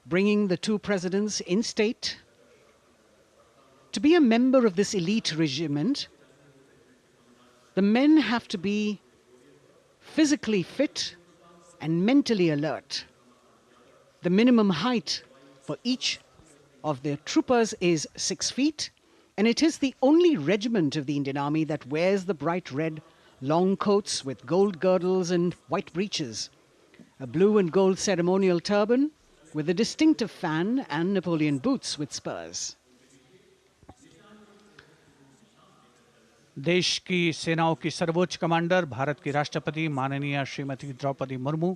bringing the two presidents in state. To be a member of this elite regiment, the men have to be physically fit and mentally alert. The minimum height for each of the troopers is 6 feet, and it is the only regiment of the Indian Army that wears the bright red long coats with gold girdles and white breeches, a blue and gold ceremonial turban with a distinctive fan and Napoleon boots with spurs. देश की सेनाओं की सर्वोच्च commander Bharat की राष्ट्रपति माननीय श्रीमती द्रौपदी मुर्मू,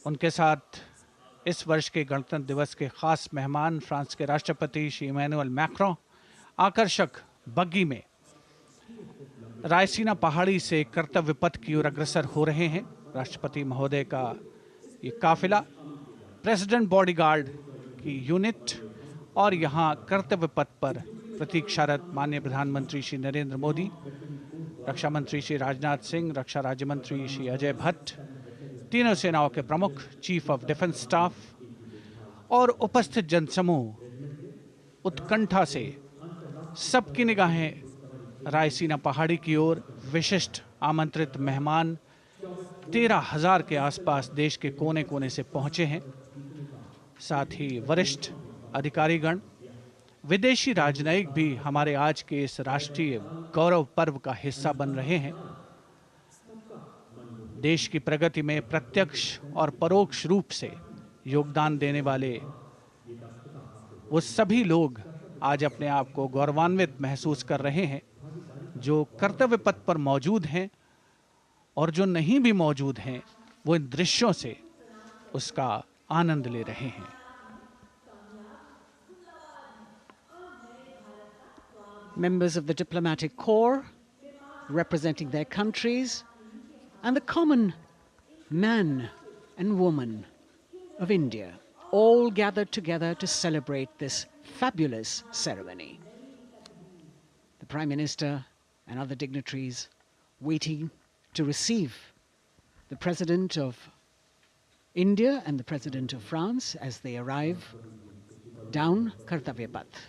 उनके साथ इस वर्ष के गणतंत्र दिवस के खास मेहमान फ्रांस के राष्ट्रपति श्री इमैनुअल मैक्रों आकर्षक बग्गी में रायसीना पहाड़ी से कर्तव्य पथ की ओर अग्रसर हो रहे हैं। राष्ट्रपति महोदय का ये काफिला प्रेसिडेंट बॉडीगार्ड की यूनिट और यहाँ कर्तव्य पथ पर प्रतीक्षारत माननीय प्रधानमंत्री श्री नरेंद्र मोदी, रक्षा मंत्री श्री राजनाथ सिंह, रक्षा राज्य मंत्री श्री अजय भट्ट, तीनों सेनाओं के प्रमुख, चीफ ऑफ डिफेंस स्टाफ और उपस्थित जनसमूह उत्कंठा से सबकी निगाहें रायसीना पहाड़ी की ओर। विशिष्ट आमंत्रित मेहमान 13,000 के आसपास देश के कोने कोने से पहुंचे हैं। साथ ही वरिष्ठ अधिकारीगण, विदेशी राजनयिक भी हमारे आज के इस राष्ट्रीय गौरव पर्व का हिस्सा बन रहे हैं। देश की प्रगति में प्रत्यक्ष और परोक्ष रूप से योगदान देने वाले वो सभी लोग आज अपने आप को गौरवान्वित महसूस कर रहे हैं, जो कर्तव्य पथ पर मौजूद हैं और जो नहीं भी मौजूद हैं, वो इन दृश्यों से उसका आनंद ले रहे हैं। Members of the diplomatic corps representing their countries and the common man and woman of India all gathered together to celebrate this fabulous ceremony. The Prime Minister and other dignitaries waiting to receive the President of India and the President of France as they arrive down Kartavya Path.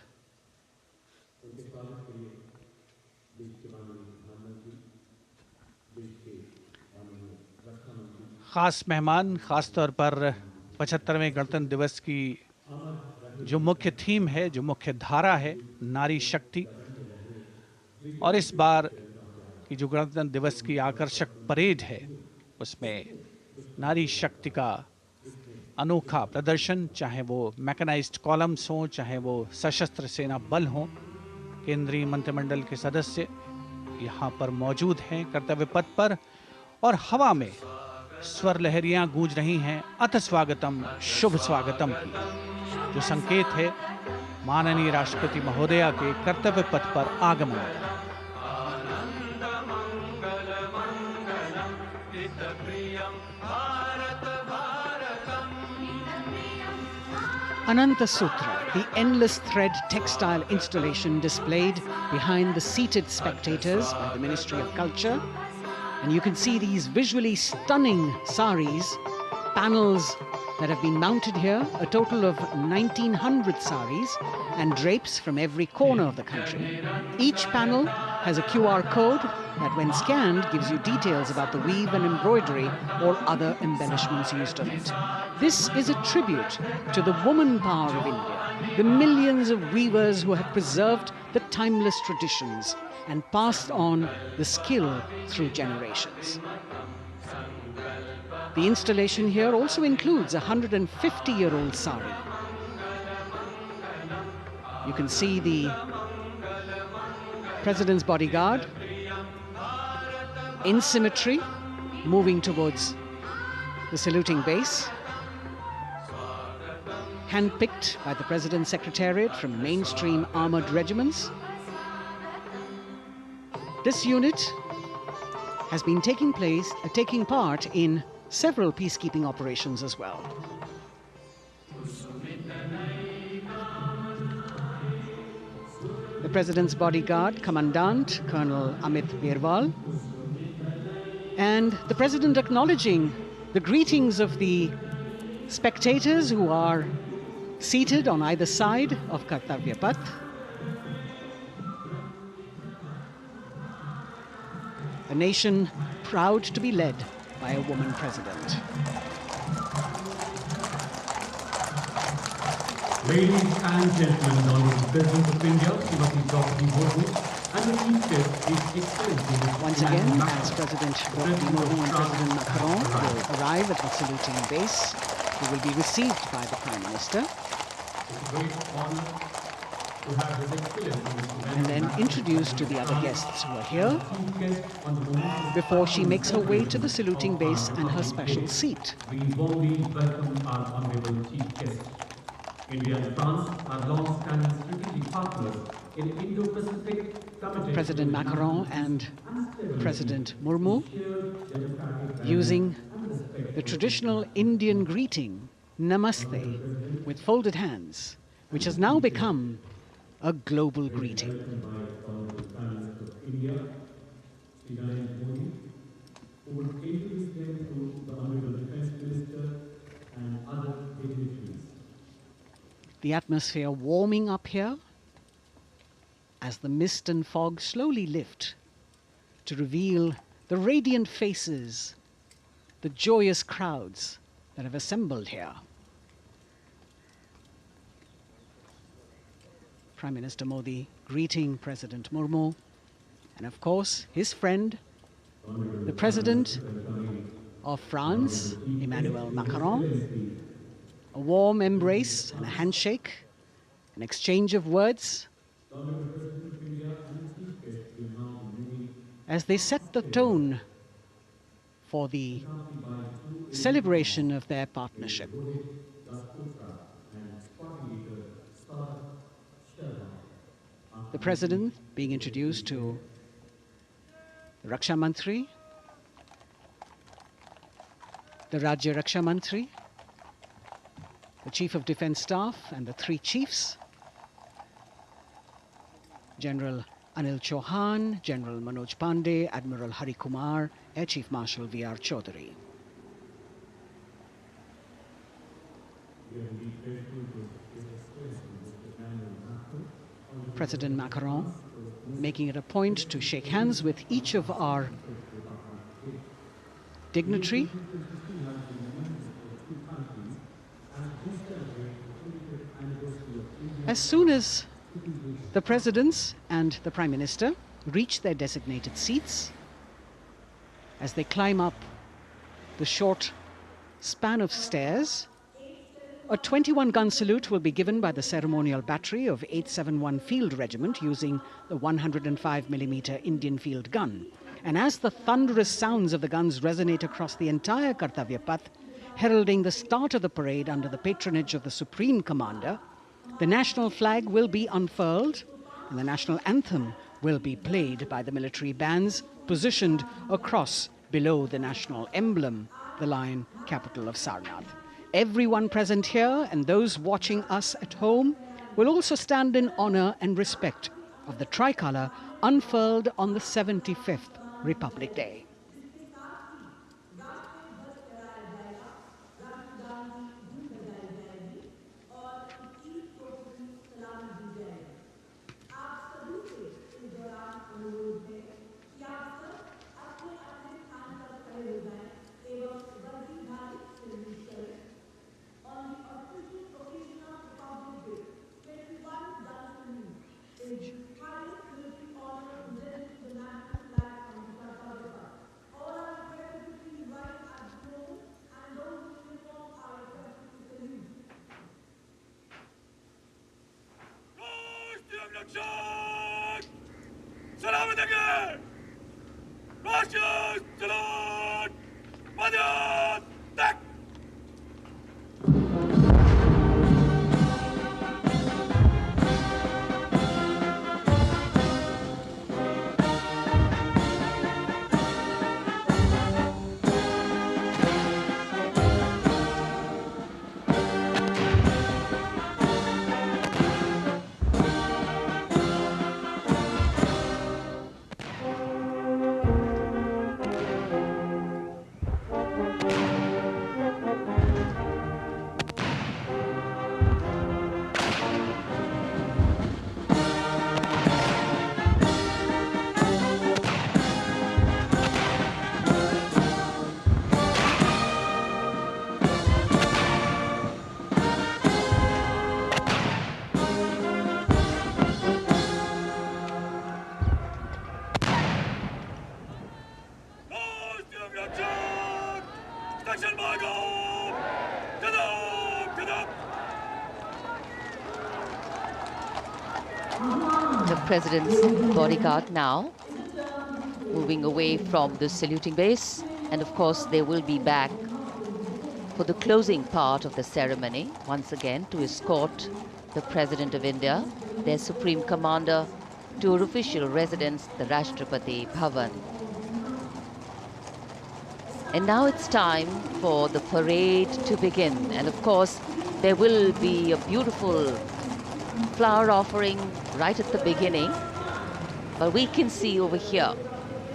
खास मेहमान, खास तौर पर 75वें गणतंत्र दिवस की जो मुख्य थीम है, जो मुख्य धारा है, नारी शक्ति, और इस बार की जो गणतंत्र दिवस की आकर्षक परेड है उसमें नारी शक्ति का अनोखा प्रदर्शन, चाहे वो मैकेनाइज्ड कॉलम्स हों, चाहे वो सशस्त्र सेना बल हों, केंद्रीय मंत्रिमंडल के सदस्य यहाँ पर मौजूद हैं कर्तव्य पथ पर, और हवा में स्वर लहरियां गूंज रही हैं अथ स्वागतम, शुभ स्वागतम की, जो संकेत है माननीय राष्ट्रपति महोदया के कर्तव्य पथ पर आगमन का। Ananta Sutra, the endless thread textile installation displayed behind the seated spectators by the Ministry of Culture. And you can see these visually stunning saris, panels that have been mounted here, a total of 1,900 saris and drapes from every corner of the country. Each panel has a QR code that when scanned gives you details about the weave and embroidery or other embellishments used on it. This is a tribute to the woman power of India, the millions of weavers who have preserved the timeless traditions and passed on the skill through generations. The installation here also includes a 150-year-old sari. You can see the President's bodyguard in symmetry, moving towards the saluting base, handpicked by the President's Secretariat from mainstream armored regiments. This unit has been taking part in several peacekeeping operations as well. The President's bodyguard, Commandant Colonel Amit Birwal, and the President acknowledging the greetings of the Spectators who are seated on either side of Kartavya Path. A nation proud to be led by a woman president. Ladies and gentlemen, the Honorable President of India, Srimati Draupadi Murmu, and the Chief Guest, His Excellency Once again, as President Draupadi Murmu and President Macron will arrive at the saluting base, who will be received by the Prime Minister It's a great honor to have His Excellency and then introduced to the other guests who are here Chief Guest on the moment. before she makes her way to the saluting base and her special seat. We warmly welcome our Honorable Chief Guest. India and France are long-standing strategic partners in Indo-Pacific committed President Macron and President Murmu using the traditional Indian greeting, Namaste, with folded hands, which has now become a global greeting. India, Sri Narendra Modi, who would introduce them to the Honorable Defence Minister and other dignitaries. The atmosphere warming up here as the mist and fog slowly lift to reveal the radiant faces, the joyous crowds that have assembled here. Prime Minister Modi greeting President Murmu and of course his friend, the President of France, Emmanuel Macron. A warm embrace and a handshake, an exchange of words as they set the tone for the celebration of their partnership. The President being introduced to the Raksha Mantri, the Rajya Raksha Mantri, the Chief of Defence Staff and the three chiefs, General Anil Chauhan, General Manoj Pandey, Admiral Hari Kumar, Air Chief Marshal V.R. Chaudhary. President Macron making it a point to shake hands with each of our dignitary. As soon as the presidents and the Prime Minister reach their designated seats, as they climb up the short span of stairs, a 21-gun salute will be given by the ceremonial battery of 871 Field Regiment using the 105mm Indian field gun. And as the thunderous sounds of the guns resonate across the entire Kartavya Path, heralding the start of the parade under the patronage of the Supreme Commander, the national flag will be unfurled and the national anthem will be played by the military bands positioned across below the national emblem, the lion capital of Sarnath. Everyone present here and those watching us at home will also stand in honor and respect of the tricolour unfurled on the 75th Republic Day. The president's bodyguard now moving away from the saluting base, and of course they will be back for the closing part of the ceremony once again to escort the President of India, their Supreme Commander, to her official residence, the Rashtrapati Bhavan. And now it's time for the parade to begin, and of course there will be a beautiful flower offering right at the beginning. But we can see over here,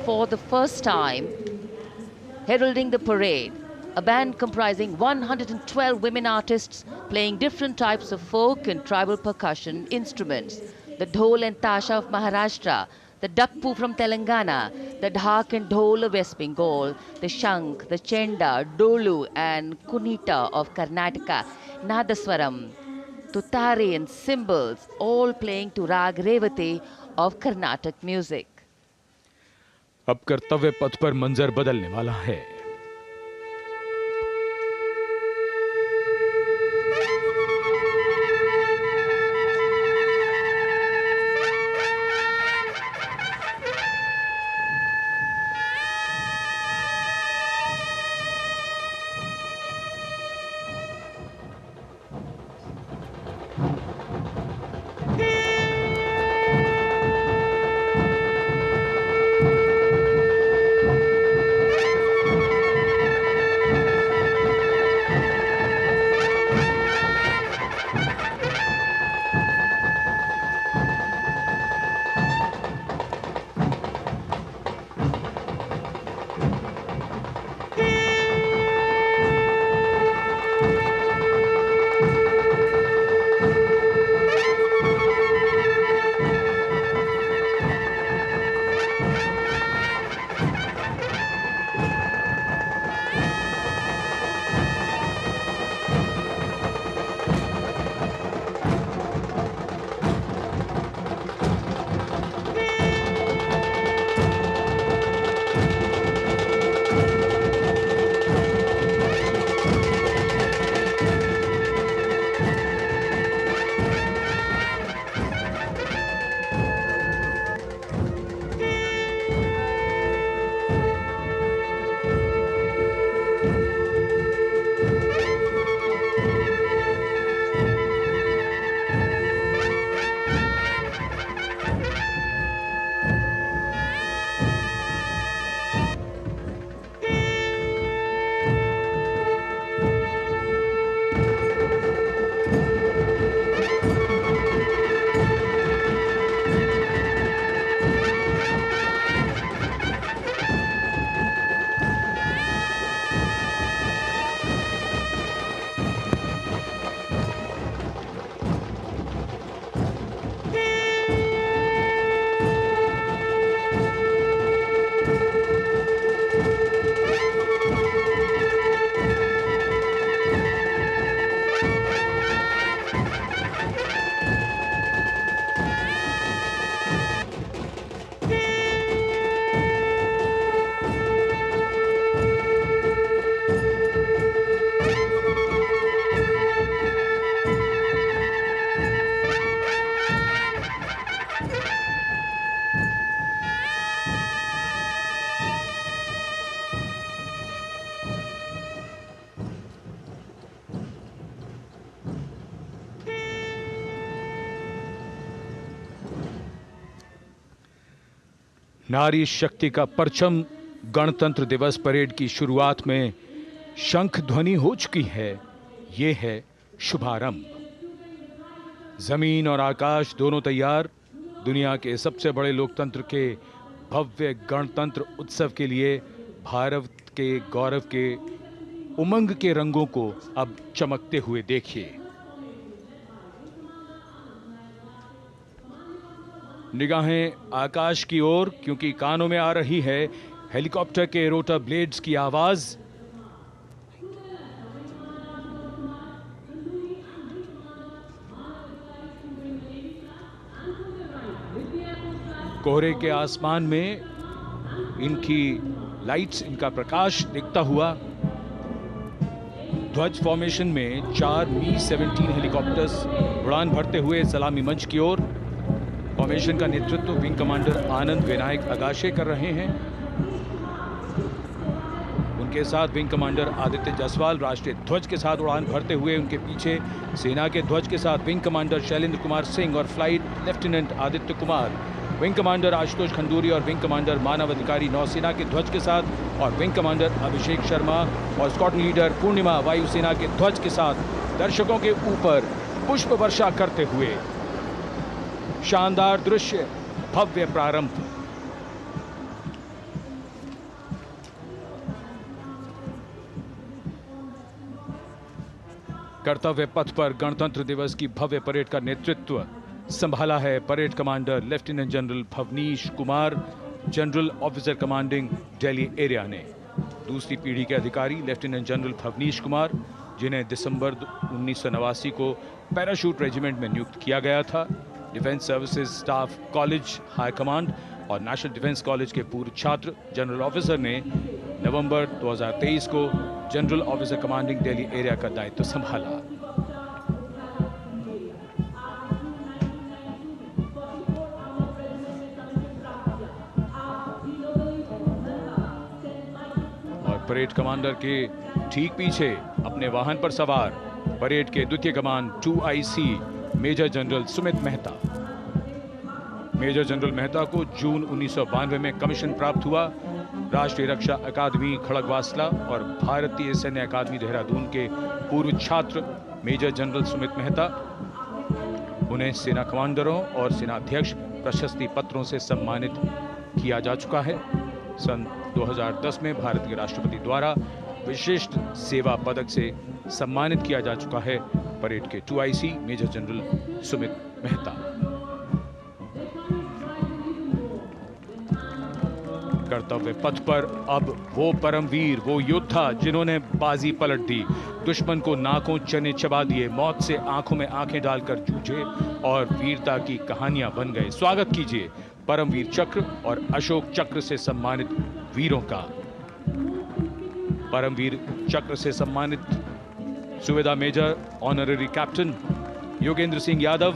for the first time, heralding the parade, a band comprising 112 women artists playing different types of folk and tribal percussion instruments. The dhol and tasha of Maharashtra, the dakpu from Telangana, the dhak and dhol of West Bengal, the shank, the chenda, dolu and kunita of Karnataka, nadaswaram, tutari and cymbals, all playing to Rag Revati of Carnatic music. अब कर्तव्य पथ पर मंजर बदलने वाला है। नारी शक्ति का परचम गणतंत्र दिवस परेड की शुरुआत में शंख ध्वनि हो चुकी है। ये है शुभारंभ। जमीन और आकाश दोनों तैयार दुनिया के सबसे बड़े लोकतंत्र के भव्य गणतंत्र उत्सव के लिए भारत के गौरव के उमंग के रंगों को अब चमकते हुए देखिए। निगाहें आकाश की ओर, क्योंकि कानों में आ रही है हेलीकॉप्टर के रोटर ब्लेड्स की आवाज। कोहरे के आसमान में इनकी लाइट्स, इनका प्रकाश दिखता हुआ ध्वज फॉर्मेशन में 4 Mi-17 हेलीकॉप्टर्स उड़ान भरते हुए सलामी मंच की ओर। फॉर्मेशन का नेतृत्व विंग कमांडर आनंद विनायक अगाशे कर रहे हैं। उनके साथ विंग कमांडर आदित्य जायसवाल राष्ट्रीय ध्वज के साथ उड़ान भरते हुए। उनके पीछे सेना के ध्वज के साथ विंग कमांडर शैलेंद्र कुमार सिंह और flight lieutenant Aditya Kumar, wing commander Ashutosh Khanduri और विंग कमांडर मानव अधिकारी नौसेना के ध्वज के साथ, और विंग कमांडर अभिषेक शर्मा और स्क्वाड्रन लीडर पूर्णिमा वायुसेना के ध्वज के साथ दर्शकों के ऊपर पुष्प वर्षा करते हुए। शानदार दृश्य, भव्य प्रारंभ। कर्तव्य पथ पर गणतंत्र दिवस की भव्य परेड का नेतृत्व संभाला है parade commander lieutenant general Bhavnish Kumar, general officer commanding Delhi area ने। दूसरी पीढ़ी के अधिकारी लेफ्टिनेंट जनरल भवनीश कुमार, जिन्हें दिसंबर 1989 को पैराशूट रेजिमेंट में नियुक्त किया गया था। Defence services staff college high command और नेशनल डिफेंस कॉलेज के पूर्व छात्र जनरल ऑफिसर ने नवंबर 2023 को general officer commanding Delhi area का दायित्व संभाला। और परेड कमांडर के ठीक पीछे अपने वाहन पर सवार परेड के द्वितीय कमान 2IC major general Sumit Mehta. Major general Mehta को जून 1992 में कमीशन प्राप्त हुआ। राष्ट्रीय रक्षा अकादमी खड़गवासला और भारतीय सैन्य अकादमी देहरादून के पूर्व छात्र मेजर जनरल सुमित मेहता। उन्हें सेना कमांडरों और सेनाध्यक्ष प्रशस्ति पत्रों से सम्मानित किया जा चुका है। सन 2010 में भारत के राष्ट्रपति द्वारा विशिष्ट सेवा पदक से सम्मानित किया जा चुका है परेड के 2IC major general Sumit Mehta. कर्तव्य पथ पर अब वो परमवीर, वो योद्धा जिन्होंने बाजी पलट दी, दुश्मन को नाकों चने चबा दिए, मौत से आंखों में आंखें डालकर जूझे और वीरता की कहानियां बन गए। स्वागत कीजिए परमवीर चक्र और अशोक चक्र से सम्मानित वीरों का। परमवीर चक्र से सम्मानित Subedar major honorary captain Yogendra Singh Yadav,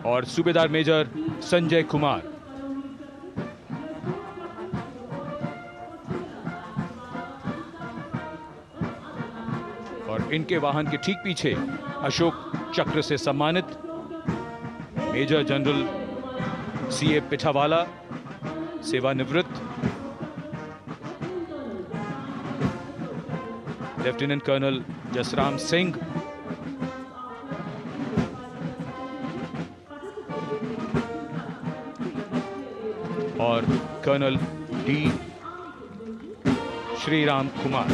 और सूबेदार मेजर संजय कुमार। और इनके वाहन के ठीक पीछे अशोक चक्र से सम्मानित मेजर जनरल CA पिठावाला, सेवानिवृत्त, लेफ्टिनेंट कर्नल जसराम सिंह, और कर्नल D श्रीराम कुमार।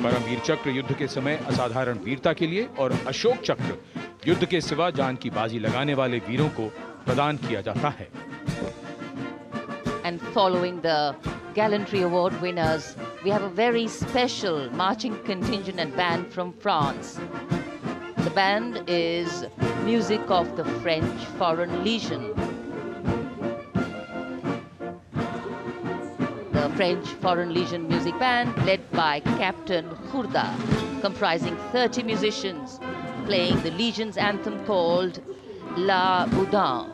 परमवीर चक्र युद्ध के समय असाधारण वीरता के लिए और अशोक चक्र युद्ध के सिवा जान की बाजी लगाने वाले वीरों को प्रदान किया जाता है। And following the Gallantry Award winners, we have a very special marching contingent and band from France. The band is music of the French Foreign Legion. The French Foreign Legion music band led by Captain Khourda, comprising 30 musicians playing the Legion's anthem called La Boudin.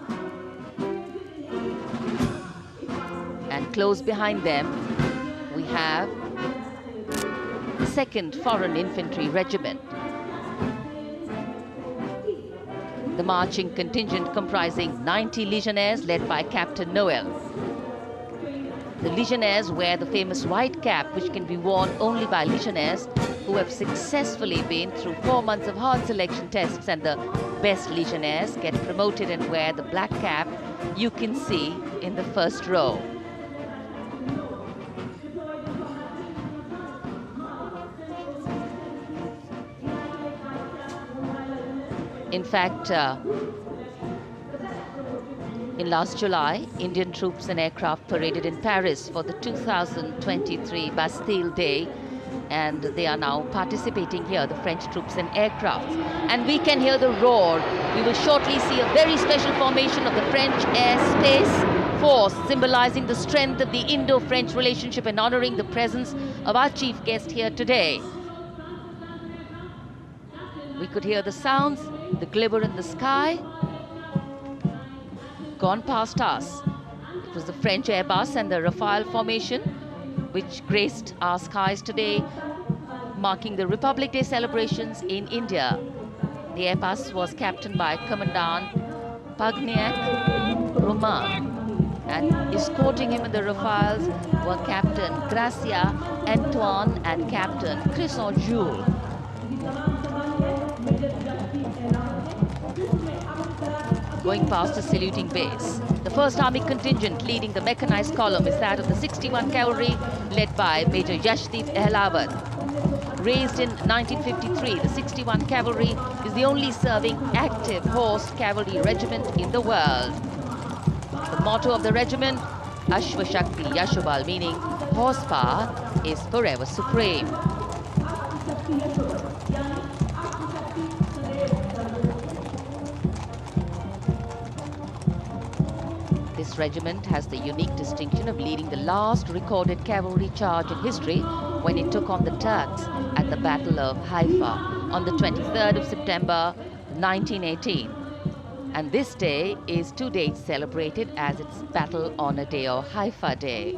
And close behind them, we have the 2nd Foreign Infantry Regiment. The marching contingent comprising 90 Legionnaires led by Captain Noel. The Legionnaires wear the famous white cap, which can be worn only by Legionnaires who have successfully been through 4 months of hard selection tests, and the best Legionnaires get promoted and wear the black cap you can see in the first row. In fact, in last July, Indian troops and aircraft paraded in Paris for the 2023 Bastille Day, and they are now participating here, the French troops and aircraft. And we can hear the roar. We will shortly see a very special formation of the French Air Space force, symbolizing the strength of the Indo-French relationship and honoring the presence of our chief guest here today. We could hear the sounds, the glimmer in the sky, gone past us. It was the French Airbus and the Rafale formation which graced our skies today, marking the Republic Day celebrations in India. The Airbus was captained by Commandant Pagniak Roman, and escorting him in the Rafales were Captain Gracia Antoine and Captain Crisson Jules. Going past the saluting base. The 1st Army contingent leading the mechanized column is that of the 61 Cavalry, led by Major Yashdeep Ehlawat. Raised in 1953, the 61 Cavalry is the only serving active horsed cavalry regiment in the world. The motto of the regiment, Ashwa Shakti Yashobal, meaning horsepower is forever supreme. This regiment has the unique distinction of leading the last recorded cavalry charge in history when it took on the Turks at the Battle of Haifa on the 23rd of September 1918. And this day is to date celebrated as its Battle Honor Day or Haifa Day.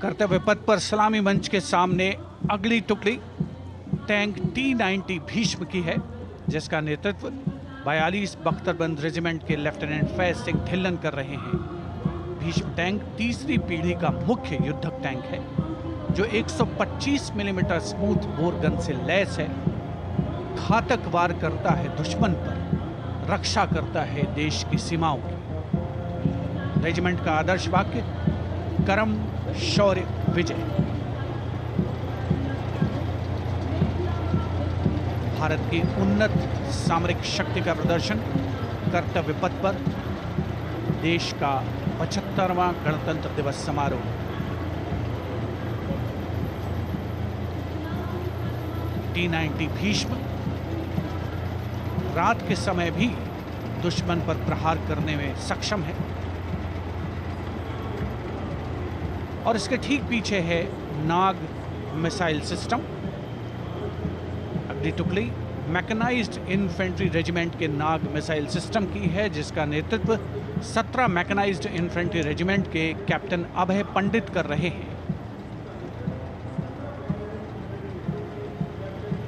कर्तव्य पथ पर सलामी मंच के सामने अगली टुकड़ी tank T-90 Bhishma की है, जिसका नेतृत्व 42 बख्तरबंद रेजिमेंट के लेफ्टिनेंट फैज सिंह ढिल्लन कर रहे हैं। भीष्म टैंक तीसरी पीढ़ी का मुख्य युद्धक टैंक है, जो 125 मिलीमीटर स्मूथ बोर गन से लैस है, घातक वार करता है दुश्मन पर, रक्षा करता है देश की सीमाओं की। रेजिमेंट का आदर्श वाक्य कर्म शौर्य विजय। भारत की उन्नत सामरिक शक्ति का प्रदर्शन कर्तव्य पथ पर देश का 75वां गणतंत्र दिवस समारोह। T-90 भीष्म रात के समय भी दुश्मन पर प्रहार करने में सक्षम है। और इसके ठीक पीछे है नाग मिसाइल सिस्टम। अगली टुकड़ी मैकेनाइज्ड इन्फेंट्री रेजिमेंट के नाग मिसाइल सिस्टम की है, जिसका नेतृत्व 17 मैकेनाइज्ड इन्फेंट्री रेजिमेंट के कैप्टन अभय पंडित कर रहे हैं।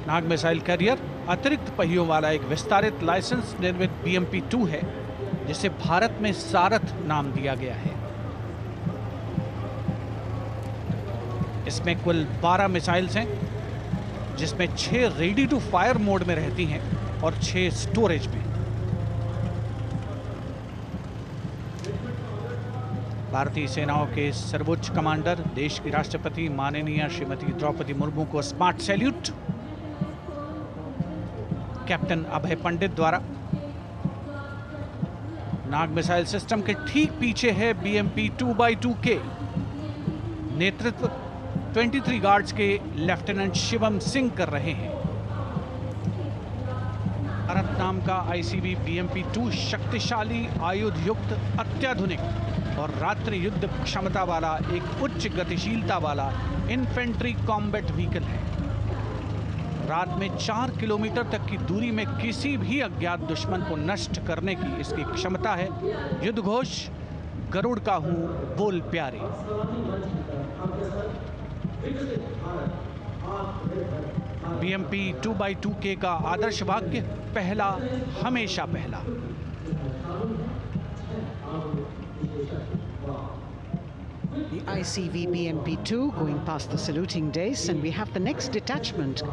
नाग मिसाइल कैरियर अतिरिक्त पहियों वाला एक विस्तारित लाइसेंस निर्मित BMP-2 है, जिसे भारत में सारथ नाम दिया गया है। इसमें कुल 12 मिसाइल्स हैं, जिसमें 6 रेडी टू फायर मोड में रहती हैं और 6 स्टोरेज में। भारतीय सेनाओं के सर्वोच्च कमांडर देश की राष्ट्रपति माननीय श्रीमती द्रौपदी मुर्मू को स्मार्ट सैल्यूट कैप्टन अभय पंडित द्वारा। नाग मिसाइल सिस्टम के ठीक पीछे है BMP-2x2K। नेतृत्व 23 गार्ड्स के लेफ्टिनेंट शिवम सिंह कर रहे हैं। भारत नाम का ICB BMP-2 शक्तिशाली आयुध युक्त अत्याधुनिक और रात्रि युद्ध क्षमता वाला एक उच्च गतिशीलता वाला इन्फेंट्री कॉम्बैट व्हीकल है। रात में 4 किलोमीटर तक की दूरी में किसी भी अज्ञात दुश्मन को नष्ट करने की इसकी क्षमता है। युद्ध घोष गरुड़ का हूं बोल प्यारे। BMP-2x2K का आदर्श वाक्य पहला हमेशा पहला। The ICV BMP-2 going past the saluting dais, and we have the next detachment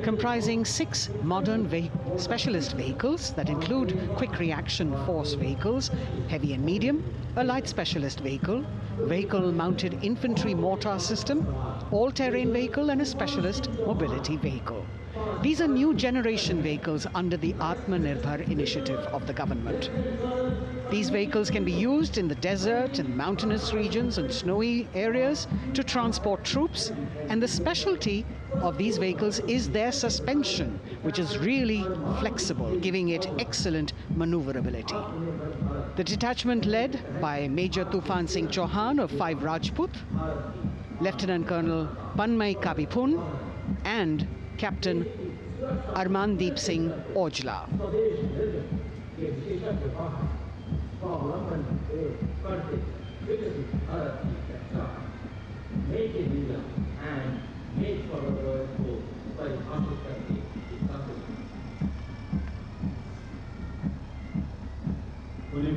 comprising 6 modern specialist vehicles that include quick reaction force vehicles, heavy and medium, a light specialist vehicle, vehicle mounted infantry mortar system, all-terrain vehicle and a specialist mobility vehicle. These are new generation vehicles under the Atmanirbhar initiative of the government. These vehicles can be used in the desert and mountainous regions and snowy areas to transport troops, and the specialty of these vehicles is their suspension, which is really flexible, giving it excellent maneuverability. The detachment led by Major Tufan Singh Chauhan of 5 Rajput, Lieutenant Colonel Panmay Kabipun and Captain Armandeep Singh Ojla.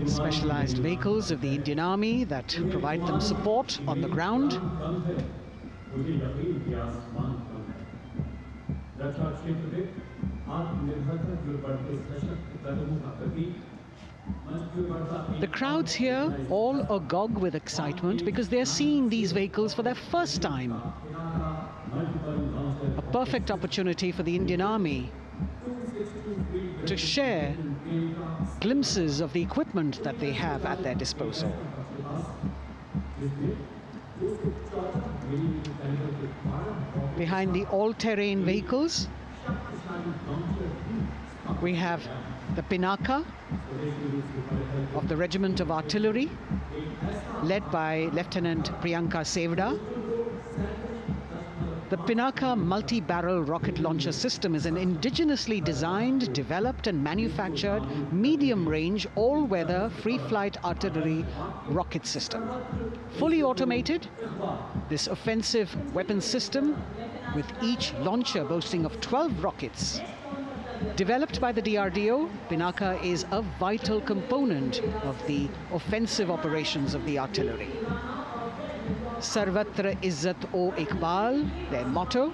Specialized vehicles of the Indian Army that provide them support on the ground. The crowds here all agog with excitement because they're seeing these vehicles for their first time. A perfect opportunity for the Indian Army to share glimpses of the equipment that they have at their disposal. Behind the all-terrain vehicles, we have the Pinaka of the Regiment of Artillery, led by Lieutenant Priyanka Sevda. The Pinaka multi-barrel rocket launcher system is an indigenously designed, developed and manufactured medium-range, all-weather, free-flight artillery rocket system. Fully automated, this offensive weapon system, with each launcher boasting of 12 rockets. Developed by the DRDO, Pinaka is a vital component of the offensive operations of the artillery. Sarvatra Izzat o Iqbal, their motto,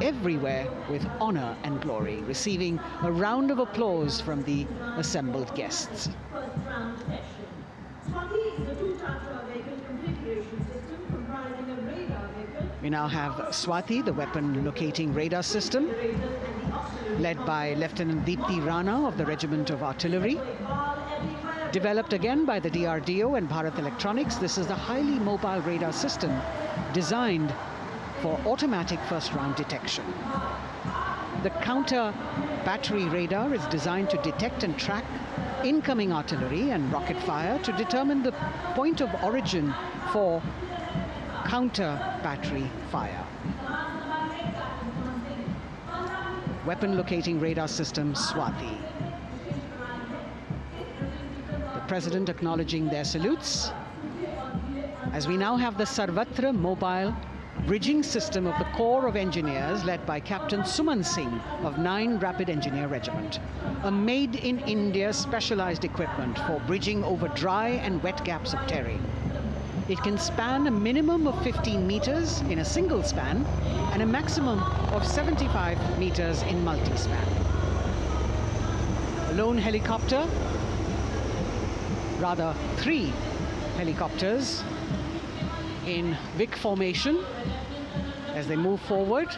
everywhere with honor and glory, receiving a round of applause from the assembled guests. We now have Swati, the weapon locating radar system, led by Lieutenant Deepti Rana of the Regiment of Artillery. Developed again by the DRDO and Bharat Electronics, this is a highly mobile radar system designed for automatic first-round detection. The counter battery radar is designed to detect and track incoming artillery and rocket fire to determine the point of origin for counter battery fire. Weapon locating radar system Swati. President acknowledging their salutes, as we now have the Sarvatra mobile bridging system of the Corps of Engineers led by Captain Suman Singh of 9 Rapid Engineer Regiment, a made-in-India specialized equipment for bridging over dry and wet gaps of terrain. It can span a minimum of 15 meters in a single span and a maximum of 75 meters in multi-span. A lone helicopter, rather 3 helicopters in Vic formation as they move forward,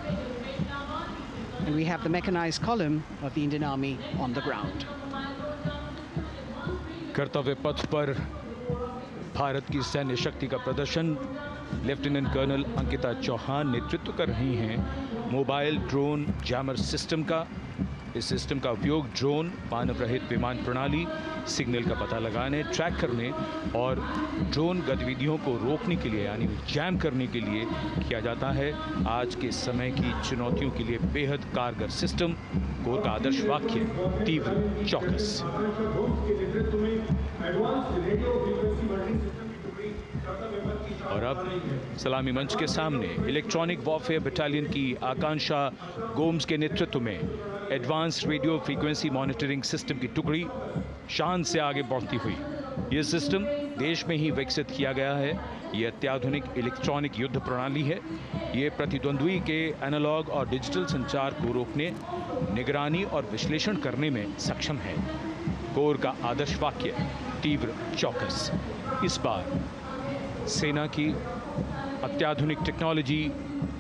and we have the mechanized column of the Indian Army on the ground. कर्तव्य पथ पर भारत की सैन्य शक्ति का प्रदर्शन lieutenant colonel Ankita Chauhan नेतृत्व कर रही हैं मोबाइल ड्रोन जैमर सिस्टम का। इस सिस्टम का उपयोग ड्रोन, मानव रहित विमान प्रणाली, सिग्नल का पता लगाने, ट्रैक करने और ड्रोन गतिविधियों को रोकने के लिए यानी जैम करने के लिए किया जाता है। आज के समय की चुनौतियों के लिए बेहद कारगर सिस्टम। कोर का आदर्श वाक्य तीव्र चौकस। और अब सलामी मंच के सामने इलेक्ट्रॉनिक वॉरफेयर बटालियन की आकांक्षा गोम्स के नेतृत्व में advance radio frequency monitoring system की टुकड़ी शान से आगे बढ़ती हुई। यह सिस्टम देश में ही विकसित किया गया है। यह अत्याधुनिक इलेक्ट्रॉनिक युद्ध प्रणाली है। ये प्रतिद्वंद्वी के एनालॉग और डिजिटल संचार को रोकने, निगरानी और विश्लेषण करने में सक्षम है। कोर का आदर्श वाक्य तीव्र चौकस। इस बार सेना की अत्याधुनिक टेक्नोलॉजी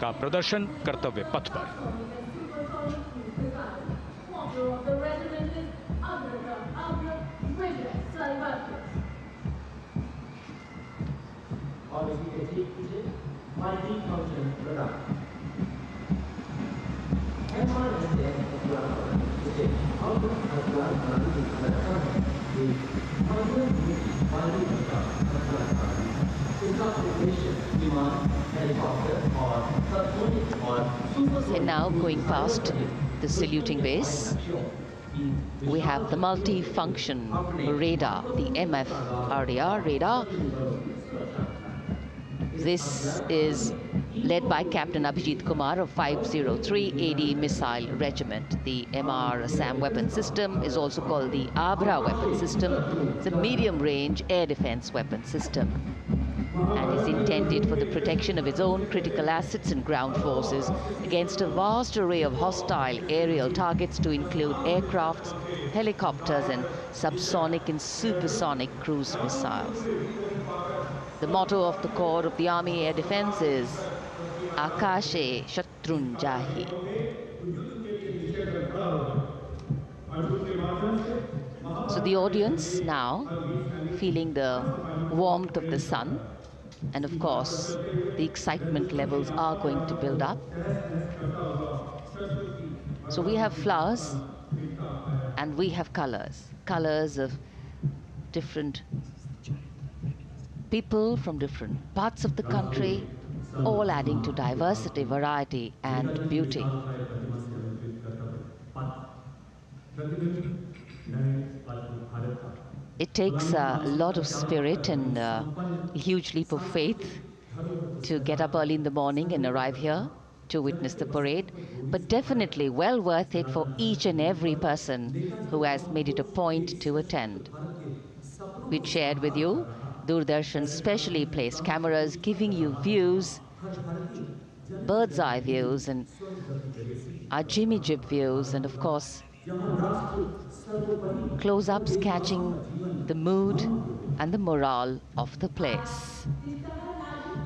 का प्रदर्शन कर्तव्य पथ पर। And now going past the saluting base, we have the multi-function radar, the MFRDR radar. This is led by Captain Abhijit Kumar of 503 AD Missile Regiment. The MR SAM weapon system is also called the Abra weapon system. It's a medium-range air defense weapon system and is intended for the protection of its own critical assets and ground forces against a vast array of hostile aerial targets to include aircrafts, helicopters and subsonic and supersonic cruise missiles. The motto of the Corps of the Army Air Defense is Akashe Shatrun Jahi. So the audience now feeling the warmth of the sun, and of course the excitement levels are going to build up. So we have flowers and we have colors of different people from different parts of the country, all adding to diversity, variety and beauty. It takes a lot of spirit and a huge leap of faith to get up early in the morning and arrive here to witness the parade, but definitely well worth it for each and every person who has made it a point to attend. We shared with you Doordarshan's specially placed cameras giving you views, bird's eye views and our Jimmy Jib views, and of course close-ups catching the mood and the morale of the place.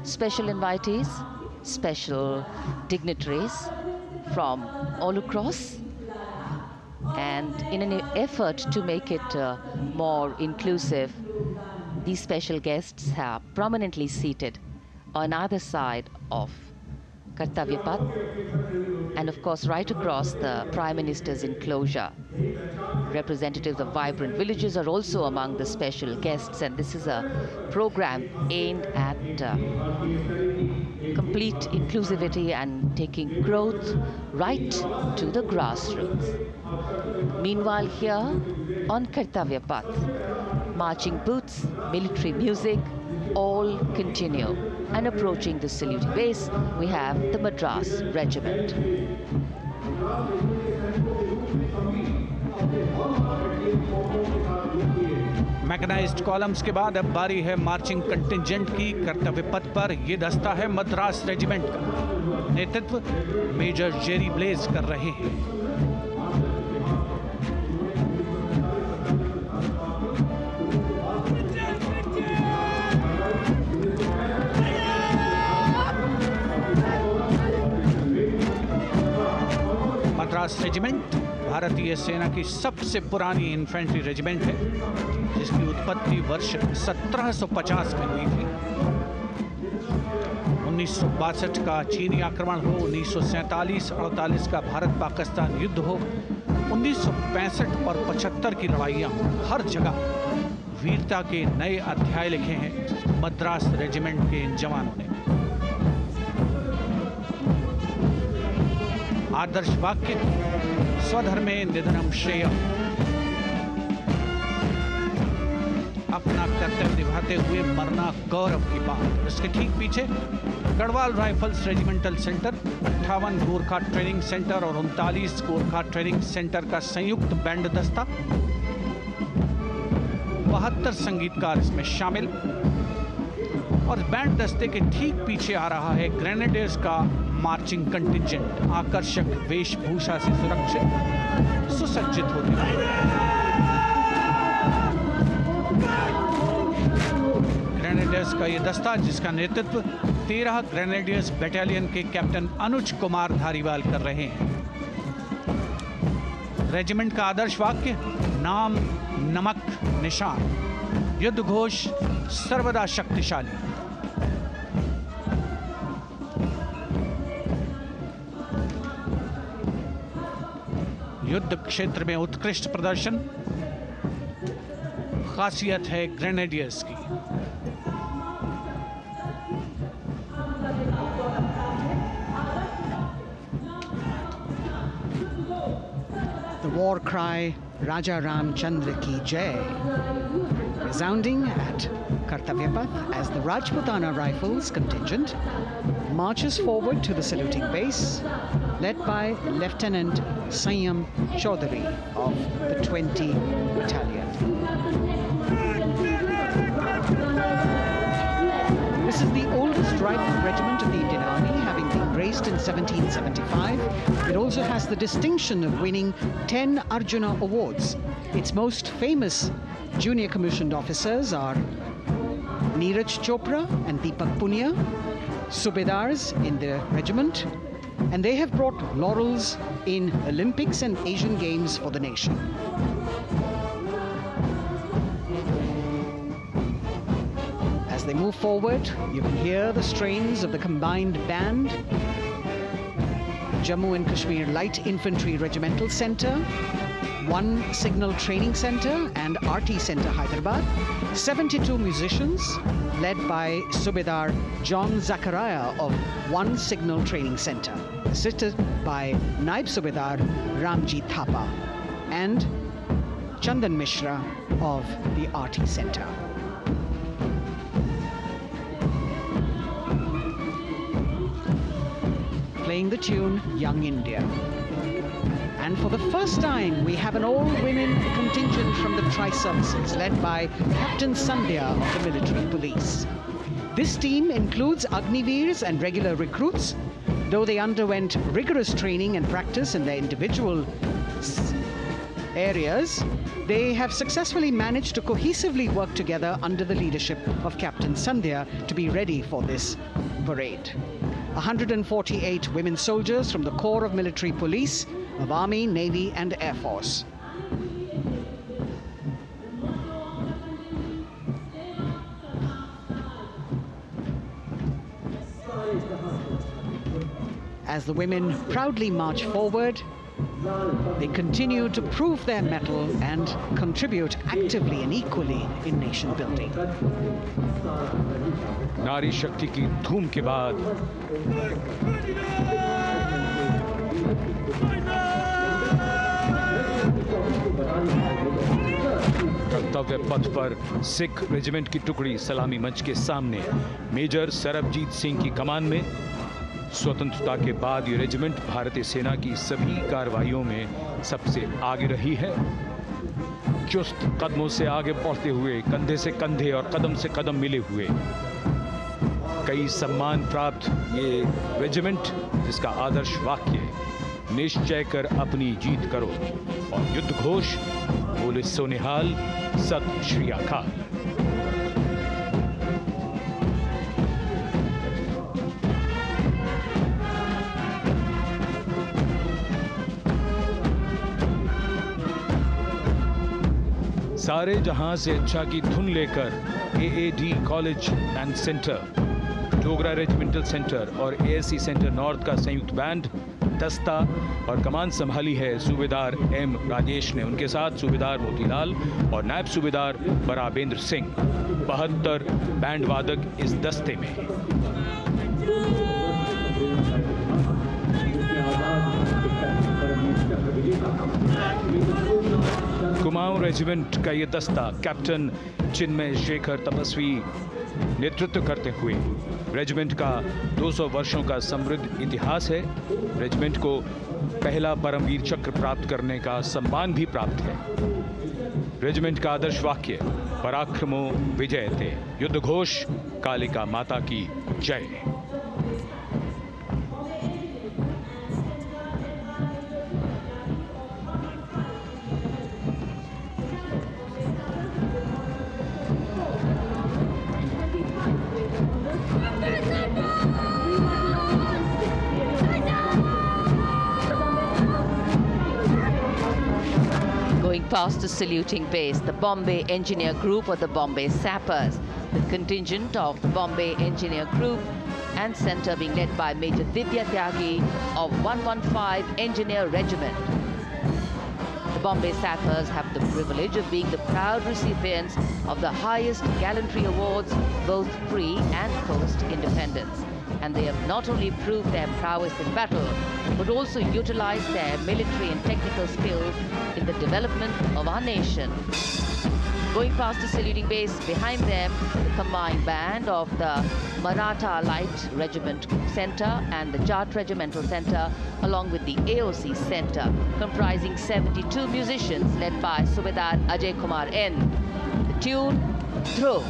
Special invitees, special dignitaries from all across, and in an effort to make it more inclusive, these special guests are prominently seated on either side of Kartavya Path, and of course right across the Prime Minister's enclosure. Representatives of vibrant villages are also among the special guests, and this is a program aimed at complete inclusivity and taking growth right to the grassroots. Meanwhile here on Kartavya Path, marching boots, military music, all continue. And approaching the saluting base, we have the Madras Regiment. Mechanised columns के बाद अब बारी है marching contingent की। कर्तव्य पथ पर ये दस्ता है मद्रास रेजिमेंट का। नेतृत्व मेजर जेरी ब्लेज कर रहे हैं। मद्रास रेजिमेंट भारतीय सेना की सबसे पुरानी इन्फेंट्री रेजिमेंट है, जिसकी उत्पत्ति वर्ष 1750 में हुई थी। 1962 का चीनी आक्रमण हो, 1947-48 का भारत पाकिस्तान युद्ध हो, 1965 और 75 की लड़ाइयाँ, हर जगह वीरता के नए अध्याय लिखे हैं मद्रास रेजिमेंट के इन जवानों ने। आदर्श वाक्य स्वधर्मे निधनम श्रेय, अपना कर्तव्य निभाते हुए मरना गौरव की बात। इसके ठीक पीछे Garhwal rifles regimental centre, 58 Gorkha training centre और 39 गोरखा ट्रेनिंग सेंटर का संयुक्त बैंड दस्ता, 72 संगीतकार इसमें शामिल। और बैंड दस्ते के ठीक पीछे आ रहा है ग्रेनेडियर्स का मार्चिंग कंटिंजेंट, आकर्षक वेशभूषा से सुरक्षित सुसज्जित होते हुए। ग्रेनेड ग्रेनेडियर्स का ये दस्ता, जिसका नेतृत्व 13 ग्रेनेडियर्स बटालियन के कैप्टन अनुज कुमार धारीवाल कर रहे हैं। रेजिमेंट का आदर्श वाक्य नाम नमक निशान, युद्ध घोष सर्वदा शक्तिशाली। युद्ध क्षेत्र में उत्कृष्ट प्रदर्शन खासियत है ग्रेनेडियर्स की। The war cry Raja Ramchandra Ki Jai resounding at Kartavya Path as the Rajputana Rifles contingent marches forward to the saluting base, led by Lieutenant Sanyam Chaudhary of the 20 Battalion. This is the oldest rifle regiment of the Indian Army, having been raised in 1775. It also has the distinction of winning 10 Arjuna Awards. Its most famous junior commissioned officers are Neeraj Chopra and Deepak Punia, Subedars in the regiment, and they have brought laurels in Olympics and Asian Games for the nation. As they move forward, you can hear the strains of the combined band. Jammu and Kashmir Light Infantry Regimental Centre, 1 Signal Training Centre and RT Centre Hyderabad, 72 musicians led by Subedar John Zachariah of 1 Signal Training Centre, assisted by Naib Subedar Ramji Thapa and Chandan Mishra of the RT Centre. Playing the tune Young India. And for the first time, we have an all-women contingent from the Tri-Services, led by Captain Sandhya of the Military Police. This team includes Agniveers and regular recruits. Though they underwent rigorous training and practice in their individual areas, they have successfully managed to cohesively work together under the leadership of Captain Sandhya to be ready for this parade. 148 women soldiers from the Corps of Military Police of Army, Navy and Air Force. As the women proudly march forward, they continue to prove their mettle and contribute actively and equally in nation building. नारी शक्ति की धूम के बाद कर्तव्य पथ पर Sikh regiment की टुकड़ी सलामी मंच के सामने मेजर सरबजीत सिंह की कमान में। स्वतंत्रता के बाद ये रेजिमेंट भारतीय सेना की सभी कार्रवाइयों में सबसे आगे रही है। चुस्त कदमों से आगे बढ़ते हुए, कंधे से कंधे और कदम से कदम मिले हुए, कई सम्मान प्राप्त ये रेजिमेंट, जिसका आदर्श वाक्य निश्चय कर अपनी जीत करो और युद्ध घोष बोले सोनिहाल सत श्री अकाल। सारे जहां से अच्छा की धुन लेकर AAD college and centre, Dogra regimental centre और एएससी सेंटर नॉर्थ का संयुक्त बैंड, दस्ता और कमान संभाली है सूबेदार एम राजेश ने। उनके साथ सूबेदार मोतीलाल और नायब सूबेदार बराबेंद्र सिंह। 72 बैंड वादक इस दस्ते में हैं। कुमाऊं रेजिमेंट का ये दस्ता कैप्टन चिन्मय शेखर तपस्वी नेतृत्व करते हुए, रेजिमेंट का 200 वर्षों का समृद्ध इतिहास है। रेजिमेंट को पहला परमवीर चक्र प्राप्त करने का सम्मान भी प्राप्त है। रेजिमेंट का आदर्श वाक्य पराक्रमो विजयते, युद्ध घोष कालिका माता की जय। past the saluting base, the Bombay Engineer Group or the Bombay Sappers, the contingent of the Bombay Engineer Group and centre being led by Major Divya Tyagi of 115 Engineer Regiment. The Bombay Sappers have the privilege of being the proud recipients of the highest gallantry awards, both pre and post independence. And they have not only proved their prowess in battle, but also utilized their military and technical skills in the development of our nation. Going past the saluting base, behind them, the combined band of the Maratha Light Regiment Centre and the Jat Regimental Centre, along with the AOC Centre, comprising 72 musicians led by Subedar Ajay Kumar N. The tune, Dhruv.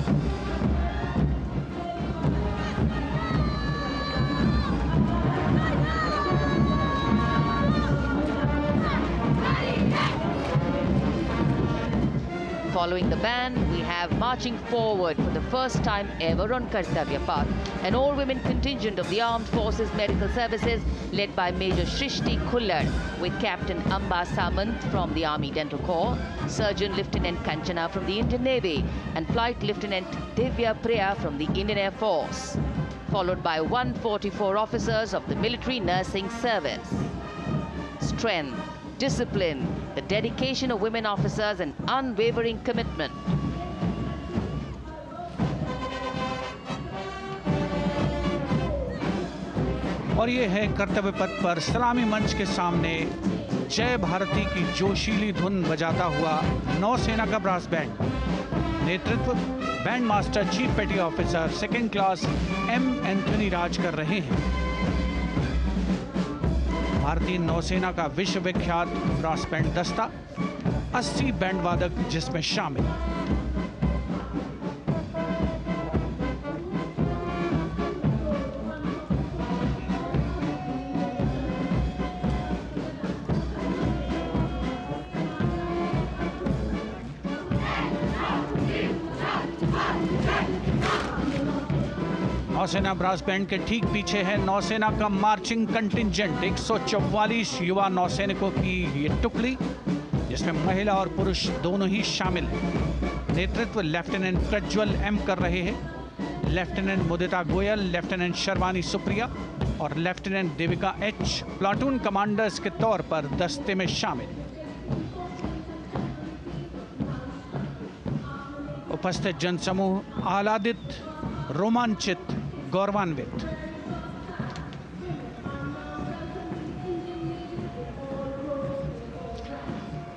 Following the band, we have marching forward for the first time ever on Kartavya Path, an all-women contingent of the Armed Forces Medical Services led by Major Shrishti Khullar, with Captain Amba Samant from the Army Dental Corps, Surgeon Lieutenant Kanchana from the Indian Navy, and Flight Lieutenant Divya Priya from the Indian Air Force, followed by 144 officers of the Military Nursing Service. Strength, discipline, the dedication of women officers and unwavering commitment. और ये है कर्तव्य पथ पर सलामी मंच के सामने जय भारती की जोशीली धुन बजाता हुआ नौसेना का ब्रास बैंड। नेतृत्व band master chief petty officer second class M Anthony Raj कर रहे हैं। भारतीय नौसेना का विश्वविख्यात ब्रास बैंड दस्ता, 80 बैंड वादक जिसमें शामिल। नौसेना ब्रास बैंड के ठीक पीछे है नौसेना का मार्चिंग कंटिंजेंट, 144 युवा नौसैनिकों की ये टुकड़ी, जिसमें महिला और पुरुष दोनों ही शामिल हैं। नेतृत्व लेफ्टिनेंट प्रज्वल एम कर रहे हैं, लेफ्टिनेंट मुदिता गोयल, लेफ्टिनेंट शर्वानी सुप्रिया और lieutenant Devika H platoon commanders के तौर पर दस्ते में शामिल। उपस्थित जनसमूह आह्लादित, रोमांचित, गौरवान्वित।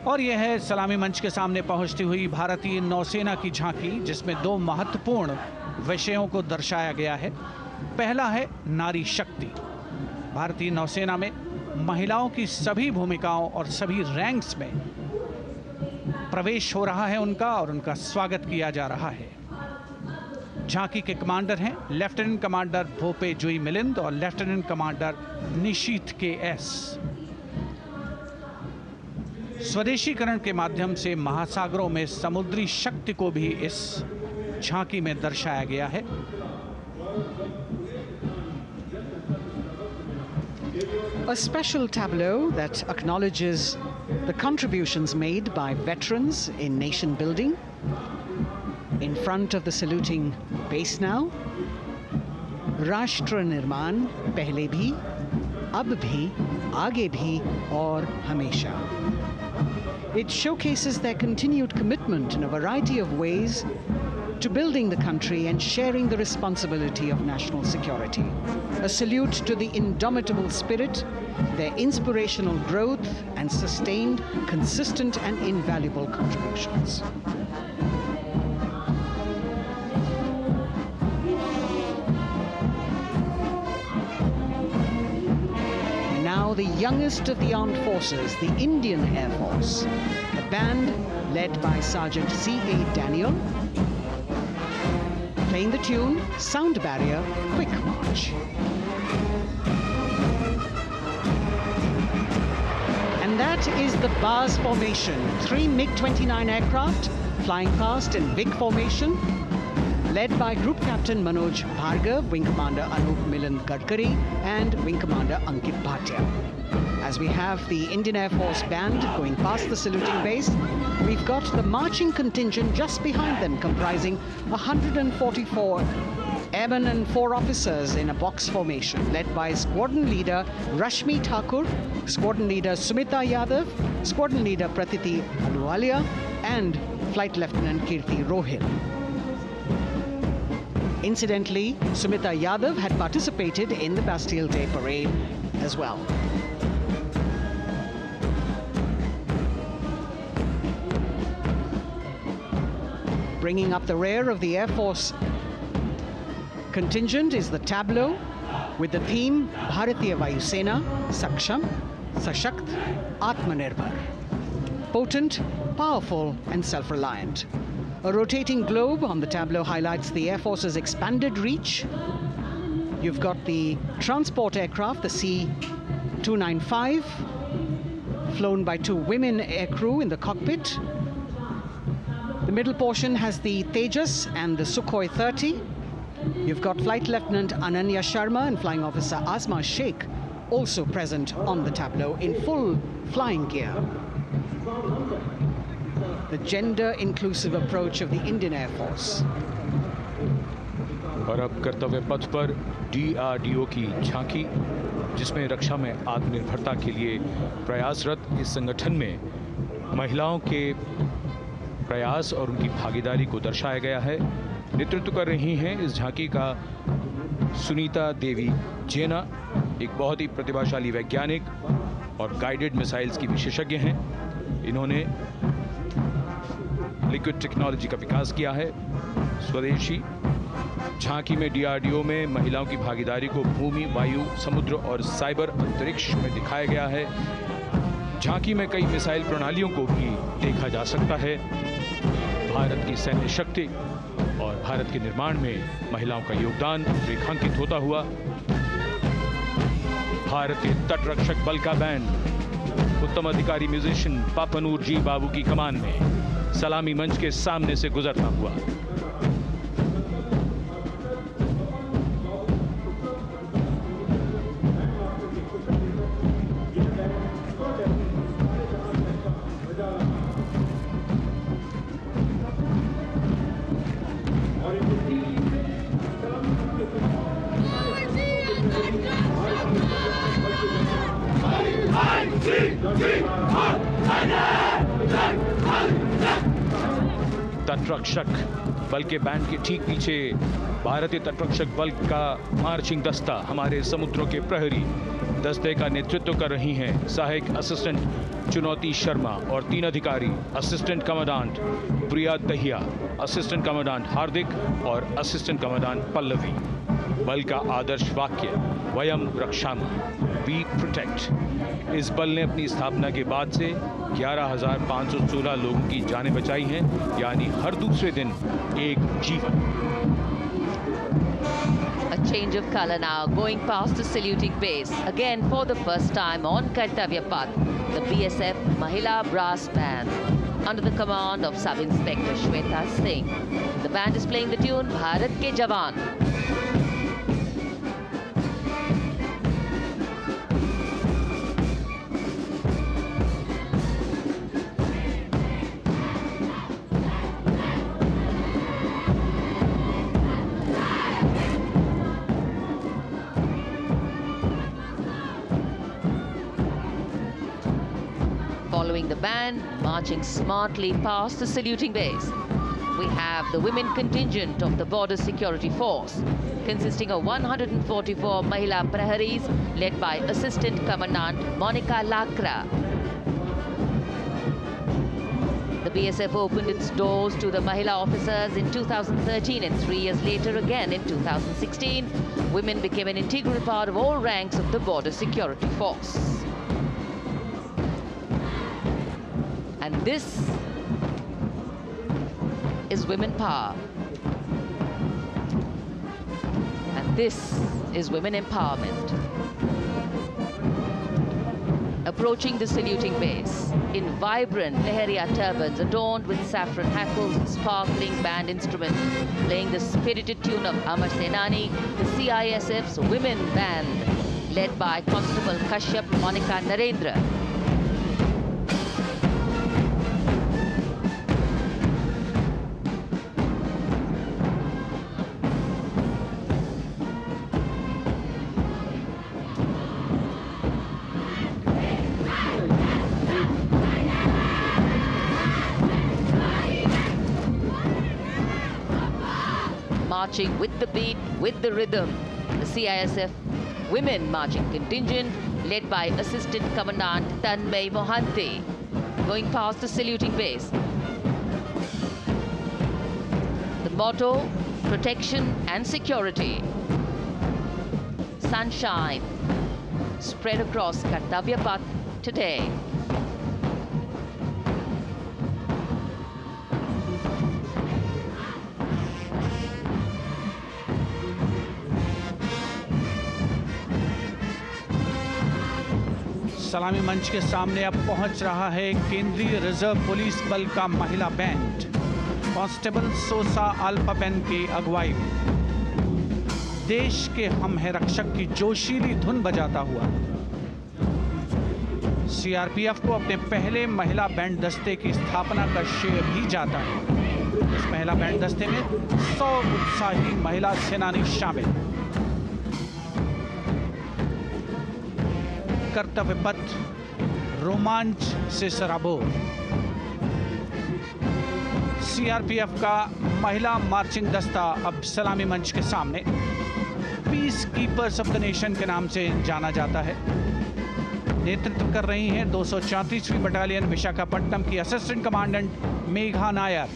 और यह है सलामी मंच के सामने पहुंचती हुई भारतीय नौसेना की झांकी, जिसमें दो महत्वपूर्ण विषयों को दर्शाया गया है। पहला है नारी शक्ति। भारतीय नौसेना में महिलाओं की सभी भूमिकाओं और सभी रैंक्स में प्रवेश हो रहा है उनका, और उनका स्वागत किया जा रहा है। झांकी के कमांडर हैं लेफ्टिनेंट कमांडर भोपे जुई मिलिंद और लेफ्टिनेंट कमांडर निशीथ के एस। स्वदेशीकरण के माध्यम से महासागरों में समुद्री शक्ति को भी इस झांकी में दर्शाया गया है। A special tableau that acknowledges the contributions made by veterans in nation building. In front of the saluting base now, Rashtra Nirman pehle bhi, ab bhi, aage bhi aur hamesha. It showcases their continued commitment in a variety of ways to building the country and sharing the responsibility of national security. A salute to the indomitable spirit, their inspirational growth and sustained, consistent and invaluable contributions. Now the youngest of the armed forces, the Indian Air Force, a band led by Sergeant C.A. Daniel, playing the tune Sound Barrier Quick March. And that is the Bars formation, 3 MiG-29 aircraft flying past in big formation, led by Group Captain Manoj Bhargav, Wing Commander Anup Milan Gadkari, and Wing Commander Ankit Bhatia. As we have the Indian Air Force band going past the saluting base, we've got the marching contingent just behind them, comprising 144 airmen and 4 officers in a box formation, led by Squadron Leader Rashmi Thakur, Squadron Leader Sumita Yadav, Squadron Leader Pratiti Aluwalia, and Flight Lieutenant Kirti Rohil. Incidentally, Sumita Yadav had participated in the Bastille Day parade as well. Bringing up the rear of the Air Force contingent is the tableau with the theme Bharatiya Vayu Sena, Saksham, Sashakt, Atmanirbhar. Potent, powerful and self-reliant. A rotating globe on the tableau highlights the Air Force's expanded reach. You've got the transport aircraft, the C-295, flown by 2 women aircrew in the cockpit. The middle portion has the Tejas and the Sukhoi 30. You've got Flight Lieutenant Ananya Sharma and Flying Officer Azma Sheikh also present on the tableau in full flying gear. The gender-inclusive approach of the Indian Air Force. और अब कर्तव्य पथ पर DRDO की झांकी, जिसमें रक्षा में आत्मनिर्भरता के लिए प्रयासरत इस संगठन में महिलाओं के प्रयास और उनकी भागीदारी को दर्शाया गया है। नेतृत्व कर रही हैं इस झांकी का सुनीता देवी जेना, एक बहुत ही प्रतिभाशाली वैज्ञानिक और गाइडेड मिसाइल्स की विशेषज्ञ हैं। इन्होंने लिक्विड टेक्नोलॉजी का विकास किया है, स्वदेशी। झांकी में DRDO में महिलाओं की भागीदारी को भूमि, वायु, समुद्र और साइबर अंतरिक्ष में दिखाया गया है। झांकी में कई मिसाइल प्रणालियों को भी देखा जा सकता है। भारत की सैन्य शक्ति और भारत के निर्माण में महिलाओं का योगदान रेखांकित होता हुआ। भारतीय तटरक्षक बल का बैंड उत्तम अधिकारी म्यूजिशियन पापनूर जी बाबू की कमान में सलामी मंच के सामने से गुजरता हुआ। तटरक्षक बल के बैंड के ठीक पीछे भारतीय तटरक्षक बल का मार्चिंग दस्ता हमारे समुद्रों के प्रहरी दस्ते का नेतृत्व कर रही हैं सहायक असिस्टेंट चुनौती शर्मा और 3 अधिकारी, असिस्टेंट कमांडेंट प्रिया दहिया, असिस्टेंट कमांडेंट हार्दिक और असिस्टेंट कमांडेंट पल्लवी। बल का आदर्श वाक्य वयम रक्षामः, वी प्रोटेक्ट। इस बल ने अपनी स्थापना के बाद से 11,516 लोगों की जानें बचाई हैं, यानी हर दूसरे दिन एक जीवन। A change of color now, going past the saluting base. Again, for the first time on Kartavya Path, the BSF Mahila Brass Band, under the command of Sub-Inspector Shweta Singh. The band is playing the tune Bharat Ke Jawan. Following the band, marching smartly past the saluting base, we have the women contingent of the Border Security Force, consisting of 144 Mahila Praharis, led by Assistant Commandant Monica Lakra. The BSF opened its doors to the Mahila officers in 2013, and 3 years later again in 2016, women became an integral part of all ranks of the Border Security Force. And this is women power. And this is women empowerment. Approaching the saluting base in vibrant Leheria turbans adorned with saffron hackles and sparkling band instruments, playing the spirited tune of Amar Senani, the CISF's women band led by Constable Kashyap Monica Narendra. Marching with the beat, with the rhythm, the CISF Women Marching Contingent, led by Assistant Commandant Tanmay Mohanty, going past the saluting base. The motto, protection and security. Sunshine spread across Kartavya Path today. सलामी मंच के सामने अब पहुंच रहा है केंद्रीय reserve police बल का महिला बैंड कांस्टेबल सोसा अल्पाबेन की अगुवाई में देश के हम है रक्षक की जोशीली धुन बजाता हुआ सीआरपीएफ को अपने पहले महिला बैंड दस्ते की स्थापना का श्रेय भी जाता है। इस महिला बैंड दस्ते में 100 उत्साही महिला सेनानी शामिल। कर्तव्य पथ रोमांच से सराबोर। सीआरपीएफ का महिला मार्चिंग दस्ता अब सलामी मंच के सामने peace keepers of the nation के नाम से जाना जाता है। नेतृत्व कर रही हैं 234वीं बटालियन विशाखापट्टनम की असिस्टेंट कमांडेंट मेघा नायर।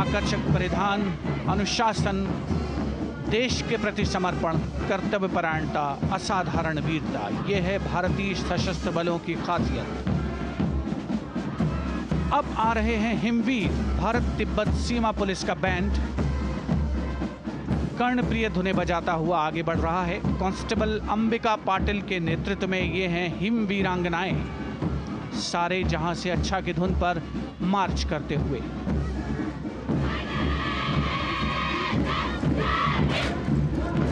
आकर्षक परिधान, अनुशासन, देश के प्रति समर्पण, कर्तव्य परायणता, असाधारण वीरता, यह है भारतीय सशस्त्र बलों की खासियत। अब आ रहे हैं हिमवीर भारत तिब्बत सीमा पुलिस का बैंड कर्णप्रिय धुनें बजाता हुआ आगे बढ़ रहा है। कांस्टेबल अंबिका पाटिल के नेतृत्व में ये हैं हिमवीरांगनाएं, सारे जहां से अच्छा की धुन पर मार्च करते हुए।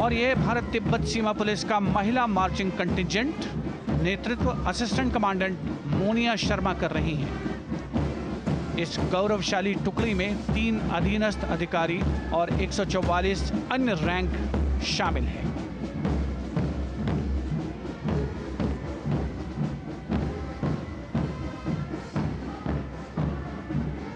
और ये भारत तिब्बत सीमा पुलिस का महिला मार्चिंग कंटिजेंट, नेतृत्व असिस्टेंट कमांडेंट मोनिया शर्मा कर रही हैं। इस गौरवशाली टुकड़ी में 3 अधीनस्थ अधिकारी और 144 अन्य रैंक शामिल हैं।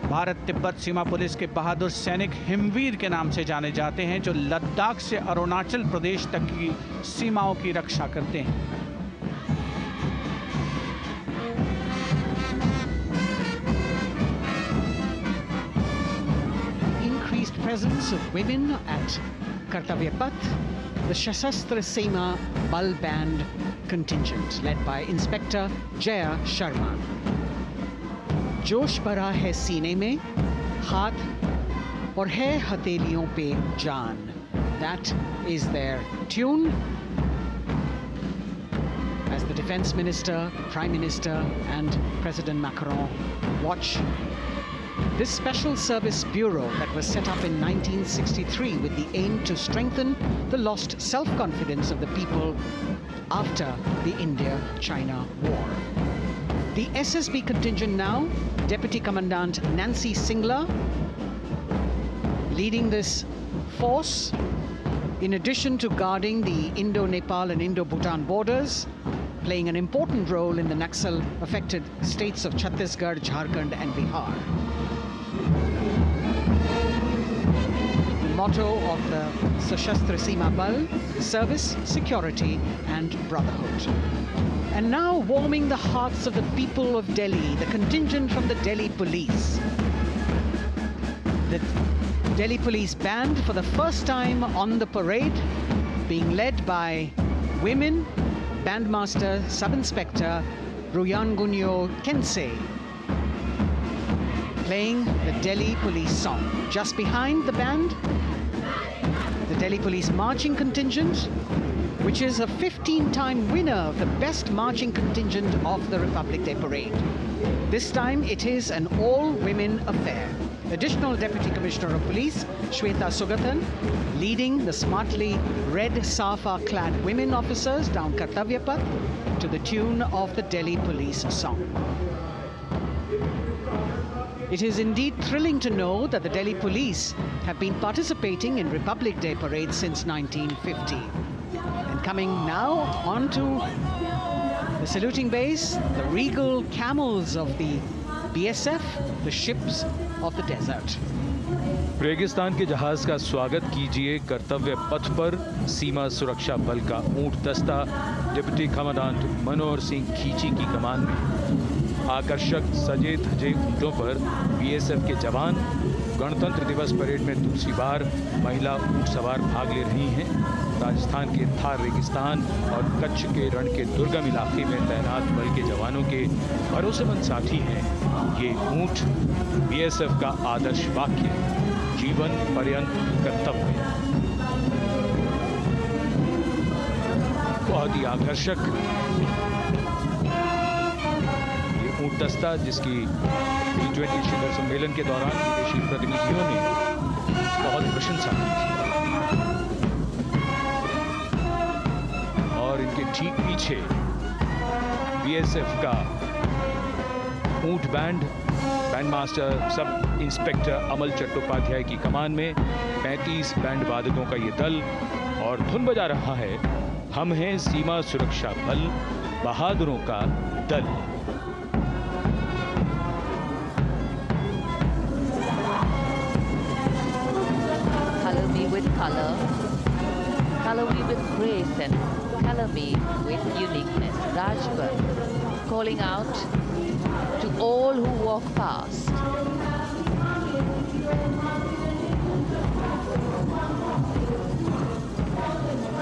भारत तिब्बत सीमा पुलिस के बहादुर सैनिक हिमवीर के नाम से जाने जाते हैं, जो लद्दाख से अरुणाचल प्रदेश तक की सीमाओं की रक्षा करते हैं। Increased presence of women at Kartavya Path, the Shasastra Seema Bal Band contingent led by Inspector Jaya Sharma. जोश भरा है सीने में, हाथ और है हथेलियों पे जान. That is their tune. As the Defense Minister, Prime Minister and President Macron watch this Special Service Bureau that was set up in 1963 with the aim to strengthen the lost self-confidence of the people after the India-China war. The SSB contingent now, Deputy Commandant Nancy Singla, leading this force, in addition to guarding the Indo-Nepal and Indo-Bhutan borders, playing an important role in the Naxal-affected states of Chhattisgarh, Jharkhand and Bihar. The motto of the Sashastra Seema Bal, service, security and brotherhood. And now warming the hearts of the people of Delhi, the contingent from the Delhi Police. The Delhi Police Band for the first time on the parade, being led by women, Bandmaster Sub-Inspector Ruyangunyo Kensei, playing the Delhi Police song. Just behind the band, the Delhi Police Marching Contingent, which is a 15-time winner of the Best Marching Contingent of the Republic Day Parade. This time it is an all-women affair. Additional Deputy Commissioner of Police, Shweta Sugatan, leading the smartly red safa-clad women officers down Kartavya Path to the tune of the Delhi Police song. It is indeed thrilling to know that the Delhi Police have been participating in Republic Day parades since 1950. And coming now onto the saluting base, the regal camels of the BSF, the ships of the desert. रेगिस्तान के जहाज का स्वागत कीजिए कर्तव्य पथ पर सीमा सुरक्षा बल का ऊंट दस्ता डिप्टी कमांडेंट मनोहर सिंह खींची की कमान में। आकर्षक सजे धजे ऊंटों पर बीएसएफ के जवान। गणतंत्र दिवस परेड में दूसरी बार महिला ऊंट सवार भाग ले रही हैं। राजस्थान के थार रेगिस्तान और कच्छ के रण के दुर्गम इलाके में तैनात बल के जवानों के भरोसेमंद साथी हैं। ये ऊंट बीएसएफ का आदर्श वाक्य, जीवन पर्यंत कर्तव्य। बहुत ही आकर्षक ये ऊंट दस्ता जिसकी G20 शिखर सम्मेलन के दौरान विदेशी प्रतिनिधियों ने बहुत प्रशंसा की थी। और इनके ठीक पीछे बीएसएफ का ऊंट बैंड मास्टर सब इंस्पेक्टर अमल चट्टोपाध्याय की कमान में 35 बैंड वादकों का ये दल और धुन बजा रहा है, हम हैं सीमा सुरक्षा बल, बहादुरों का दल। Color me with color, color me with grace, and color me with uniqueness. Rajpath calling out to all who walk past.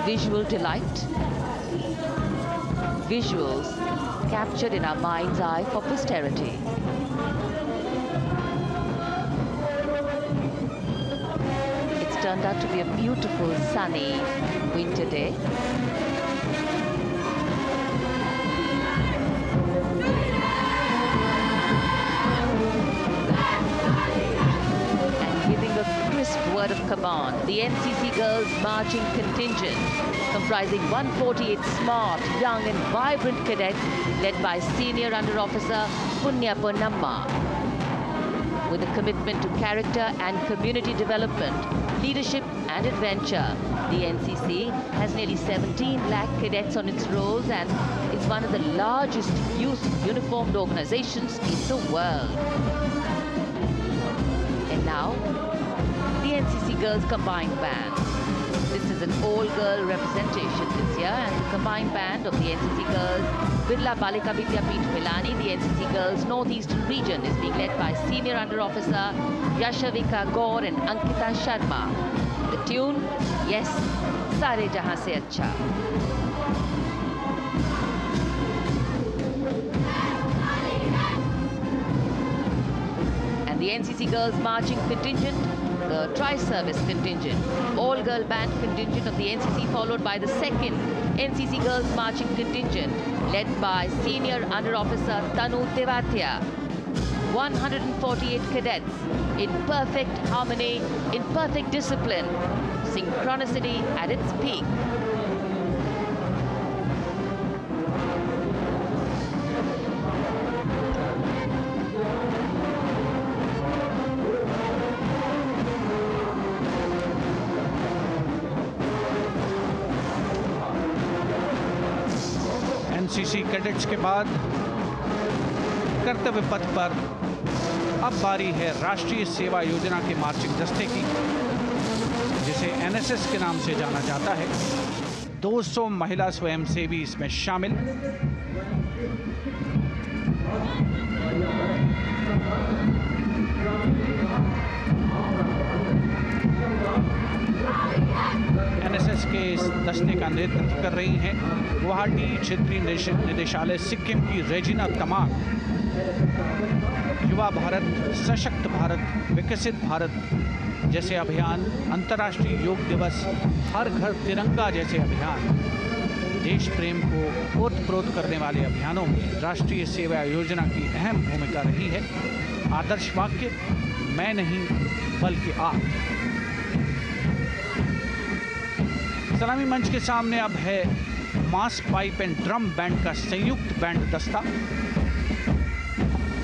Visual delight, visuals captured in our mind's eye for posterity. It's turned out to be a beautiful sunny winter day. Word of command, the NCC Girls Marching Contingent, comprising 148 smart, young and vibrant cadets led by Senior Under Officer Punya Ponnamma. With a commitment to character and community development, leadership and adventure, the NCC has nearly 17 lakh cadets on its rolls and is one of the largest youth uniformed organizations in the world. And now, the NCC Girls Combined Band. This is an all-girl representation this year, and the combined band of the NCC Girls Birla Balika Vidyapeeth Milani, the NCC Girls Northeastern region, is being led by Senior Under Officer Yashavika Gaur and Ankita Sharma. The tune, yes, Sare Jahan Se Acha. And the NCC Girls Marching Contingent, the Tri-Service Contingent, all-girl band contingent of the NCC, followed by the second NCC Girls Marching Contingent, led by Senior Under Officer Tanu Tewatia. 148 cadets in perfect harmony, in perfect discipline, synchronicity at its peak. NCC cadets के बाद कर्तव्य पथ पर अब बारी है राष्ट्रीय सेवा योजना के मार्चिंग दस्ते की, जिसे एनएसएस के नाम से जाना जाता है। 200 महिला स्वयंसेवी इसमें शामिल। एनएसएस के इस दस्ते का नेतृत्व कर रही हैं गुवाहाटी क्षेत्रीय निदेशालय सिक्किम की रेजिना तमांग। युवा भारत, सशक्त भारत, विकसित भारत जैसे अभियान, अंतर्राष्ट्रीय योग दिवस, हर घर तिरंगा जैसे अभियान, देश प्रेम को ओतप्रोत करने वाले अभियानों में राष्ट्रीय सेवा योजना की अहम भूमिका रही है। आदर्श वाक्य, मैं नहीं बल्कि आप। सलामी मंच के सामने अब है मास पाइप एंड ड्रम बैंड का संयुक्त बैंड दस्ता।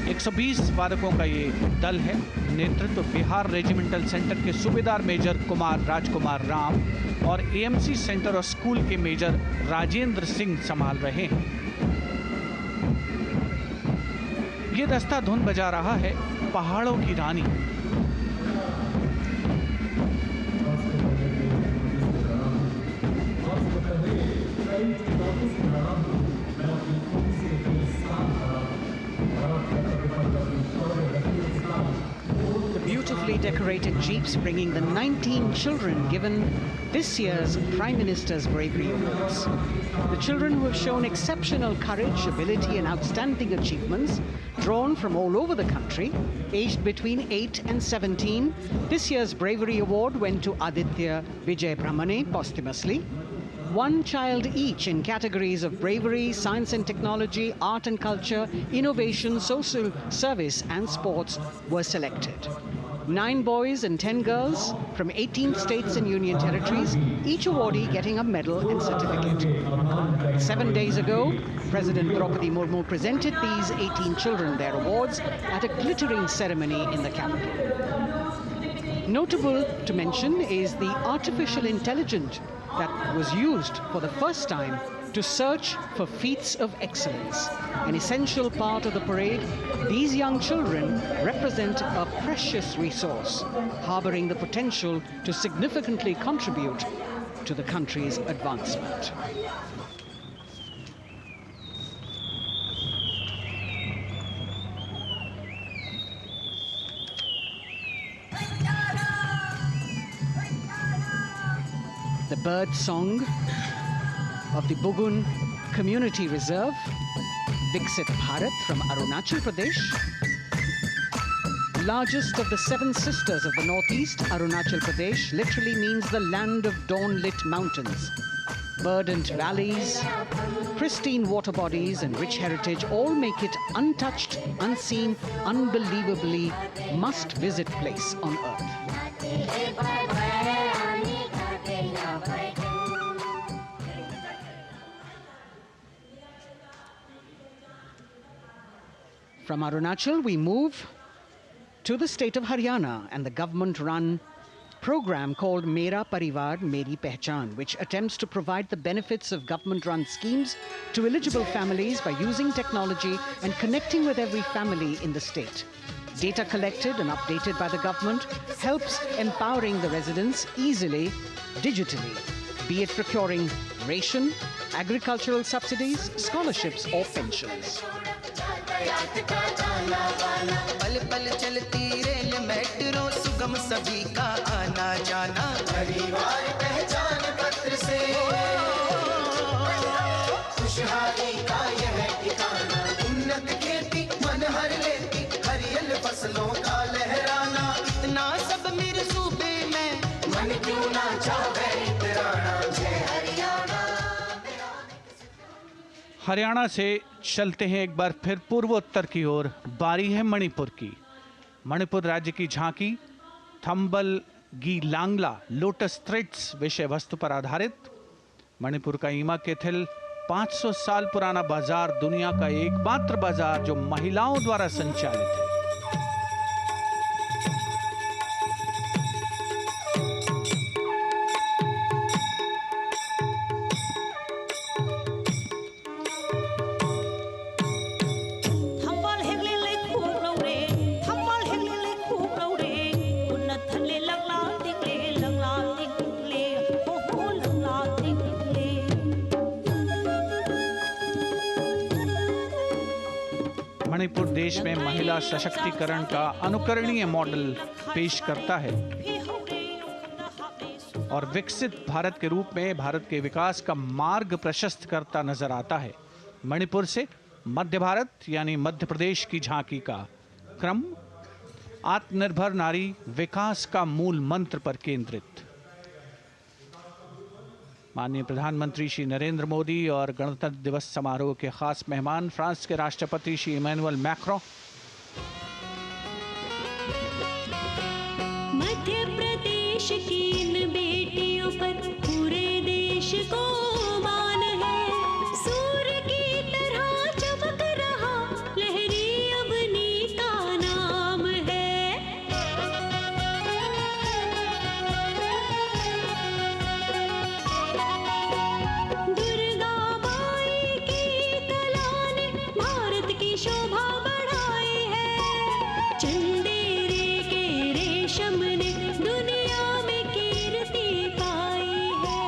120 वादकों का ये दल है। नेतृत्व बिहार रेजिमेंटल सेंटर के सूबेदार मेजर कुमार राजकुमार राम और एएमसी सेंटर और स्कूल के मेजर राजेंद्र सिंह संभाल रहे हैं। ये दस्ता धुन बजा रहा है पहाड़ों की रानी। The beautifully decorated jeeps bringing the 19 children given this year's Prime Minister's Bravery Awards. The children who have shown exceptional courage, ability and outstanding achievements, drawn from all over the country, aged between 8 and 17. This year's Bravery Award went to Aditya Vijay Brahmane posthumously. One child each in categories of bravery, science and technology, art and culture, innovation, social service and sports were selected. 9 boys and 10 girls from 18 states and union territories, each awardee getting a medal and certificate. 7 days ago, President Draupadi Murmu presented these 18 children their awards at a glittering ceremony in the capital. Notable to mention is the artificial intelligence that was used for the first time to search for feats of excellence. An essential part of the parade, these young children represent a precious resource, harboring the potential to significantly contribute to the country's advancement. The bird song of the Bugun Community Reserve, Viksit Bharat from Arunachal Pradesh. Largest of the 7 sisters of the northeast, Arunachal Pradesh literally means the land of dawn-lit mountains. Verdant valleys, pristine water bodies and rich heritage all make it untouched, unseen, unbelievably must-visit place on earth. From Arunachal, we move to the state of Haryana and the government-run program called Mera Parivar Meri Pehchan, which attempts to provide the benefits of government-run schemes to eligible families by using technology and connecting with every family in the state. Data collected and updated by the government helps empowering the residents easily, digitally, be it procuring ration, agricultural subsidies, scholarships or pensions. पल पल चलती rail metro सुगम सभी का आना जाना परिवार पहचान पत्र से खुशहाली का यह ठिकाना उन्नत खेती मन हर लेती हरियल फसलों का लहराना इतना सब मेरे सूबे में मन क्यों ना चाहे इतराना जय हरियाणा। हरियाणा से चलते हैं एक बार फिर पूर्वोत्तर की ओर। बारी है मणिपुर की। मणिपुर राज्य की झांकी थंबल गी लांगला लोटस थ्रेड्स विषय वस्तु पर आधारित। मणिपुर का ईमा केथिल 500 साल पुराना बाजार, दुनिया का एकमात्र बाजार जो महिलाओं द्वारा संचालित है। मणिपुर देश में महिला सशक्तिकरण का अनुकरणीय मॉडल पेश करता है और विकसित भारत के रूप में भारत के विकास का मार्ग प्रशस्त करता नजर आता है। मणिपुर से मध्य भारत यानी मध्य प्रदेश की झांकी का क्रम आत्मनिर्भर नारी विकास का मूल मंत्र पर केंद्रित। माननीय प्रधानमंत्री श्री नरेंद्र मोदी और गणतंत्र दिवस समारोह के खास मेहमान फ्रांस के राष्ट्रपति श्री इमैनुअल मैक्रों देश की इन बेटियों पर पूरे देश को मान है। सूर्य की तरह चमक रहा लहरी अवनी का नाम है। दुर्गा माई की कला ने भारत की शोभा बढ़ाई है। चंदेरे के रेशम ने दुनिया में कीर्ति पाई है।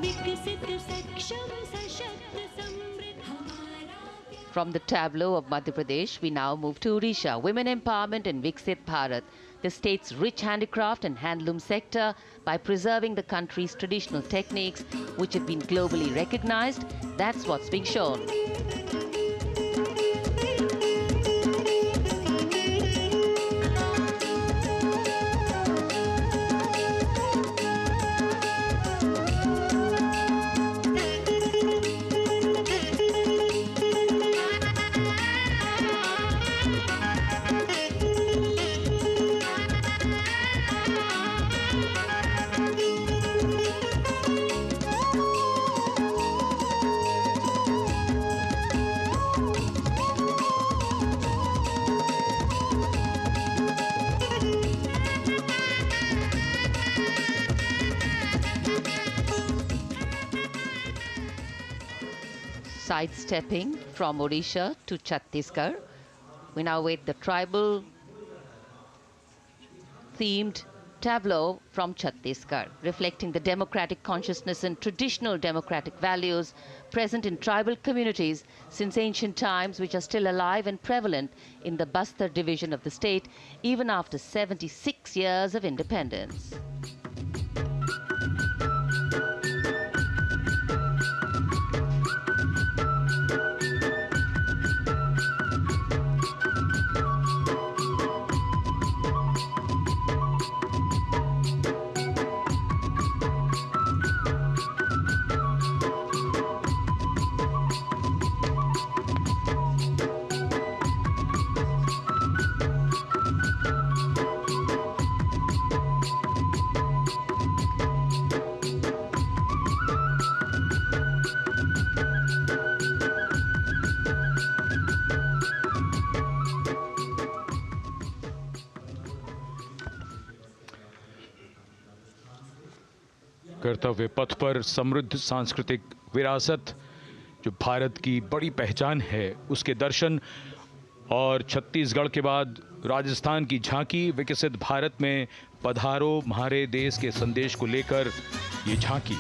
विकसित सक्षम सशक्त समृद्ध हमारा प्यार। From the tableau of Madhya Pradesh, we now move to Odisha. Women empowerment in Viksit Bharat, the state's rich handicraft and handloom sector, by preserving the country's traditional techniques, which have been globally recognized. That's what's being shown. Sidestepping from Odisha to Chhattisgarh, we now wait the tribal themed tableau from Chhattisgarh, reflecting the democratic consciousness and traditional democratic values present in tribal communities since ancient times, which are still alive and prevalent in the Bastar division of the state even after 76 years of independence. कर्तव्य पथ पर समृद्ध सांस्कृतिक विरासत जो भारत की बड़ी पहचान है, उसके दर्शन, और छत्तीसगढ़ के बाद राजस्थान की झांकी। विकसित भारत में पधारो म्हारे देश के संदेश को लेकर ये झांकी।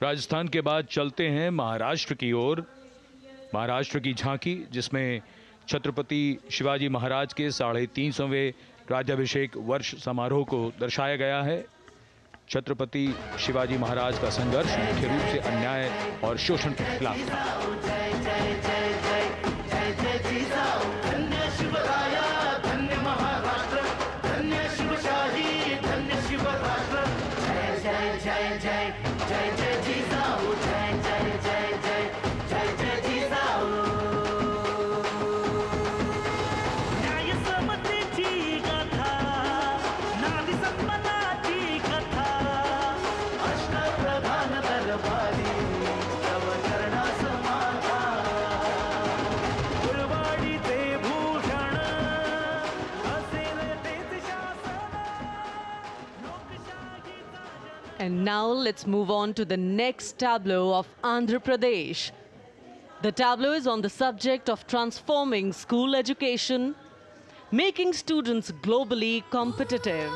राजस्थान के बाद चलते हैं महाराष्ट्र की ओर। महाराष्ट्र की झांकी, जिसमें छत्रपति शिवाजी महाराज के 350वें राज्याभिषेक वर्ष समारोह को दर्शाया गया है। छत्रपति शिवाजी महाराज का संघर्ष मुख्य रूप से अन्याय और शोषण के खिलाफ था। And now let's move on to the next tableau of Andhra Pradesh. The tableau is on the subject of transforming school education, making students globally competitive.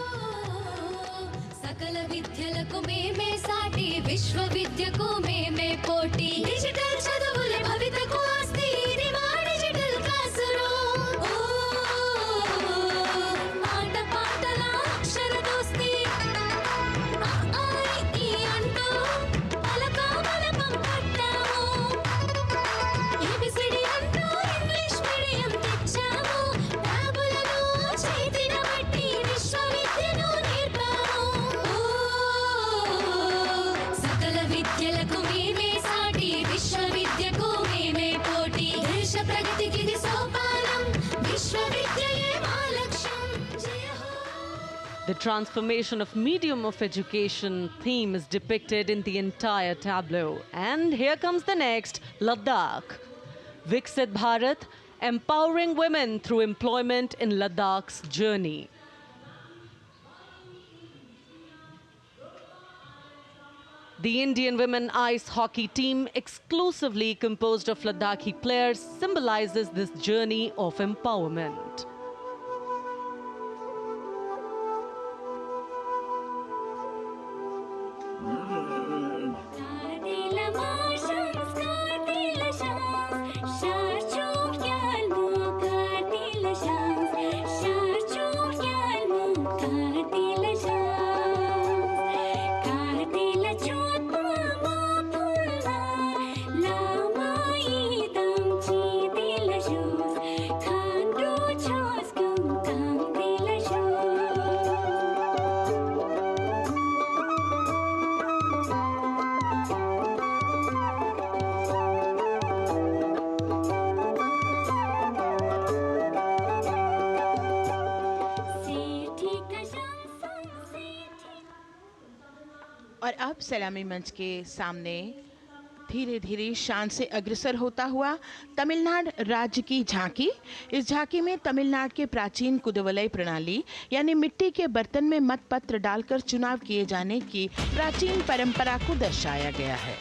सकल विद्यలకు మేమే సాటి విశ్వవిద్యకు మేమే పోటీ డిజిటల్ చదువులే భవితకు ఆస్తి ఇది మా డిజిటల్ క్లాస్ రూమ్ ఆట పాటల అక్షర దోస్తి ఈ అంటూ పలక బలపం పట్టాము ఏబిసిడి అంటూ ఇంగ్లీష్ మీడియం తెచ్చాము ట్యాబులను చేతిన బట్టి విశ్వవిద్యను నేర్పాము సకల విద్యలకు మేమే సాటి విశ్వవిద్యకు మేమే పోటీ దేశ ప్రగతికి ఇది సోపానం విశ్వవిద్యయే మా లక్ష్యం జయ హో. The transformation of medium of education theme is depicted in the entire tableau. And here comes the next, Ladakh. Viksit Bharat, empowering women through employment in Ladakh's journey. The Indian women ice hockey team, exclusively composed of Ladakhi players, symbolizes this journey of empowerment. Kadila marshals, kadila shams, sharchuk yalmu, kadila shams, sharchuk yalmu, kadila shams, kadila chotma mapulna, lama idam chidila shams, khandu choskum kamdila shams. और अब सलामी मंच के सामने धीरे धीरे शान से अग्रसर होता हुआ तमिलनाडु राज्य की झांकी। इस झांकी में तमिलनाडु के प्राचीन कुदवलय प्रणाली यानी मिट्टी के बर्तन में मतपत्र डालकर चुनाव किए जाने की प्राचीन परंपरा को दर्शाया गया है।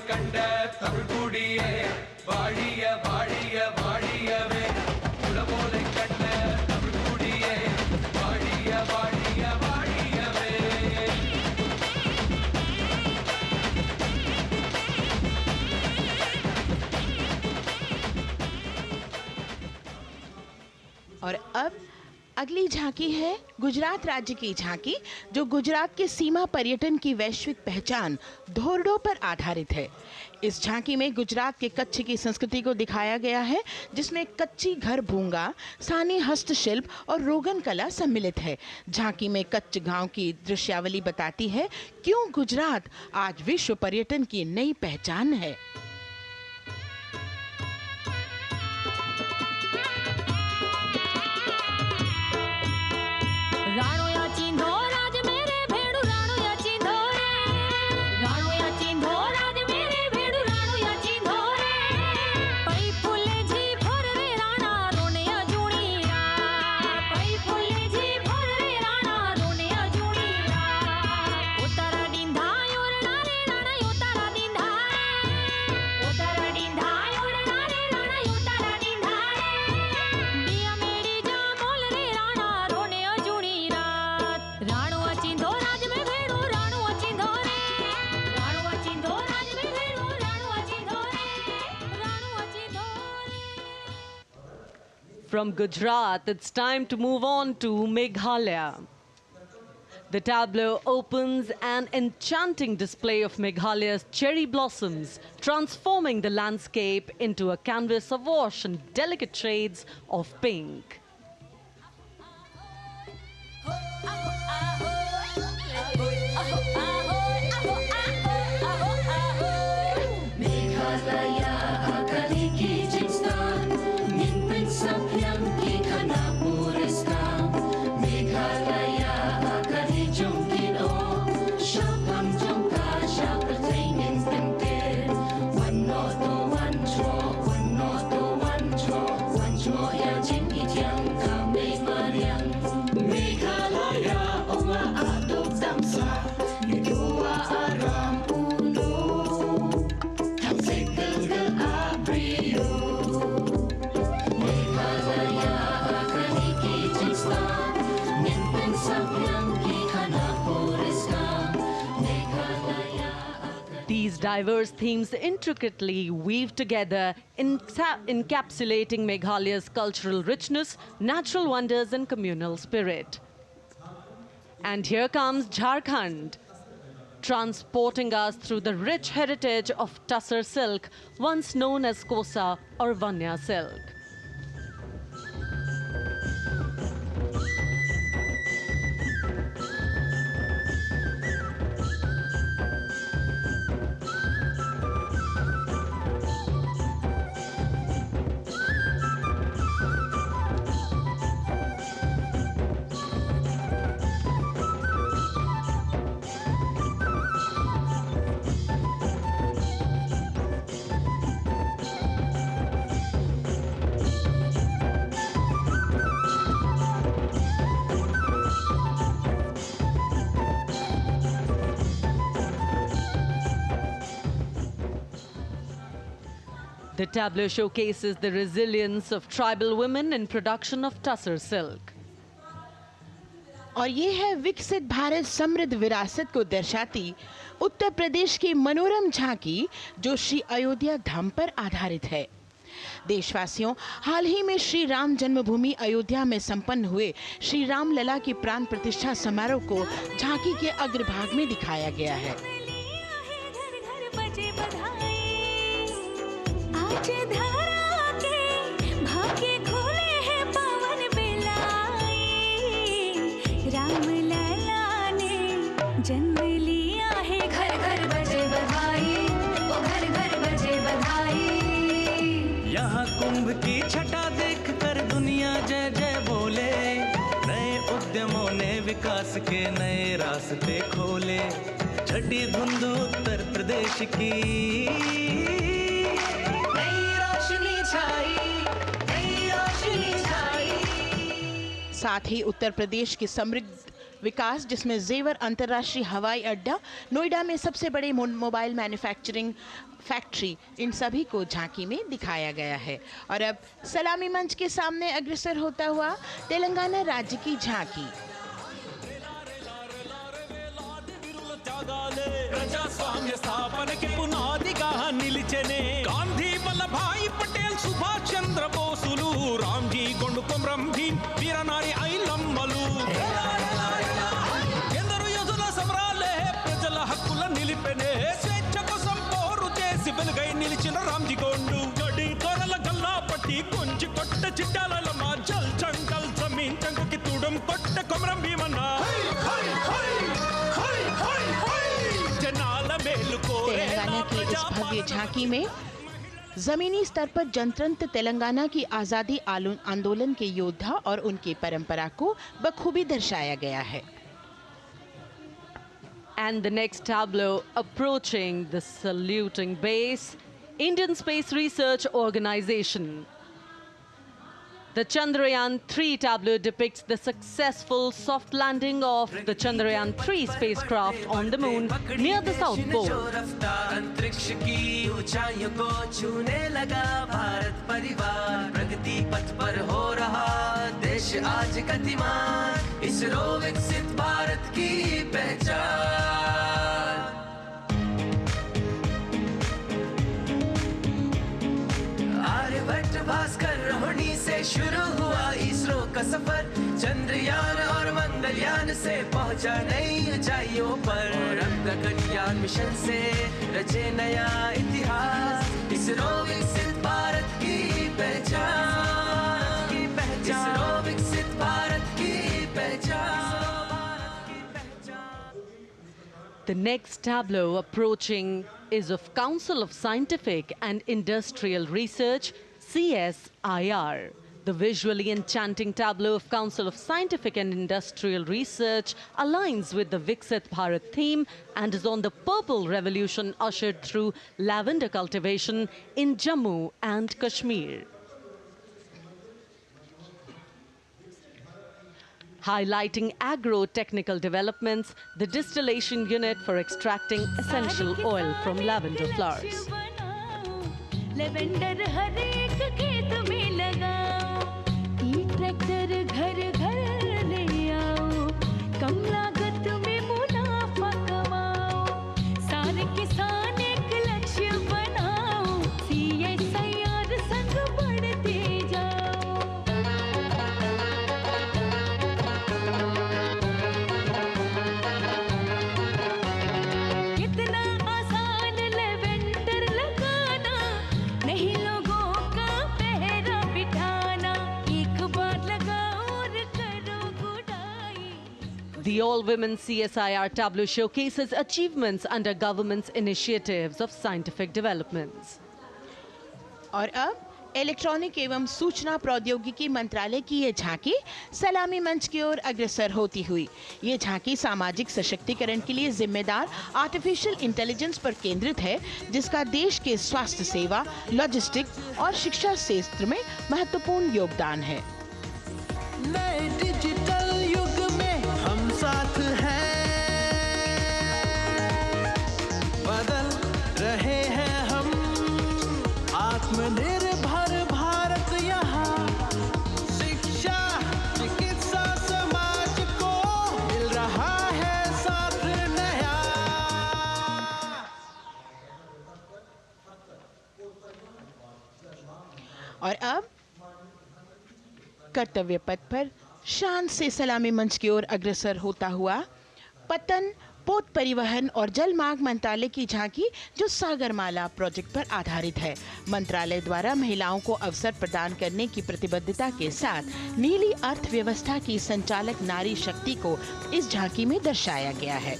கண்ட தமிழ்குடியே வாழிய வாழிய வாழியவே உலகோலை கண்ட தமிழ்குடியே வாழிய வாழிய வாழியவே और अब अगली झांकी है गुजरात राज्य की झांकी, जो गुजरात के सीमा पर्यटन की वैश्विक पहचान धोरडो पर आधारित है। इस झांकी में गुजरात के कच्छ की संस्कृति को दिखाया गया है, जिसमें कच्ची घर भूंगा, स्थानीय हस्तशिल्प और रोगन कला सम्मिलित है। झांकी में कच्छ गांव की दृश्यावली बताती है क्यों गुजरात आज विश्व पर्यटन की नई पहचान है। राणो या चिंधो राज मेरे भेड़ू राणो या चिंधो रे राणो या चिंधो राज मेरे भेड़ू राणो या चिंधो रे पई फुले जी भर रे राणा रोने या जुणीरा पई फुले जी भर रे राणा रोने या जुणीरा उतारा डिंधा योरना रे राणा उतारा डिंधा उतारा डिंधा योरना रे राणा उतारा डिंधा बिया मेरी जा मोल रे राणा रोने या जुणीरा राणो अचिंधो राज में भेड़ो राणो अचिंधो रे राणो अचिंधो राज में भेड़ो राणो अचिंधो रे राणो अचिंधो रे। From Gujarat, it's time to move on to Meghalaya. The tableau opens an enchanting display of Meghalaya's cherry blossoms, transforming the landscape into a canvas awash in delicate shades of pink. Meghalaya Agri की जिस्तान मिनपिन सभ्यम की घना पुरस्कार मेघालया आगरी जुंकिन ओ शोकम जुंका शाप्रतैनिन पिंटे one not the one draw one not the one draw one diverse themes intricately weave together, encapsulating Meghalaya's cultural richness, natural wonders, and communal spirit. And here comes Jharkhand, transporting us through the rich heritage of Tussar silk, once known as Kosa or Vanya silk. The tableau showcases the resilience of tribal women in production of Tussar silk. और ये है विकसित भारत समृद्ध विरासत को दर्शाती उत्तर प्रदेश की मनोरम झांकी, जो श्री अयोध्या धाम पर आधारित है। देशवासियों, हाल ही में श्री राम जन्मभूमि अयोध्या में संपन्न हुए श्री राम लला की प्राण प्रतिष्ठा समारोह को झांकी के अग्रभाग में दिखाया गया है। जन्म लिया है, घर घर बजे बधाई, ओ घर घर बजे बधाई। यहाँ कुंभ की छटा देख कर दुनिया जय जय बोले, नए उद्यमों ने विकास के नए रास्ते खोले। छठी धुंध उत्तर प्रदेश की नई रोशनी छाई, नई रोशनी छाई। साथ ही उत्तर प्रदेश की समृद्ध विकास, जिसमें जेवर अंतर्राष्ट्रीय हवाई अड्डा, नोएडा में सबसे बड़े मोबाइल मैन्युफैक्चरिंग फैक्ट्री, इन सभी को झांकी में दिखाया गया है। और अब सलामी मंच के सामने अग्रसर होता हुआ तेलंगाना राज्य की झांकी। ప్రజాస్వామ్య స్థాపనకి పునాదిగా నిలిచెనే గాంధీ వల్లభాయ్ పటేల్ సుభాష్ చంద్ర బోసులు రామ్జీ గొండు కొమరం భీం వీరనారి ఐలమ్మలు ఎందరో యోధుల సమరాలే ప్రజల హక్కుల నిలిపెనే స్వేచ్ఛ కోసం పోరు చేసి వెలుగై నిలిచిన రామ్జీ గొండు గడి కొరల గల్లా పట్టి కొంచి కొట్ట చిట్టాల మా జల్ జంగల్ జమీన్ జంగుకి తుడం కొట్ట కొమరం భీమన్న तेलंगाना की इस भव्य झांकी में जमीनी स्तर पर जनतंत्र तेलंगाना की आज़ादी आंदोलन के योद्धा और उनकी परंपरा को बखूबी दर्शाया गया है। And the next tableau approaching the saluting base, Indian Space Research Organization. The Chandrayaan-3 tableau depicts the successful soft landing of the Chandrayaan-3 spacecraft on the moon near the South Pole. अंतरिक्ष की ऊंचाइयों को छूने लगा भारत परिवार, प्रगति पथ पर हो रहा देश आज गतिमान, इसरो विकसित भारत की पहचान। आर्यभट्ट भास्कर रोहिणी से शुरू हुआ इसरो का सफर, चंद्रयान और मंगलयान से पहुंचा नई ऊंचाइयों पर, अब गगनयान मिशन से रचे नया इतिहास, इसरो विकसित भारत की पहचान, इसरो विकसित भारत की पहचान। The next tableau approaching is of Council of Scientific and Industrial Research, CSIR. The visually enchanting tableau of Council of Scientific and Industrial Research aligns with the Viksit Bharat theme and is on the purple revolution ushered through lavender cultivation in Jammu and Kashmir. Highlighting agro-technical developments, the distillation unit for extracting essential oil from lavender flowers. Lavender हर एक खेत में लगाओ, ई tractor घर घर ले आओ, कम लागत में मुनाफा कमाओ, सारे किसान एक The all-women CSIR tableau showcases achievements under government's initiatives of scientific developments. और अब इलेक्ट्रॉनिक एवं सूचना प्रौद्योगिकी मंत्रालय की ये झांकी सलामी मंच की ओर अग्रसर होती हुई। ये झांकी सामाजिक सशक्तिकरण के लिए जिम्मेदार आर्टिफिशियल इंटेलिजेंस पर केंद्रित है, जिसका देश के स्वास्थ्य सेवा, लॉजिस्टिक और शिक्षा क्षेत्र में महत्वपूर्ण योगदान है। नए डिजिटल युग में हम साथ हैं, बदल रहे हैं हम, आत्मनिर्भर भारत यहाँ, शिक्षा चिकित्सा समाज को मिल रहा है साथ नया। और अब कर्तव्य पथ पर शान से सलामी मंच की ओर अग्रसर होता हुआ पतन, पोत परिवहन और जल मार्ग मंत्रालय की झांकी, जो सागरमाला प्रोजेक्ट पर आधारित है। मंत्रालय द्वारा महिलाओं को अवसर प्रदान करने की प्रतिबद्धता के साथ नीली अर्थव्यवस्था की संचालक नारी शक्ति को इस झांकी में दर्शाया गया है।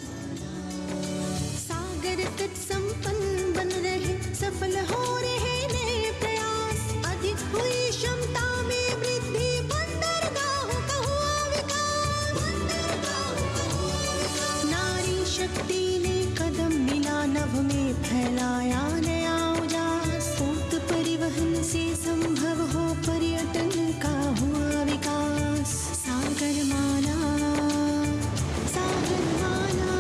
सागर तट संपन्न बन रहे, सफल हो रहे नए प्रयास, अधिक हुई क्षमता में वृद्धि, बंदरगाहों का हुआ विकास, बंदरगाहों का हुआ विकास। नारी शक्ति ने कदम मिला नभ में, फैलाया नया उजास, पोत परिवहन से संभव हो पर्यटन का हुआ विकास। सागरमाला, सागरमाला,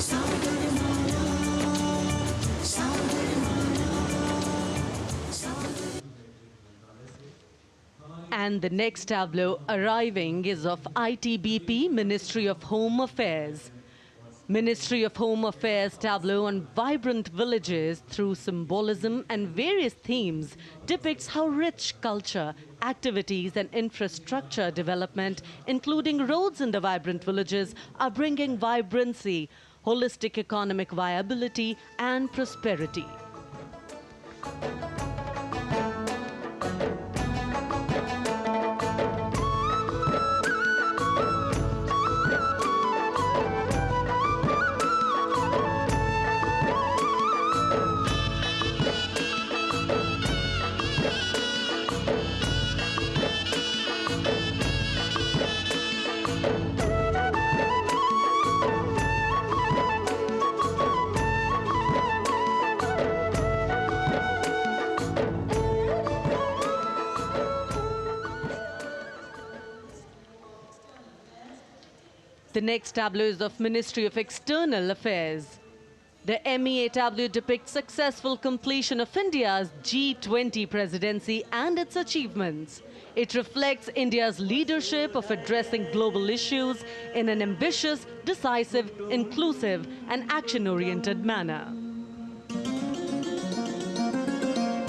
सागरमाला, सागरमाला, सागर। And the next tableau arriving is of ITBP, Ministry of Home Affairs. Ministry of Home Affairs tableau on vibrant villages through symbolism and various themes depicts how rich culture, activities and infrastructure development, including roads in the vibrant villages, are bringing vibrancy, holistic economic viability and prosperity. The next tableau is of Ministry of External Affairs. The MEA tableau depicts successful completion of India's G20 presidency and its achievements. It reflects India's leadership of addressing global issues in an ambitious, decisive, inclusive and action-oriented manner.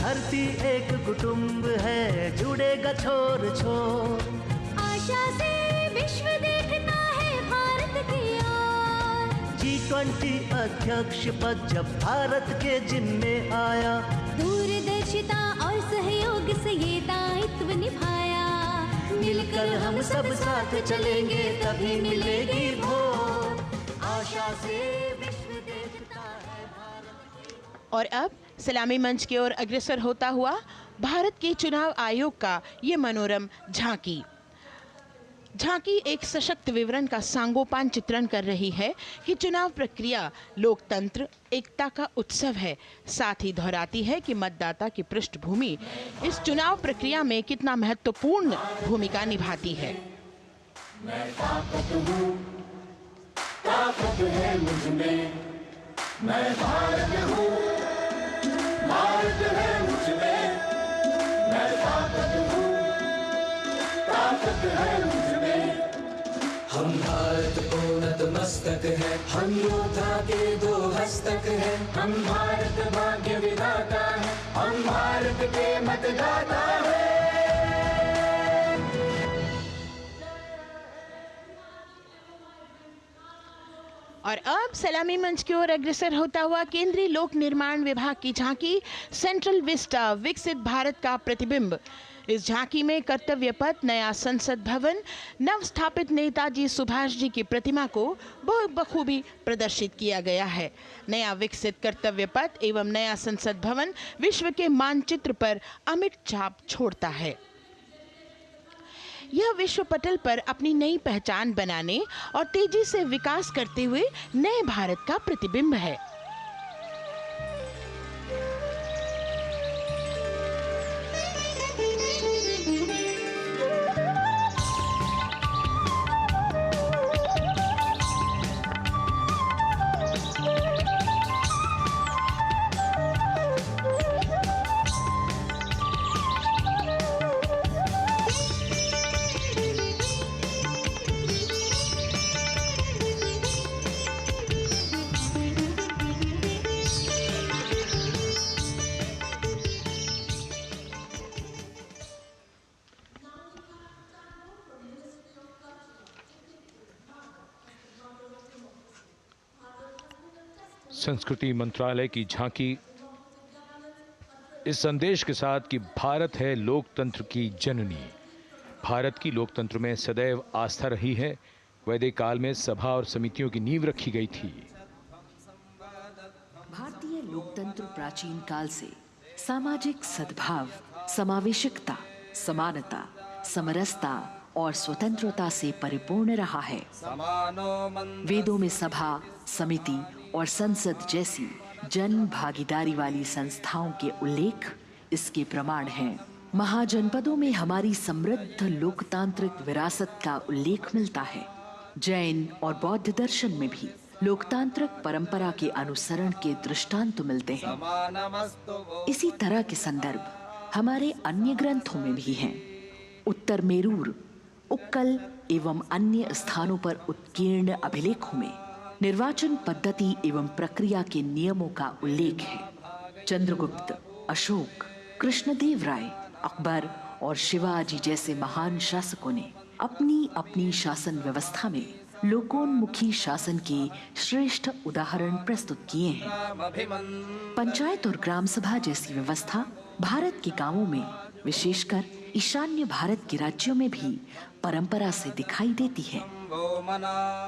धरती एक कुटुंब है, जुड़ेगा छोर छोर, आशा से विश्व देखता है भारत की ओर। G20 अध्यक्ष पद जब भारत के जिम्मे आया, दूरदर्शिता और सहयोग से ये दायित्व निभाया। मिलकर हम सब साथ चलेंगे तभी मिलेगी भोर, आशा से विश्व देखता है भारत। और अब सलामी मंच की ओर अग्रसर होता हुआ भारत के चुनाव आयोग का ये मनोरम झांकी एक सशक्त विवरण का सांगोपान चित्रण कर रही है कि चुनाव प्रक्रिया लोकतंत्र एकता का उत्सव है। साथ ही दोहराती है कि मतदाता की पृष्ठभूमि इस चुनाव प्रक्रिया में कितना महत्वपूर्ण भूमिका निभाती है। मैं ताकत हूँ, ताकत है मुझ में, मैं भारत हूँ, भारत है मुझ में, मैं ताकत हूँ, ताकत है मुझ में। हम भारत को नतमस्तक है, हम योद्धा के दो हस्तक है, हम भारत भाग्य विधाता है, हम भारत के मतदाता है। और अब सलामी मंच की ओर अग्रसर होता हुआ केंद्रीय लोक निर्माण विभाग की झांकी सेंट्रल विस्टा, विकसित भारत का प्रतिबिंब, इस झांकी में कर्तव्य पथ, नया संसद भवन, नव स्थापित नेताजी सुभाष जी की प्रतिमा को बहुत बखूबी प्रदर्शित किया गया है। नया विकसित कर्तव्य पथ एवं नया संसद भवन विश्व के मानचित्र पर अमिट छाप छोड़ता है। यह विश्व पटल पर अपनी नई पहचान बनाने और तेजी से विकास करते हुए नए भारत का प्रतिबिंब है। संस्कृति मंत्रालय की झांकी इस संदेश के साथ कि भारत है लोकतंत्र की जननी। भारत की लोकतंत्र में सदैव आस्था रही है। वैदिक काल में सभा और समितियों की नींव रखी गई थी। भारतीय लोकतंत्र प्राचीन काल से सामाजिक सद्भाव, समावेशकता, समानता, समरसता और स्वतंत्रता से परिपूर्ण रहा है। वेदों में सभा, समिति और संसद जैसी जन भागीदारी वाली संस्थाओं के उल्लेख इसके प्रमाण हैं। महाजनपदों में हमारी समृद्ध लोकतांत्रिक विरासत का उल्लेख मिलता है। जैन और बौद्ध दर्शन में भी लोकतांत्रिक परंपरा के अनुसरण के दृष्टांत मिलते हैं। इसी तरह के संदर्भ हमारे अन्य ग्रंथों में भी हैं। उत्तर मेरूर, उक्कल एवं अन्य स्थानों पर उत्कीर्ण अभिलेखों में निर्वाचन पद्धति एवं प्रक्रिया के नियमों का उल्लेख है। चंद्रगुप्त, अशोक, कृष्णदेव राय, अकबर और शिवाजी जैसे महान शासकों ने अपनी अपनी शासन व्यवस्था में लोकोन्मुखी शासन के श्रेष्ठ उदाहरण प्रस्तुत किए हैं। पंचायत और ग्राम सभा जैसी व्यवस्था भारत के गांवों में, विशेषकर ईशान्य भारत के राज्यों में भी परंपरा से दिखाई देती है।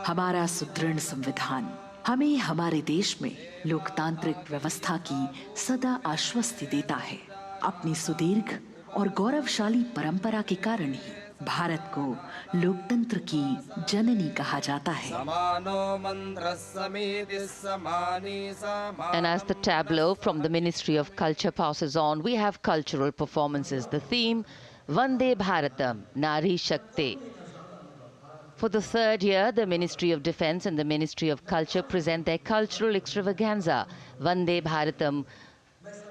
हमारा सुदृढ़ संविधान हमें हमारे देश में लोकतांत्रिक व्यवस्था की सदा आश्वस्ति देता है। अपनी सुदीर्घ और गौरवशाली परंपरा के कारण ही भारत को लोकतंत्र की जननी कहा जाता है। And as the tableau from the Ministry of Culture passes on, we have cultural performances. The theme, Vande Bharatam, Nari Shakti. For the third year, the Ministry of Defence and the Ministry of Culture present their cultural extravaganza, Vande Bharatam.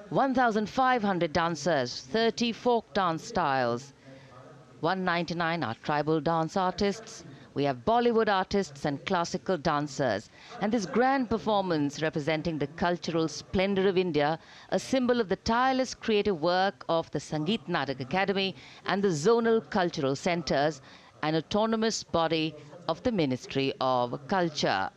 1,500 dancers, 30 folk dance styles, 199 are tribal dance artists. We have Bollywood artists and classical dancers. And this grand performance representing the cultural splendor of India, a symbol of the tireless creative work of the Sangeet Natak Academy and the zonal cultural centers, an autonomous body of the Ministry of Culture.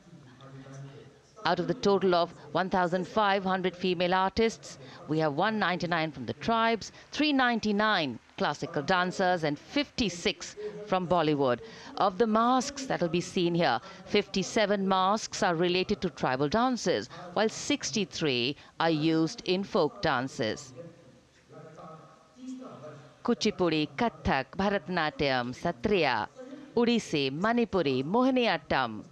Out of the total of 1,500 female artists, we have 199 from the tribes, 399 classical dancers and 56 from Bollywood. Of the masks that will be seen here, 57 masks are related to tribal dances, while 63 are used in folk dances. Kuchipudi, Kathak, Bharatanatyam, Satriya, Odissi, Manipuri, Mohiniyattam.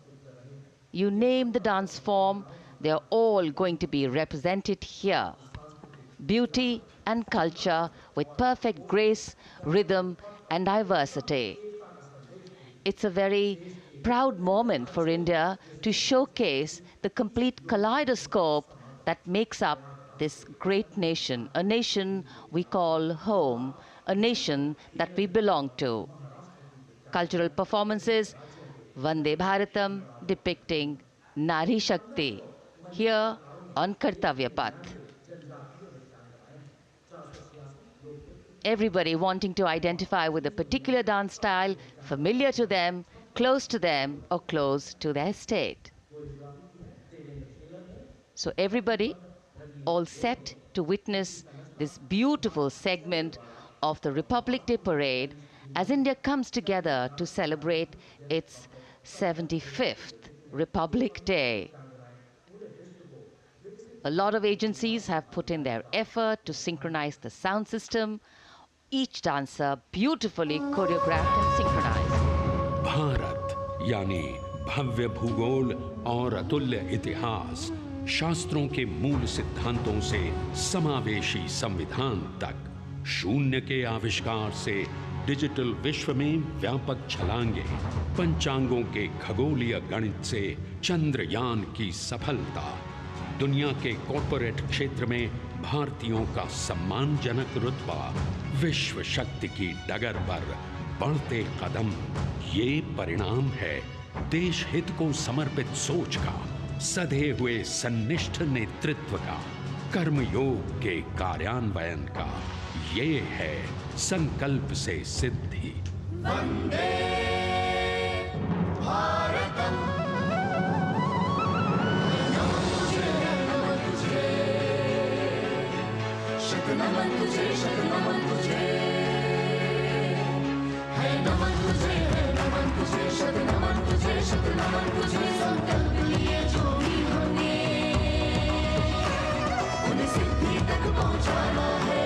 You name the dance form, they are all going to be represented here. Beauty and culture with perfect grace, rhythm and diversity. It's a very proud moment for India to showcase the complete kaleidoscope that makes up this great nation, a nation we call home, a nation that we belong to. Cultural performances, Vande Bharatam depicting Nari Shakti here on Kartavya Path. Everybody wanting to identify with a particular dance style, familiar to them, close to them, or close to their state. So everybody all set to witness this beautiful segment of the Republic Day Parade as India comes together to celebrate its 75th Republic Day. A lot of agencies have put in their effort to synchronize the sound system. Each dancer beautifully choreographed and synchronized. Bharat यानी भव्य भूगोल और अतुल्य इतिहास, शास्त्रों के मूल सिद्धांतों से समावेशी संविधान तक, शून्य के आविष्कार से डिजिटल विश्व में व्यापक छलांगे, पंचांगों के खगोलीय गणित से चंद्रयान की सफलता, दुनिया के कॉर्पोरेट क्षेत्र में भारतीयों का सम्मानजनक रुतबा, विश्व शक्ति की डगर पर बढ़ते कदम, ये परिणाम है देश हित को समर्पित सोच का, सधे हुए सन्निष्ठ नेतृत्व का, कर्मयोग के कार्यान्वयन का। ये है संकल्प से सिद्धि। वंदे भारतम, नमन तुझे, नमन तुझे, शत नमन तुझे, शत नमन तुझे, है नमन तुझे, है नमन तुझे, शत नमन तुझे, शत नमन तुझे। संकल्प लिए जो भी हमने उन्हें सिद्धि तक पहुंचाना है।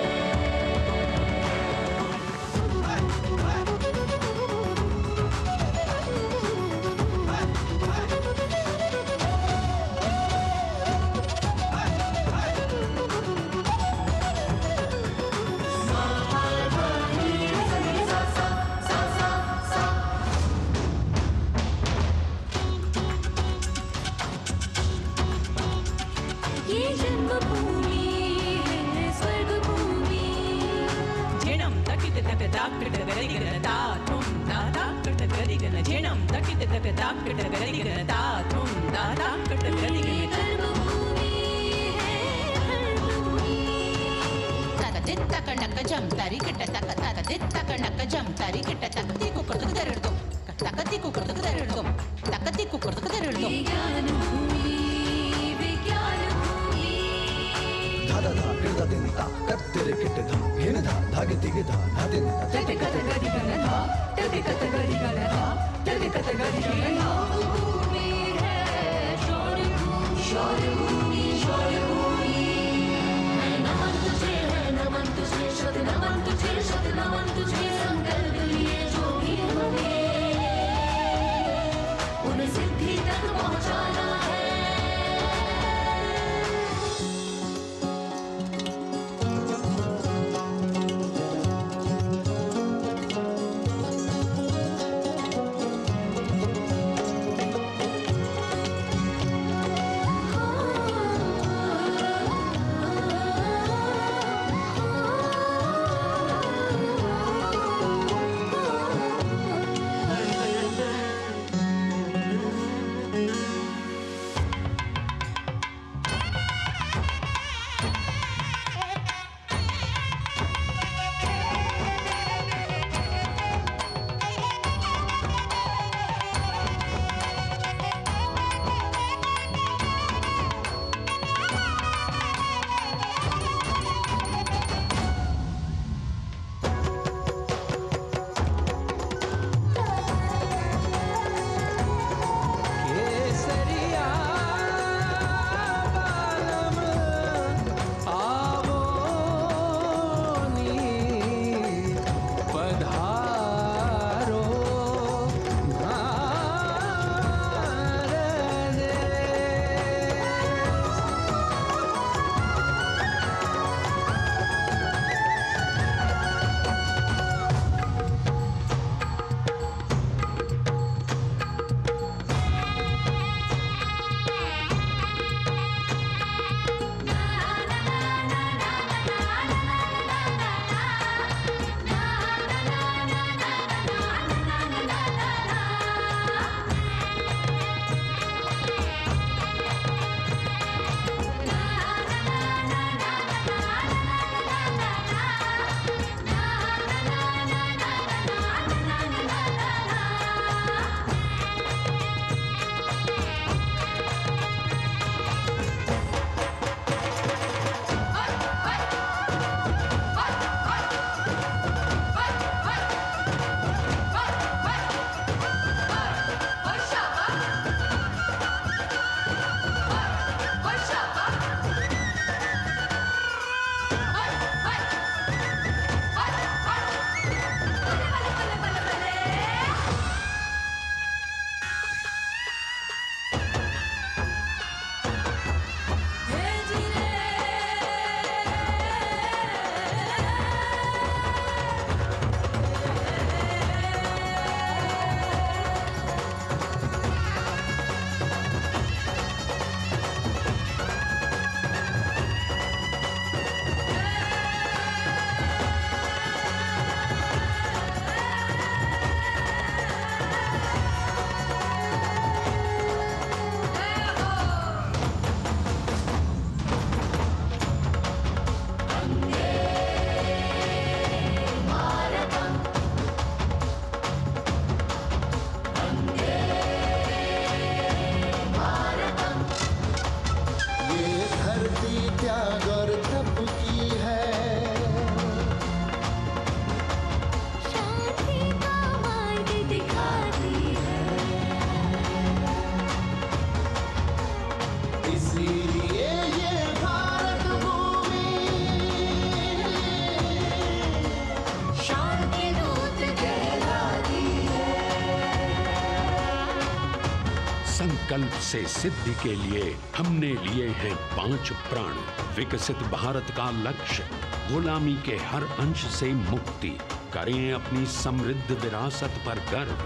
संकल्प से सिद्धि के लिए हमने लिए हैं 5 प्रण। विकसित भारत का लक्ष्य, गुलामी के हर अंश से मुक्ति, करें अपनी समृद्ध विरासत पर गर्व,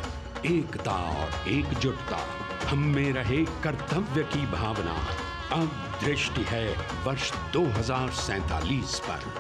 एकता और एकजुटता, हम में रहे कर्तव्य की भावना। अब दृष्टि है वर्ष 2047 पर।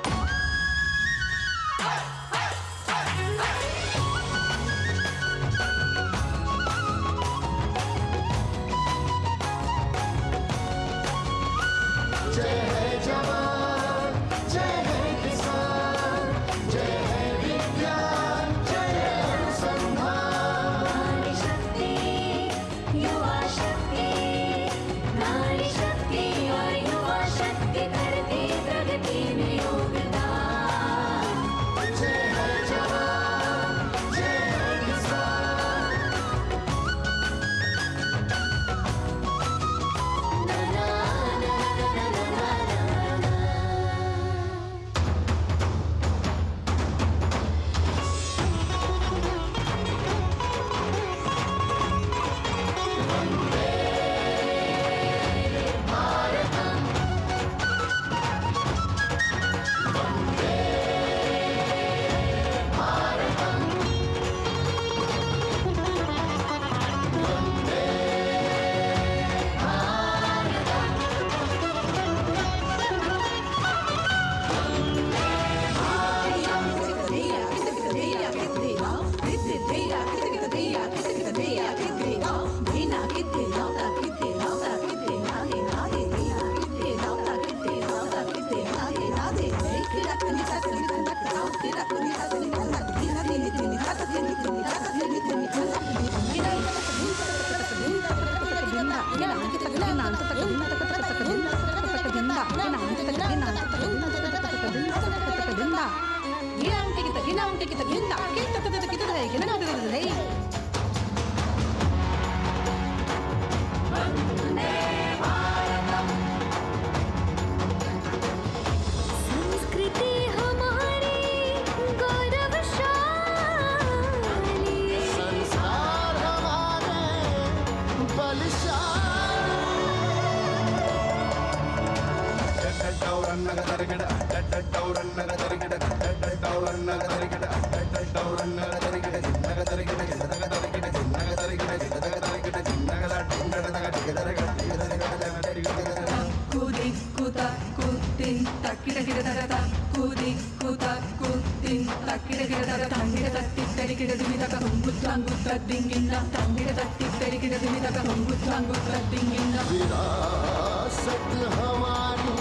विरासत हमारी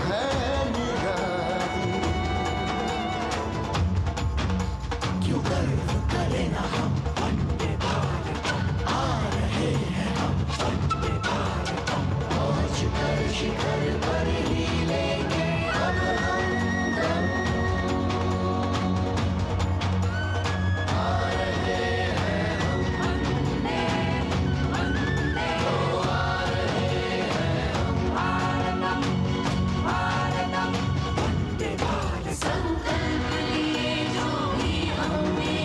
है निराली, क्यों गर्व करें ना हम वंदे भारतम, आ रहे हैं हम वंदे भारतम, पहुंच कर शिखर पर ही लेंगे अब हम दम। आ रहे हैं हम वंदे वंदे, तो आ रहे हैं हम भारतम भारतम वंदे भारतम। संकल्प लिए जो भी हमने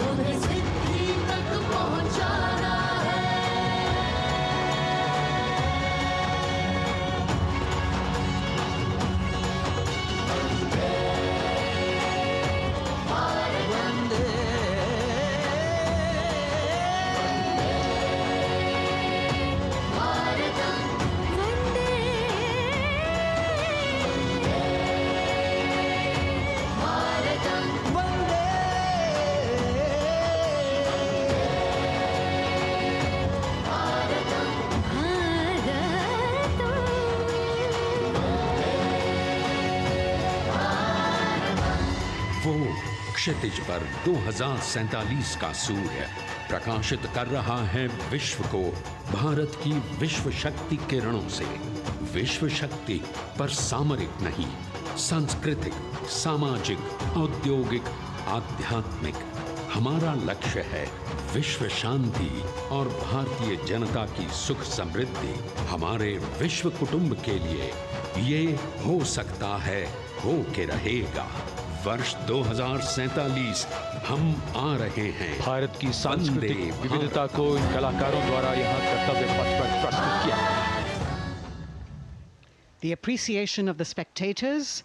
उन्हें सिद्धि तक पहुंचाना है। वंदे भारतम वंदे भारतम वंदे भारतम वो क्षितिज पर 2047 का सूर्य प्रकाशित कर रहा है विश्व को भारत की विश्व शक्ति किरणों से। विश्व शक्ति पर सामरिक नहीं, सांस्कृतिक, सामाजिक, औद्योगिक, आध्यात्मिक। हमारा लक्ष्य है विश्व शांति और भारतीय जनता की सुख समृद्धि। हमारे विश्व कुटुंब के लिए ये हो सकता है, हो के रहेगा। वर्ष 2047 हम आ रहे हैं। भारत की सांस्कृतिक विविधता को इन कलाकारों द्वारा यहाँ कर्तव्य पथ पर प्रस्तुत किया गया है। The appreciation of the spectators,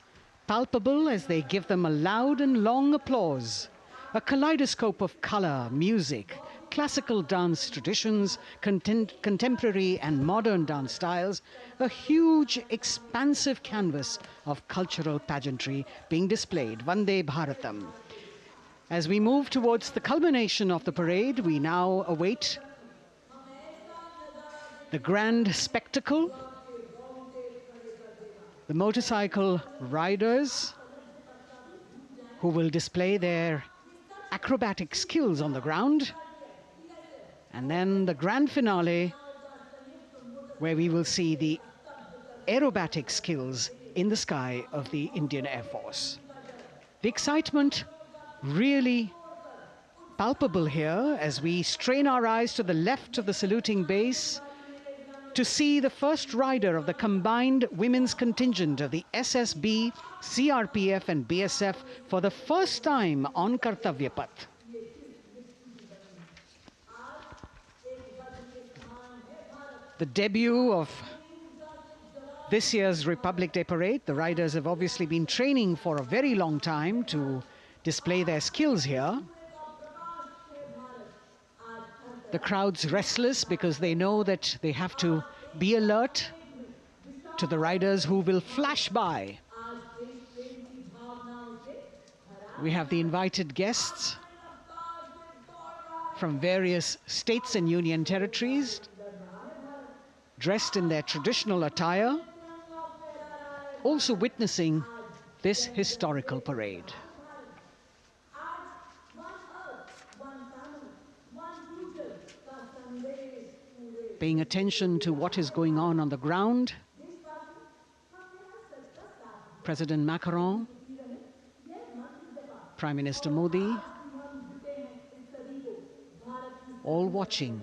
palpable as they give them a loud and long applause. A kaleidoscope of color, music, classical dance traditions, contemporary and modern dance styles, a huge, expansive canvas of cultural pageantry being displayed, Vande Bharatam. As we move towards the culmination of the parade, we now await the grand spectacle, the motorcycle riders who will display their acrobatic skills on the ground, and then the grand finale where we will see the aerobatic skills in the sky of the Indian Air Force. The excitement really palpable here as we strain our eyes to the left of the saluting base to see the first rider of the combined women's contingent of the SSB, CRPF and BSF for the first time on Kartavya Path. The debut of this year's Republic Day Parade. The riders have obviously been training for a very long time to display their skills here. The crowd's restless because they know that they have to be alert to the riders who will flash by. We have the invited guests from various states and union territories, dressed in their traditional attire, also witnessing this historical parade. Paying attention to what is going on the ground, President Macron, Prime Minister Modi, all watching.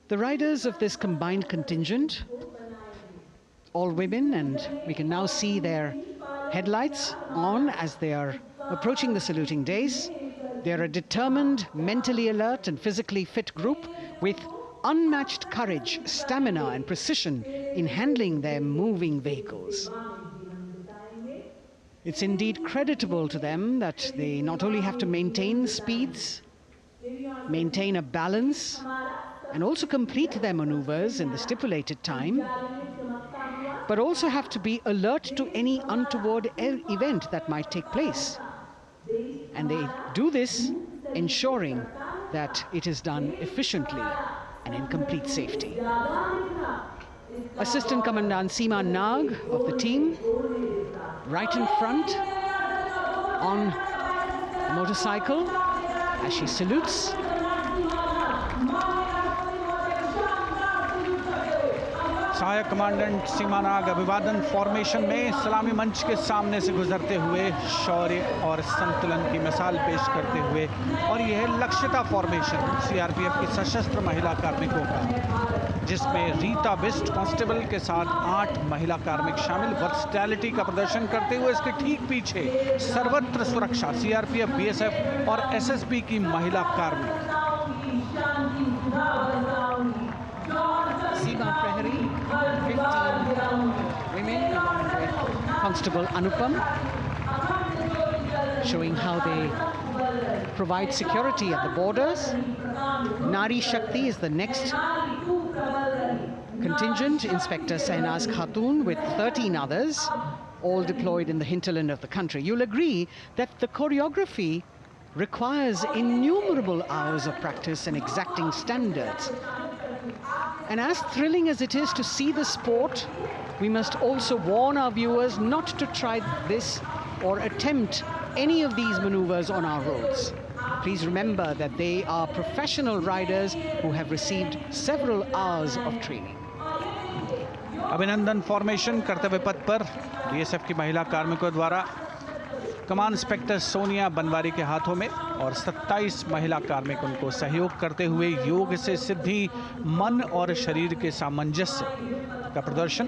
The riders of this combined contingent, all women, and we can now see their headlights on as they are approaching the saluting days. They're a determined, mentally alert and physically fit group with unmatched courage, stamina and precision in handling their moving vehicles. It's indeed creditable to them that they not only have to maintain speeds, maintain a balance, and also complete their maneuvers in the stipulated time, but also have to be alert to any untoward event that might take place. And they do this ensuring that it is done efficiently and in complete safety. Assistant Commandant Seema Nag of the team, right in front on the motorcycle as she salutes. सहायक commandant सीमा नाग अभिवादन formation में सलामी मंच के सामने से गुजरते हुए शौर्य और संतुलन की मिसाल पेश करते हुए, और यह लक्ष्यता फॉर्मेशन सीआरपीएफ की सशस्त्र महिला कार्मिकों का, जिसमें रीता बिस्ट कांस्टेबल के साथ 8 महिला कार्मिक शामिल वर्सटैलिटी का प्रदर्शन करते हुए इसके ठीक पीछे सर्वत्र सुरक्षा सीआरपीएफ, बीएसएफ और एसएसबी की महिला कार्मिक। Seema Prahari, 15 women along with Constable Anupam, showing how they provide security at the borders. Nari Shakti is the next contingent, Inspector Sainaz Khatun with 13 others, all deployed in the hinterland of the country. You'll agree that the choreography requires innumerable hours of practice and exacting standards. And as thrilling as it is to see the sport, we must also warn our viewers not to try this or attempt any of these maneuvers on our roads. Please remember that they are professional riders who have received several hours of training. अभिनंदन formation कर्तव्य पथ पर BSF की महिला कार्मिकों द्वारा कमान inspector Sonia Banwari के हाथों में और 27 महिला कार्मिक उनको सहयोग करते हुए योग से सिद्धि, मन और शरीर के सामंजस्य का प्रदर्शन।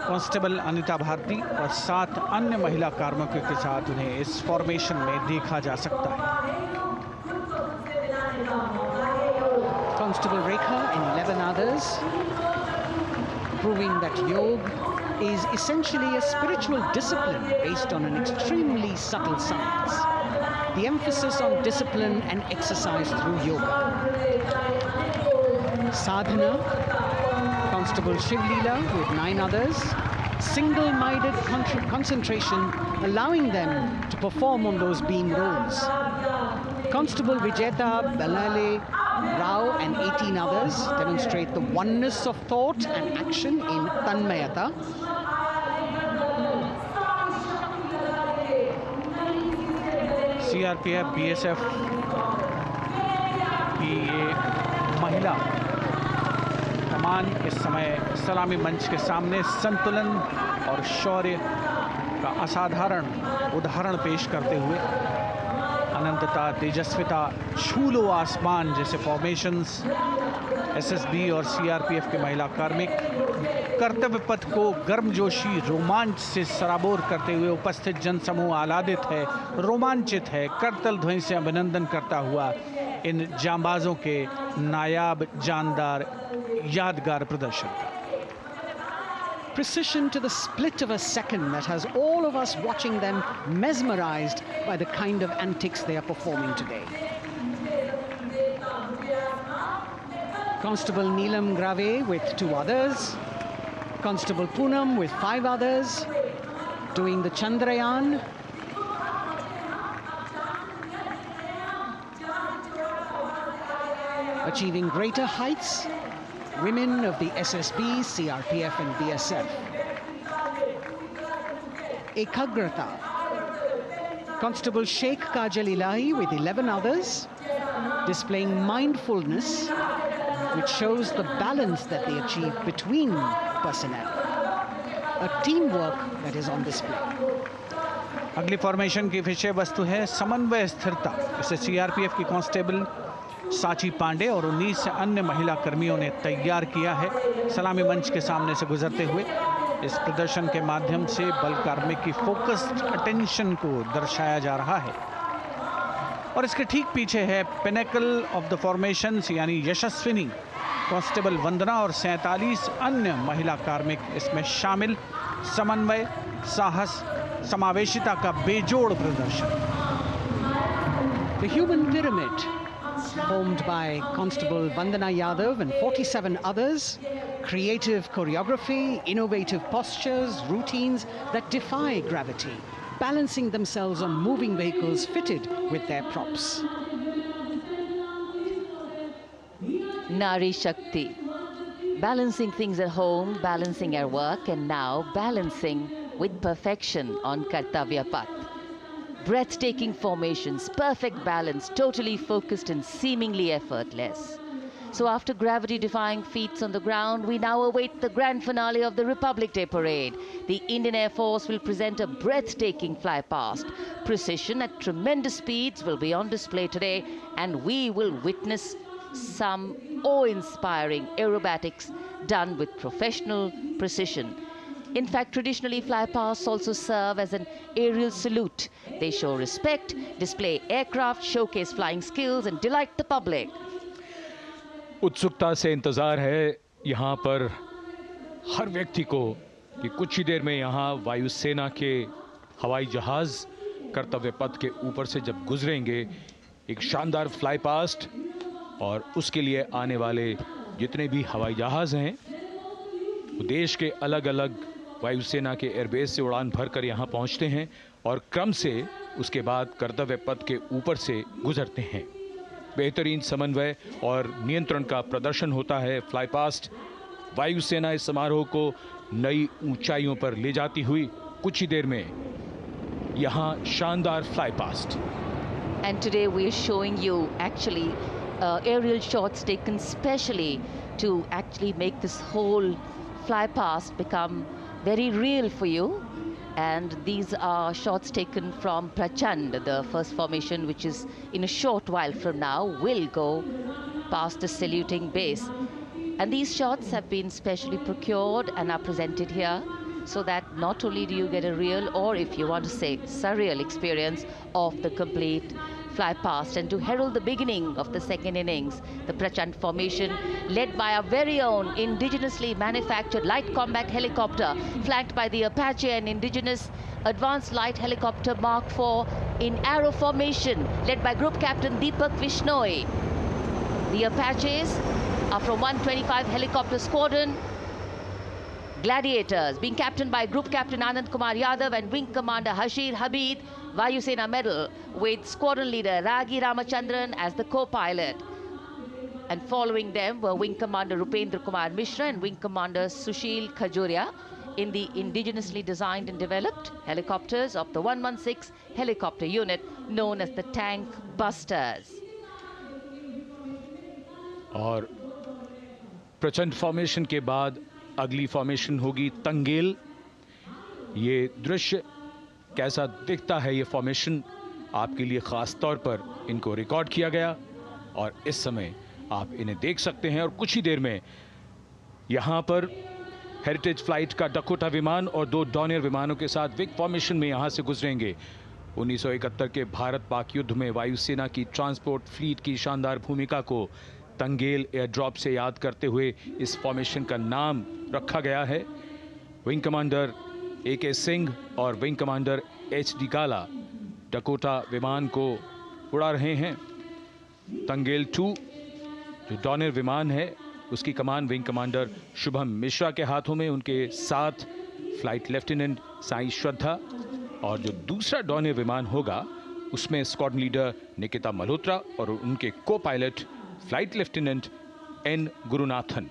कांस्टेबल अनिता भारती और 7 अन्य महिला कार्मिकों के साथ उन्हें इस फॉर्मेशन में देखा जा सकता है। Constable Rekha and 11 others, proving that yoga is essentially a spiritual discipline based on an extremely subtle science. The emphasis on discipline and exercise through yoga. Sadhana, Constable Shivleela with 9 others, single-minded concentration, allowing them to perform on those beam roles. Constable Vijeta Balale Rao and 18 others demonstrate the oneness of thought and action in Tanmayata. CRPF, BSF की ये महिला कमान इस समय सलामी मंच के सामने संतुलन और शौर्य का असाधारण उदाहरण पेश करते हुए अनंतता, तेजस्विता, छू लो आसमान जैसे फॉर्मेशंस एसएसबी और सीआरपीएफ के महिला कार्मिक कर्तव्य पथ को गर्मजोशी रोमांच से सराबोर करते हुए उपस्थित जनसमूह आह्लादित है, रोमांचित है, करतल ध्वनि से अभिनंदन करता हुआ इन जांबाजों के नायाब, जानदार, यादगार प्रदर्शन का। Precision to the split of a second that has all of us watching them mesmerized by the kind of antics they are performing today. Constable Neelam Grave with 2 others, Constable Poonam with 5 others, doing the Chandrayaan. Achieving greater heights, women of the SSB, CRPF and BSF. Ekagrata, Constable Sheikh Kajal Ilahi with 11 others, displaying mindfulness, which shows the balance that they achieve between personnel. A teamwork that is on display. अगली formation की विषय वस्तु है समन्वय स्थिरता। इसे CRPF की constable साची पांडे और 19 अन्य महिला कर्मियों ने तैयार किया है। सलामी मंच के सामने से गुजरते हुए इस प्रदर्शन के माध्यम से बल कार्मिक की फोकस्ड अटेंशन को दर्शाया जा रहा है। और इसके ठीक पीछे है पिनेकल ऑफ द फॉर्मेशंस यानी यशस्विनी कांस्टेबल वंदना और 47 अन्य महिला कार्मिक इसमें शामिल। समन्वय, साहस, समावेशिता का बेजोड़ प्रदर्शन। The human pyramid, formed by Constable Vandana Yadav and 47 others, creative choreography, innovative postures, routines that defy gravity, balancing themselves on moving vehicles fitted with their props. Nari Shakti, balancing things at home, balancing our work, and now balancing with perfection on Kartavya Path. Breathtaking formations, perfect balance, totally focused and seemingly effortless. So after gravity-defying feats on the ground, we now await the grand finale of the Republic Day Parade. The Indian Air Force will present a breathtaking fly past. Precision at tremendous speeds will be on display today, and we will witness some awe-inspiring aerobatics done with professional precision. In fact, traditionally, flypasts also serve as an aerial salute. They show respect, display aircraft, showcase flying skills, and delight the public. उत्सुकता से इंतजार है यहाँ पर हर व्यक्ति को कि कुछ ही देर में यहाँ वायुसेना के हवाई जहाज कर्तव्य पथ के ऊपर से जब गुजरेंगे, एक शानदार फ्लाई पास्ट, और उसके लिए आने वाले जितने भी हवाई जहाज हैं वो देश के अलग अलग वायुसेना के एयरबेस से उड़ान भरकर यहाँ पहुँचते हैं और क्रम से उसके बाद कर्तव्य पथ के ऊपर से गुजरते हैं। बेहतरीन समन्वय और नियंत्रण का प्रदर्शन होता है। फ्लाई पास्ट वायुसेना इस समारोह को नई ऊंचाइयों पर ले जाती हुई कुछ ही देर में यहाँ शानदार fly past. And today we are showing you actually aerial shots taken specially to actually make this whole fly past become very real for you. And these are shots taken from Prachand, the first formation, which is in a short while from now will go past the saluting base. And these shots have been specially procured and are presented here so that not only do you get a real, or if you want to say surreal experience of the complete fly past, and to herald the beginning of the second innings, the Prachand formation led by our very own indigenously manufactured light combat helicopter, flanked by the Apache and indigenous advanced light helicopter Mark IV in arrow formation, led by Group Captain Deepak Vishnoi. The Apaches are from 125 Helicopter Squadron. Gladiators, being captained by Group Captain Anand Kumar Yadav and Wing Commander Hashir Habib, Vayu Sena Medal, with Squadron Leader Ragi Ramachandran as the co-pilot. And following them were Wing Commander Rupendra Kumar Mishra and Wing Commander Sushil Khajuria in the indigenously designed and developed helicopters of the 116 helicopter unit known as the Tank Busters. और प्रचंड formation के बाद अगली formation होगी तंगेल। ये दृश्य कैसा दिखता है, ये फॉर्मेशन आपके लिए खास तौर पर इनको रिकॉर्ड किया गया और इस समय आप इन्हें देख सकते हैं। और कुछ ही देर में यहाँ पर हेरिटेज फ्लाइट का डकोटा विमान और 2 डॉनियर विमानों के साथ विग फॉर्मेशन में यहाँ से गुजरेंगे। 1971 के भारत पाक युद्ध में वायुसेना की ट्रांसपोर्ट फ्लीट की शानदार भूमिका को तंगेल एयर ड्रॉप से याद करते हुए इस फॉर्मेशन का नाम रखा गया है। विंग कमांडर AK सिंह और विंग कमांडर HD काला डकोटा विमान को उड़ा रहे हैं। तंगेल 2 जो डॉनियर विमान है उसकी कमान विंग कमांडर शुभम मिश्रा के हाथों में, उनके साथ फ्लाइट लेफ्टिनेंट साई श्रद्धा, और जो दूसरा डॉनियर विमान होगा उसमें स्क्वाड्रन लीडर निकिता मल्होत्रा और उनके copilot flight lieutenant N Gurunathan.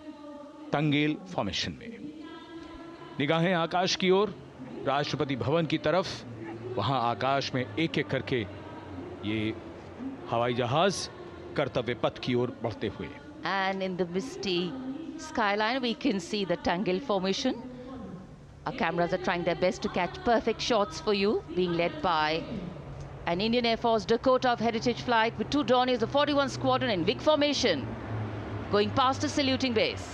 Tangail formation में निगाहें आकाश की ओर, राष्ट्रपति भवन की तरफ। वहां आकाश में एक एक करके ये हवाई जहाज कर्तव्य पथ की ओर बढ़ते हुए। And in the misty skyline we can see the Tangel formation. Our cameras are trying their best to catch perfect shots for you, being led by an Indian Air Force Dakota of Heritage Flight with 2 Dorniers of 41 Squadron in big formation, going past the saluting base.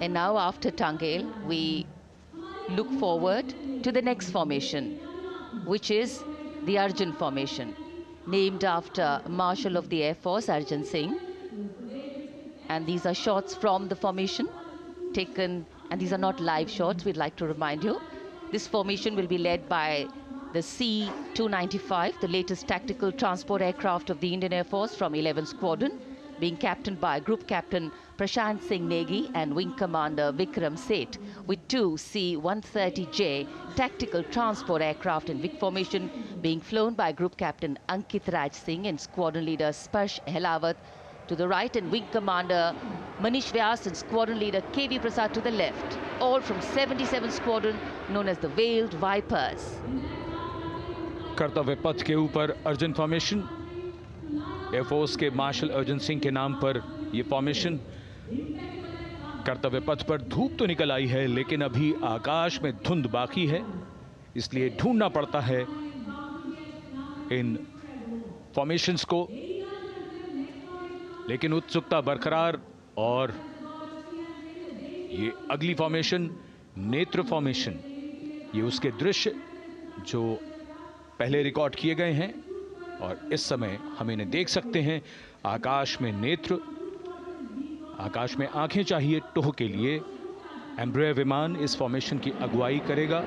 And now after Tangel, we look forward to the next formation, which is the Arjun formation, named after Marshal of the Air Force Arjun Singh. And these are shots from the formation taken, and these are not live shots, we'd like to remind you. This formation will be led by the C-295, the latest tactical transport aircraft of the Indian Air Force from 11th Squadron, being captained by Group Captain Prashant Singh Negi and Wing Commander Vikram Seth, with 2 C-130J tactical transport aircraft in big formation being flown by Group Captain Ankit Raj Singh and Squadron Leader Sparsh Helawat to the right, and Wing Commander Manish Vyas and Squadron Leader KV Prasad to the left, all from 77th Squadron known as the Veiled Vipers. कर्तव्य पथ के ऊपर Arjun formation, air force के martial Arjun Singh के नाम पर यह formation. कर्तव्य पथ पर धूप तो निकल आई है लेकिन अभी आकाश में धुंध बाकी है, इसलिए ढूंढना पड़ता है इन फॉर्मेशंस को, लेकिन उत्सुकता बरकरार। और ये अगली फॉर्मेशन नेत्र फॉर्मेशन, ये उसके दृश्य जो पहले रिकॉर्ड किए गए हैं और इस समय हम इन्हें देख सकते हैं। आकाश में नेत्र, आकाश में आंखें चाहिए टोह के लिए। एम्ब्रेयर विमान इस फॉर्मेशन की अगुवाई करेगा।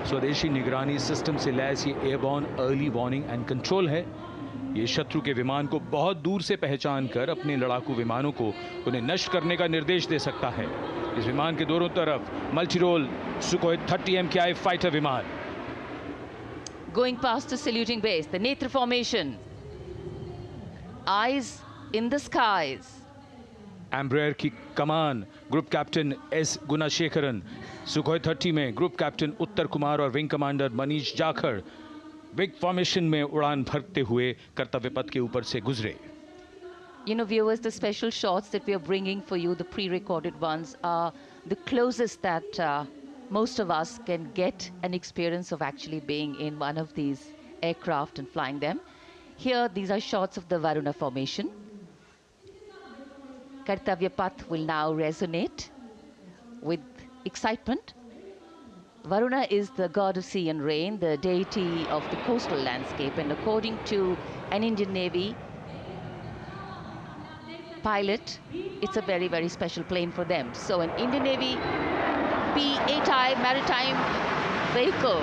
स्वदेशी निगरानी सिस्टम से लैस ये airborne early warning and control है। ये शत्रु के विमान को बहुत दूर से पहचान कर अपने लड़ाकू विमानों को उन्हें नष्ट करने का निर्देश दे सकता है। इस विमान के दोनों तरफ multi role Sukhoi 30 MKI fighter विमान। Going past the saluting base, the Netra formation, eyes in the skies. Embraer की कमान ग्रुप कैप्टन S गुणाशेखरन, सुखोई 30 में ग्रुप कैप्टन उत्तर कुमार और wing commander Manish Jakhar big formation में उड़ान भरते हुए कर्तव्य पथ के ऊपर से गुजरे। You know, viewers, the special shots that we are bringing for you, the pre-recorded ones, are the closest that most of us can get an experience of actually being in one of these aircraft and flying them. Here, these are shots of the Varuna formation. Kartavya Path will now resonate with excitement. Varuna is the god of sea and rain, the deity of the coastal landscape, and according to an Indian Navy pilot, it's a very, very special plane for them. So an Indian Navy P-8I maritime vehicle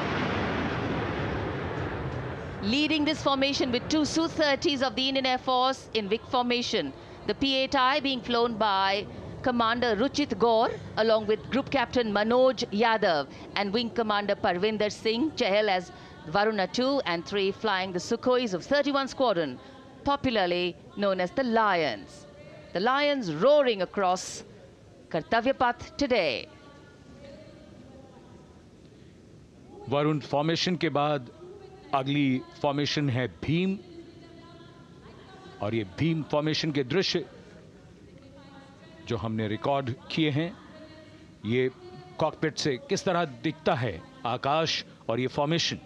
leading this formation with two Su-30s of the Indian Air Force in Vic formation. The P-8I being flown by Commander Ruchit Gaur along with Group Captain Manoj Yadav and Wing Commander Parvinder Singh Chahal as Varuna 2 and 3 flying the Sukhois of 31 Squadron, popularly known as the Lions. The Lions roaring across Kartavya Path today. Varun formation के बाद अगली formation है भीम, और ये Bhim formation के दृश्य जो हमने रिकॉर्ड किए हैं, ये कॉकपिट से किस तरह दिखता है आकाश और ये फॉर्मेशन।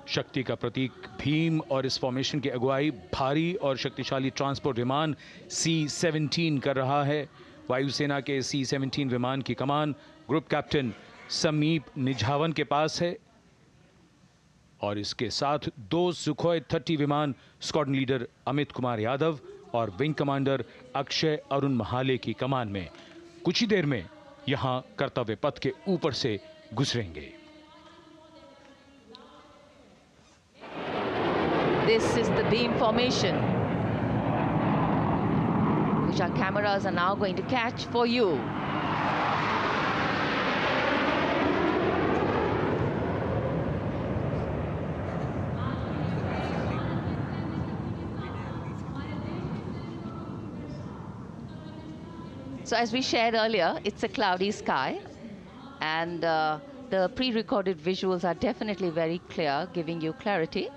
शक्ति का प्रतीक भीम और इस फॉर्मेशन की अगुवाई भारी और शक्तिशाली ट्रांसपोर्ट विमान C-17 कर रहा है। वायुसेना के C-17 विमान की कमान ग्रुप कैप्टन समीप निझावन के पास है और इसके साथ 2 सुखोई 30 विमान स्क्वाड्रन लीडर अमित कुमार यादव और विंग कमांडर अक्षय अरुण महाले की कमान में कुछ ही देर में यहां कर्तव्य पथ के ऊपर से गुजरेंगे। This is the beam formation, which our cameras are now going to catch for you. So as we shared earlier, it's a cloudy sky, and the pre-recorded visuals are definitely very clear, giving you clarity.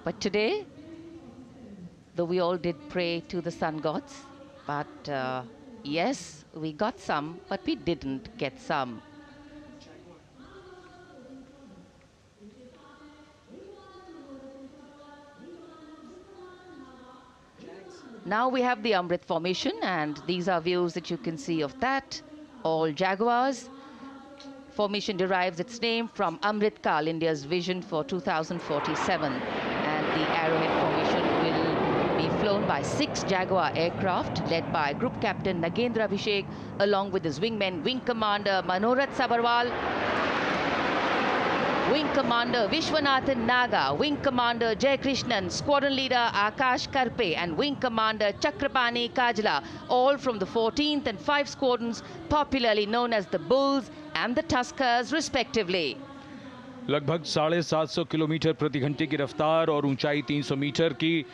But today, though we all did pray to the sun gods, but yes, we got some, but we didn't get some. Now we have the Amrit formation, and these are views that you can see of that. All Jaguars. Formation derives its name from Amrit Kal, India's vision for 2047. And the Arrowhead formation will be flown by 6 Jaguar aircraft led by Group Captain Nagendra Abhishek along with his wingmen, Wing Commander Manorat Sabarwal, Wing Commander Vishwanathan Naga, Wing Commander Jay Krishnan, Squadron Leader Akash Karpe and Wing Commander Chakrapani Kajla, all from the 14th and 5 squadrons popularly known as the Bulls and the Tuskers respectively. लगभग 750 kilometre प्रति घंटे की रफ्तार और ऊंचाई 300 metre की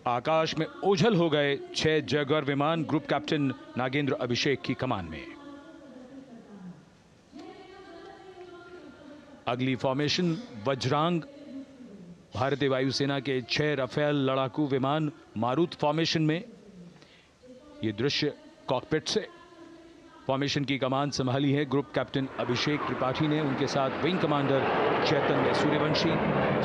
आकाश में ओझल हो गए 6 जैगुआर विमान ग्रुप कैप्टन नागेंद्र अभिषेक की कमान में। अगली फॉर्मेशन वज्रांग, भारतीय वायुसेना के 6 राफेल लड़ाकू विमान मारुत फॉर्मेशन में। ये दृश्य कॉकपिट से। फॉर्मेशन की कमान संभाली है ग्रुप कैप्टन अभिषेक त्रिपाठी ने, उनके साथ wing commander Chaitanya Suryavanshi,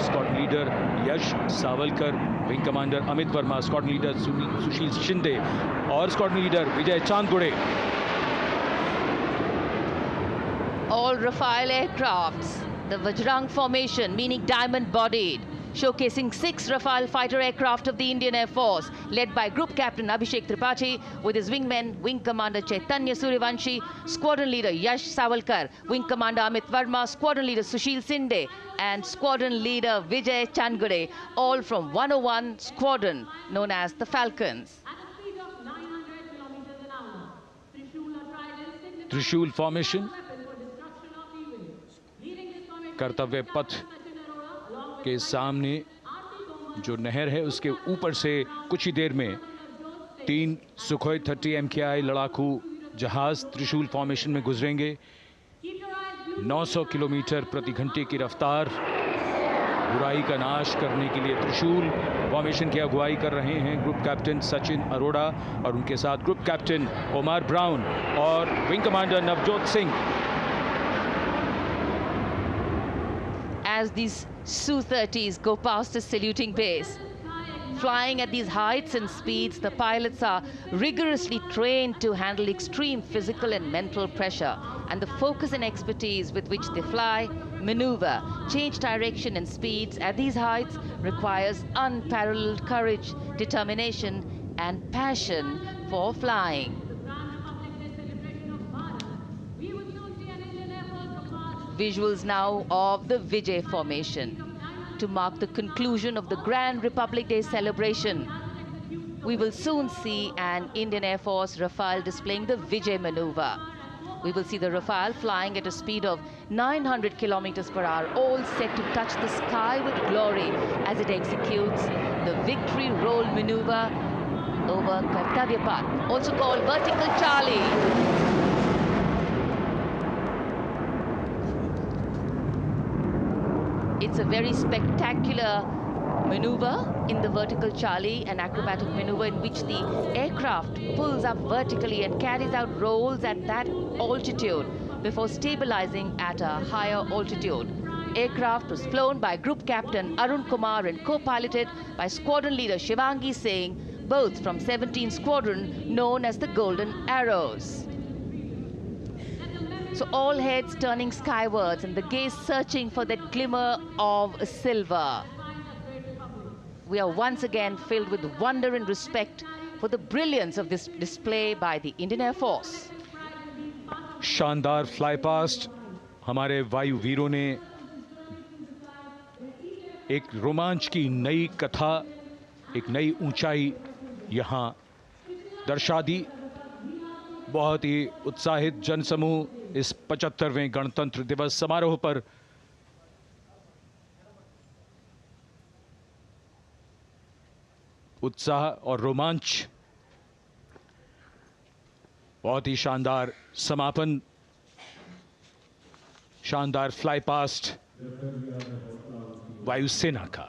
squadron leader Yash Savalkar, wing commander Amit Verma, squadron leader Sushil Shinde और squadron leader Vijay Chandgude. All Rafale aircrafts, the Vajrang formation, meaning diamond-bodied, showcasing 6 Rafale fighter aircraft of the Indian Air Force, led by Group Captain Abhishek Tripathi, with his wingmen, Wing Commander Chaitanya Suryavanshi, Squadron Leader Yash Savalkar, Wing Commander Amit Verma, Squadron Leader Sushil Sinde, and Squadron Leader Vijay Chandgade, all from 101 Squadron, known as the Falcons. त्रिशूल formation, कर्तव्य पथ के सामने जो नहर है उसके ऊपर से कुछ ही देर में 3 सुखोई 30 MKI लड़ाकू जहाज त्रिशूल फॉर्मेशन में गुजरेंगे। 900 किलोमीटर प्रति घंटे की रफ्तार बुराई का नाश करने के लिए त्रिशूल फॉर्मेशन की अगुवाई कर रहे हैं ग्रुप कैप्टन सचिन अरोड़ा और उनके साथ ग्रुप कैप्टन ओमार ब्राउन और wing commander Navjot Singh. As these Su-30s go past the saluting base, flying at these heights and speeds, the pilots are rigorously trained to handle extreme physical and mental pressure, and the focus and expertise with which they fly, maneuver, change direction and speeds at these heights requires unparalleled courage, determination and passion for flying. Visuals now of the Vijay formation to mark the conclusion of the Grand Republic Day celebration. We will soon see an Indian Air Force Rafale displaying the Vijay maneuver. We will see the Rafale flying at a speed of 900 kilometers per hour, all set to touch the sky with glory as it executes the victory roll maneuver over Kartavya Path, also called Vertical Charlie. It's a very spectacular maneuver in the Vertical Charlie, an acrobatic maneuver in which the aircraft pulls up vertically and carries out rolls at that altitude before stabilizing at a higher altitude. Aircraft was flown by Group Captain Arun Kumar and co-piloted by Squadron Leader Shivangi Singh, both from 17th Squadron known as the Golden Arrows. So all heads turning skywards and the gaze searching for that glimmer of silver. We are once again filled with wonder and respect for the brilliance of this display by the Indian Air Force. शानदार fly past हमारे वायु वीरों ने एक रोमांच की नई कथा, एक नई ऊंचाई यहां दर्शा दी। बहुत ही उत्साहित जनसमूह इस 75वें गणतंत्र दिवस समारोह पर उत्साह और रोमांच, बहुत ही शानदार समापन, शानदार फ्लाई पास्ट वायुसेना का।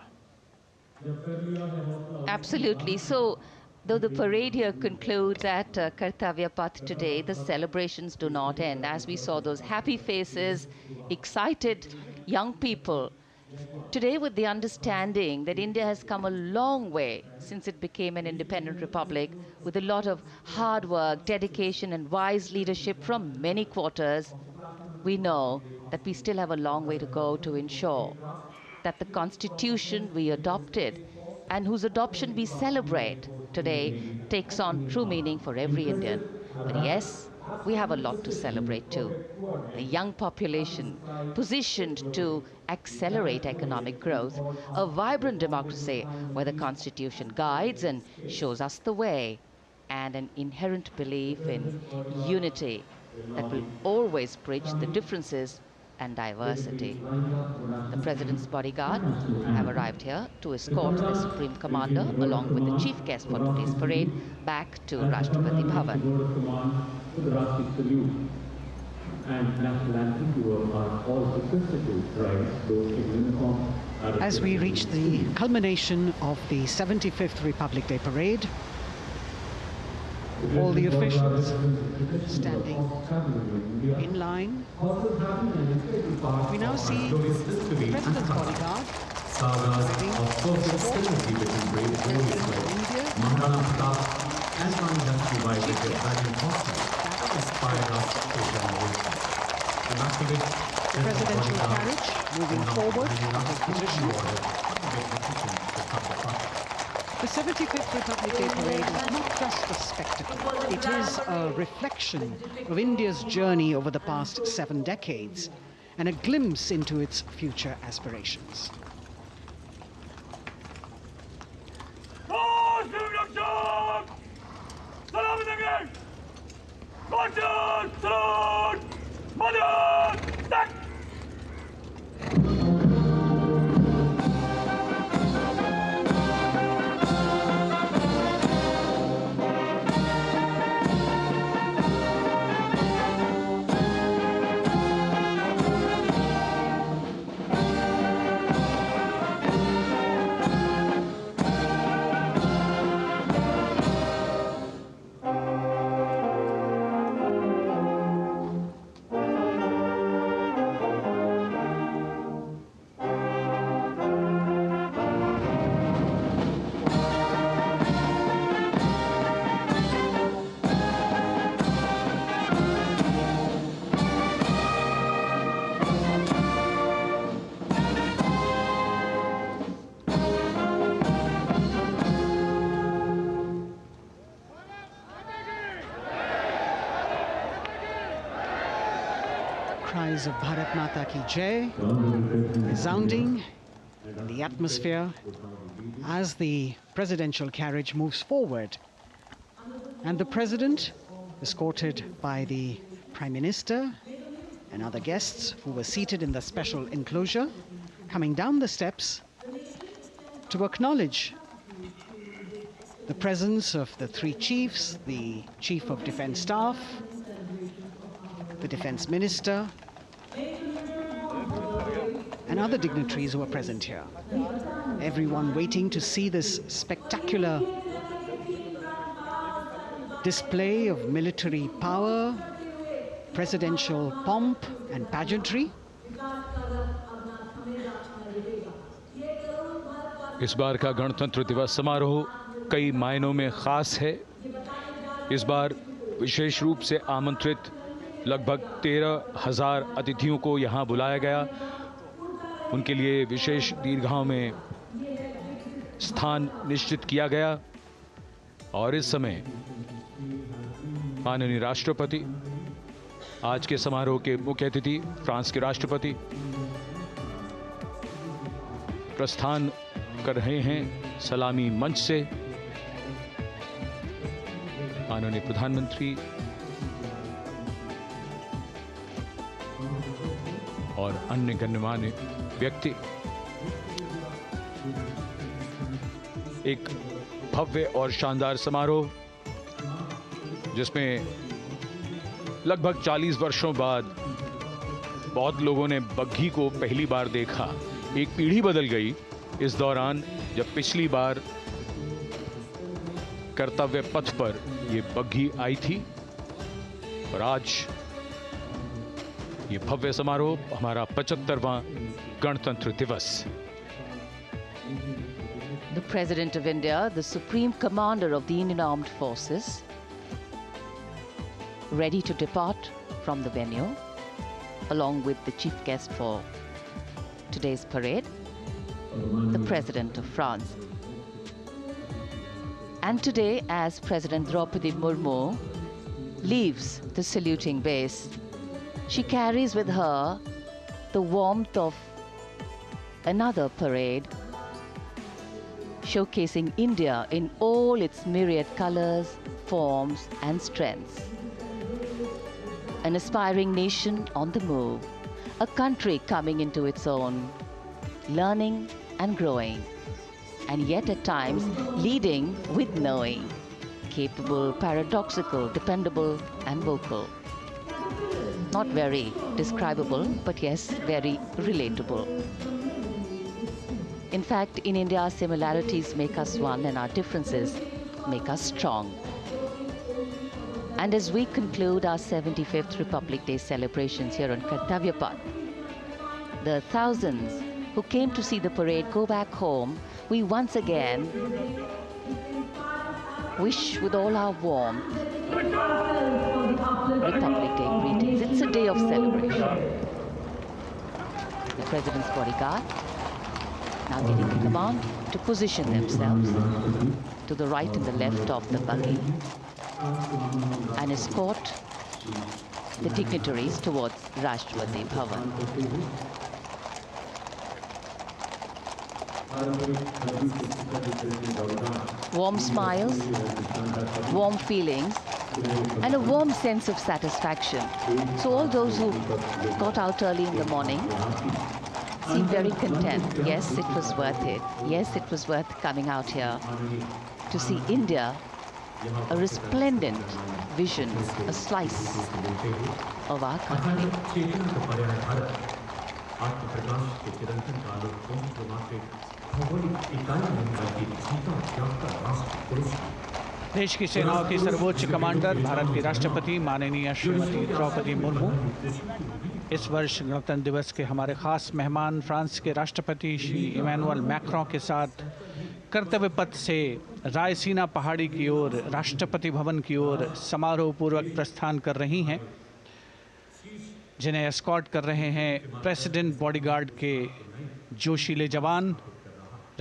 Absolutely. So, though the parade here concludes at Kartavya Path today, the celebrations do not end. As we saw those happy faces, excited young people, today with the understanding that India has come a long way since it became an independent republic, with a lot of hard work, dedication and wise leadership from many quarters, we know that we still have a long way to go to ensure that the constitution we adopted and whose adoption we celebrate today takes on true meaning for every Indian. But yes, we have a lot to celebrate too. A young population positioned to accelerate economic growth, a vibrant democracy where the constitution guides and shows us the way, and an inherent belief in unity that will always bridge the differences and diversity. The President's bodyguard have arrived here to escort the Supreme Commander along with the chief guest for today's parade back to Rashtrapati Bhavan. As we reach the culmination of the 75th Republic Day Parade, all the officials standing in line. We now see the President's bodyguard arriving to escort the President of India. Maharana Pratap and Rani Lakshmibai with their dragon costume inspired us to join. Immaculate The presidential carriage moving forward out of position. The 75th Republic Day Parade is not just a spectacle. It is a reflection of India's journey over the past 7 decades and a glimpse into its future aspirations. cries of Bharat Mata Ki Jai resounding in the atmosphere as the presidential carriage moves forward. And the president, escorted by the Prime Minister and other guests who were seated in the special enclosure, coming down the steps to acknowledge the presence of the three chiefs, the Chief of Defence Staff, the Defence Minister, and other dignitaries who are present here. Everyone waiting to see this spectacular display of military power, presidential pomp and pageantry. इस बार का गणतंत्र दिवस समारोह कई मायनों में खास है। इस बार विशेष रूप से आमंत्रित लगभग 13,000 अतिथियों को यहां बुलाया गया। उनके लिए विशेष दीर्घाओं में स्थान निश्चित किया गया और इस समय माननीय राष्ट्रपति, आज के समारोह के मुख्य अतिथि फ्रांस के राष्ट्रपति प्रस्थान कर रहे हैं सलामी मंच से। माननीय प्रधानमंत्री और अन्य गण्यमान्य व्यक्ति एक भव्य और शानदार समारोह जिसमें लगभग 40 वर्षों बाद बहुत लोगों ने बग्घी को पहली बार देखा। एक पीढ़ी बदल गई इस दौरान, जब पिछली बार कर्तव्य पथ पर ये बग्घी आई थी और आज ये भव्य समारोह हमारा 75वां गणतंत्र दिवस। The President of India, the Supreme Commander of the Indian Armed Forces, ready to depart from the venue, along with the chief guest for today's parade, the President of France. And today, as President Draupadi Murmu leaves the saluting base, she carries with her the warmth of another parade, showcasing India in all its myriad colors, forms, and strengths. An aspiring nation on the move, a country coming into its own, learning and growing, and yet at times leading with knowing, capable, paradoxical, dependable, and vocal. Not very describable, but yes, very relatable. In fact, in India, similarities make us one and our differences make us strong. And as we conclude our 75th Republic Day celebrations here on Kartavya Path, the thousands who came to see the parade go back home, we once again wish with all our warmth Republic Day greetings. It's a day of celebration. The President's bodyguard now getting the command to position themselves to the right and the left of the buggy and escort the dignitaries towards Rashtrapati Bhavan. Warm smiles, warm feelings, and a warm sense of satisfaction. So all those who got out early in the morning seem very content. Yes, it was worth it. Yes, it was worth coming out here to see India, a resplendent vision, a slice of our country. देश की सेनाओं की सर्वोच्च commander Bharat की राष्ट्रपति माननीय श्रीमती द्रौपदी मुर्मू इस वर्ष गणतंत्र दिवस के हमारे खास मेहमान फ्रांस के राष्ट्रपति श्री इमैनुअल मैक्रों के साथ कर्तव्य पथ से रायसीना पहाड़ी की ओर राष्ट्रपति भवन की ओर समारोह पूर्वक प्रस्थान कर रही हैं, जिन्हें एस्कॉर्ट कर रहे हैं प्रेसिडेंट बॉडीगार्ड के जोशीले जवान,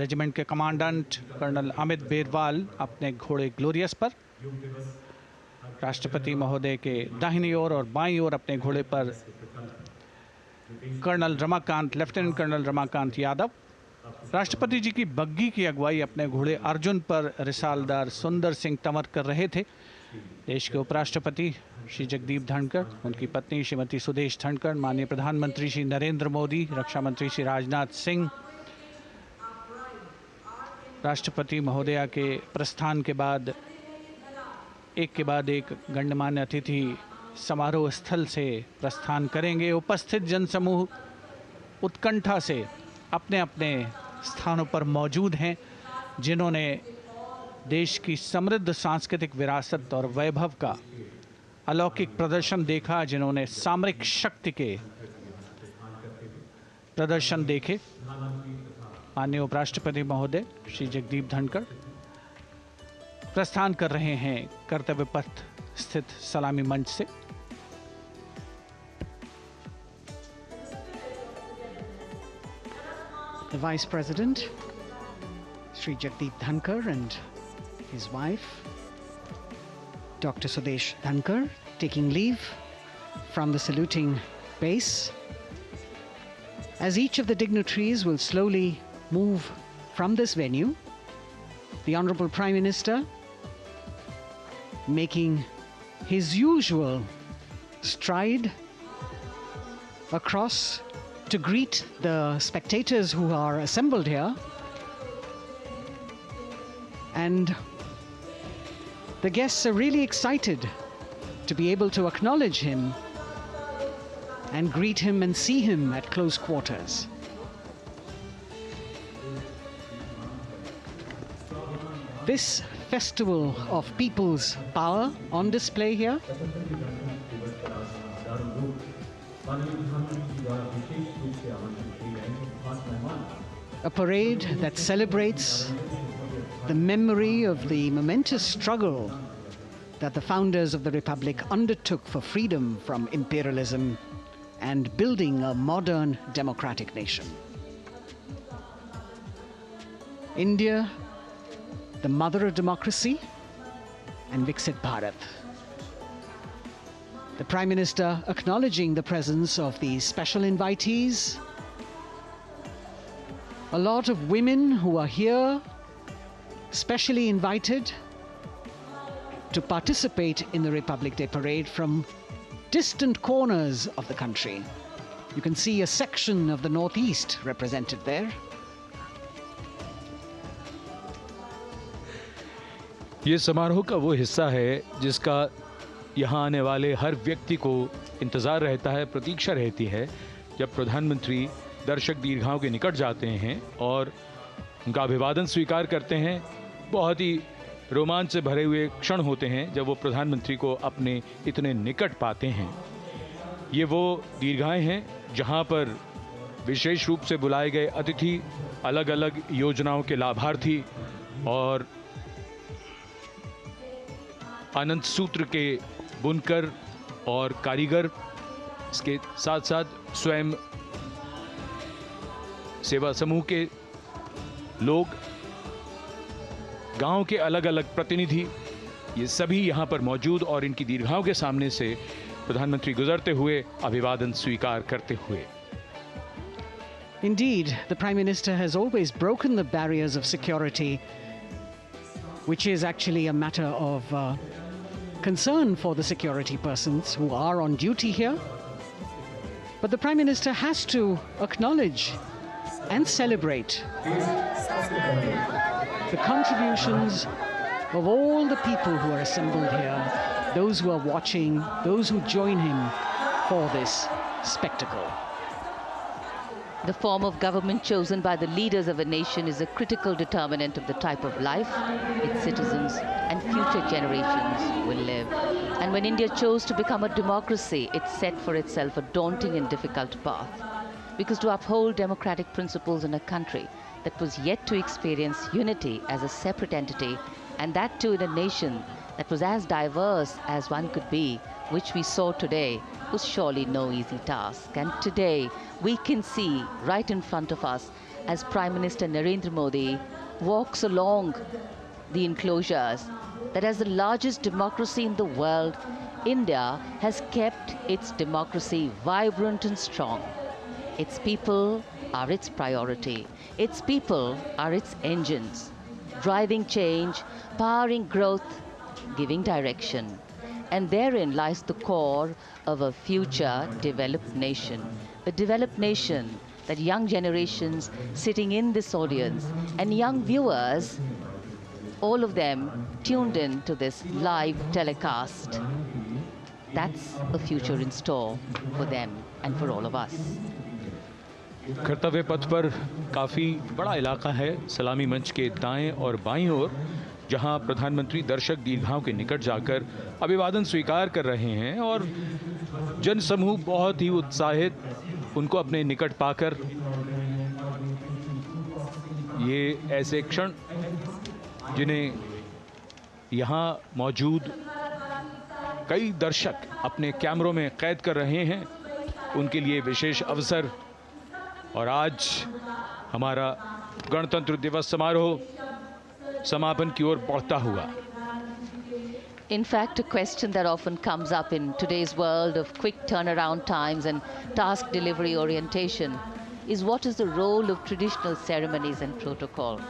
रेजिमेंट के कमांडेंट कर्नल अमित बेरवाल अपने घोड़े ग्लोरियस पर। राष्ट्रपति महोदय के दाहिनी ओर और बाईं ओर अपने घोड़े पर colonel Ramakant, lieutenant colonel Ramakant Yadav. राष्ट्रपति जी की बग्गी की अगुवाई अपने घोड़े अर्जुन पर रिसालदार सुंदर सिंह तंवर कर रहे थे। देश के उपराष्ट्रपति श्री जगदीप धनखड़, उनकी पत्नी श्रीमती सुदेश धनखड़, माननीय प्रधानमंत्री श्री नरेंद्र मोदी, रक्षा मंत्री श्री राजनाथ सिंह, राष्ट्रपति महोदया के प्रस्थान के बाद एक के बाद एक गण्यमान्य अतिथि समारोह स्थल से प्रस्थान करेंगे। उपस्थित जनसमूह उत्कंठा से अपने अपने स्थानों पर मौजूद हैं, जिन्होंने देश की समृद्ध सांस्कृतिक विरासत और वैभव का अलौकिक प्रदर्शन देखा, जिन्होंने सामरिक शक्ति के प्रदर्शन देखे। माननीय उपराष्ट्रपति महोदय श्री जगदीप धनखड़ प्रस्थान कर रहे हैं कर्तव्य पथ स्थित सलामी मंच से। The Vice President, Sri Jagdeep Dhankar, and his wife, Dr. Sudesh Dhankar, taking leave from the saluting base. As each of the dignitaries will slowly move from this venue, the Honorable Prime Minister making his usual stride across to greet the spectators who are assembled here. And the guests are really excited to be able to acknowledge him and greet him and see him at close quarters. This festival of people's power on display here a parade that celebrates the memory of the momentous struggle that the founders of the Republic undertook for freedom from imperialism and building a modern democratic nation. India, the mother of democracy, and Viksit Bharat. The Prime Minister acknowledging the presence of these special invitees. A lot of women who are here, specially invited to participate in the Republic Day Parade from distant corners of the country. You can see a section of the Northeast represented there. ये समारोह का वो हिस्सा है जिसका यहाँ आने वाले हर व्यक्ति को इंतज़ार रहता है, प्रतीक्षा रहती है, जब प्रधानमंत्री दर्शक दीर्घाओं के निकट जाते हैं और उनका अभिवादन स्वीकार करते हैं। बहुत ही रोमांच से भरे हुए क्षण होते हैं जब वो प्रधानमंत्री को अपने इतने निकट पाते हैं। ये वो दीर्घाएं हैं जहाँ पर विशेष रूप से बुलाए गए अतिथि, अलग अलग योजनाओं के लाभार्थी और आनंद सूत्र के बुनकर और कारीगर, इसके साथ साथ स्वयं सेवा समूह के लोग, गांव के अलग अलग प्रतिनिधि, ये सभी यहाँ पर मौजूद और इनकी दीर्घाओं के सामने से प्रधानमंत्री गुजरते हुए अभिवादन स्वीकार करते हुए। Indeed, the Prime Minister has always broken the barriers of security, which is actually a matter of concern for the security persons who are on duty here. But the Prime Minister has to acknowledge and celebrate the contributions of all the people who are assembled here, those who are watching, those who join him for this spectacle. The form of government chosen by the leaders of a nation is a critical determinant of the type of life its citizens and future generations will live. And when India chose to become a democracy, it set for itself a daunting and difficult path. Because to uphold democratic principles in a country that was yet to experience unity as a separate entity, and that too in a nation that was as diverse as one could be, which we saw today, was surely no easy task. And today we can see right in front of us as Prime Minister Narendra Modi walks along the enclosures that as the largest democracy in the world, India has kept its democracy vibrant and strong. Its people are its priority. Its people are its engines, driving change, powering growth, giving direction. And therein lies the core of a future developed nation. A developed nation that young generations sitting in this audience and young viewers, all of them tuned in to this live telecast. That's a future in store for them and for all of us. कर्तव्य पथ पर काफ़ी बड़ा इलाका है सलामी मंच के दाएं और बाईं ओर, जहां प्रधानमंत्री दर्शक दीर्घाओं के निकट जाकर अभिवादन स्वीकार कर रहे हैं और जनसमूह बहुत ही उत्साहित उनको अपने निकट पाकर ये ऐसे क्षण जिन्हें यहाँ मौजूद कई दर्शक अपने कैमरों में कैद कर रहे हैं, उनके लिए विशेष अवसर। और आज हमारा गणतंत्र दिवस समारोह समापन की ओर बढ़ता हुआ। In fact, a question that often comes up in today's world of quick turnaround times and task delivery orientation is what is the role of traditional ceremonies and protocol?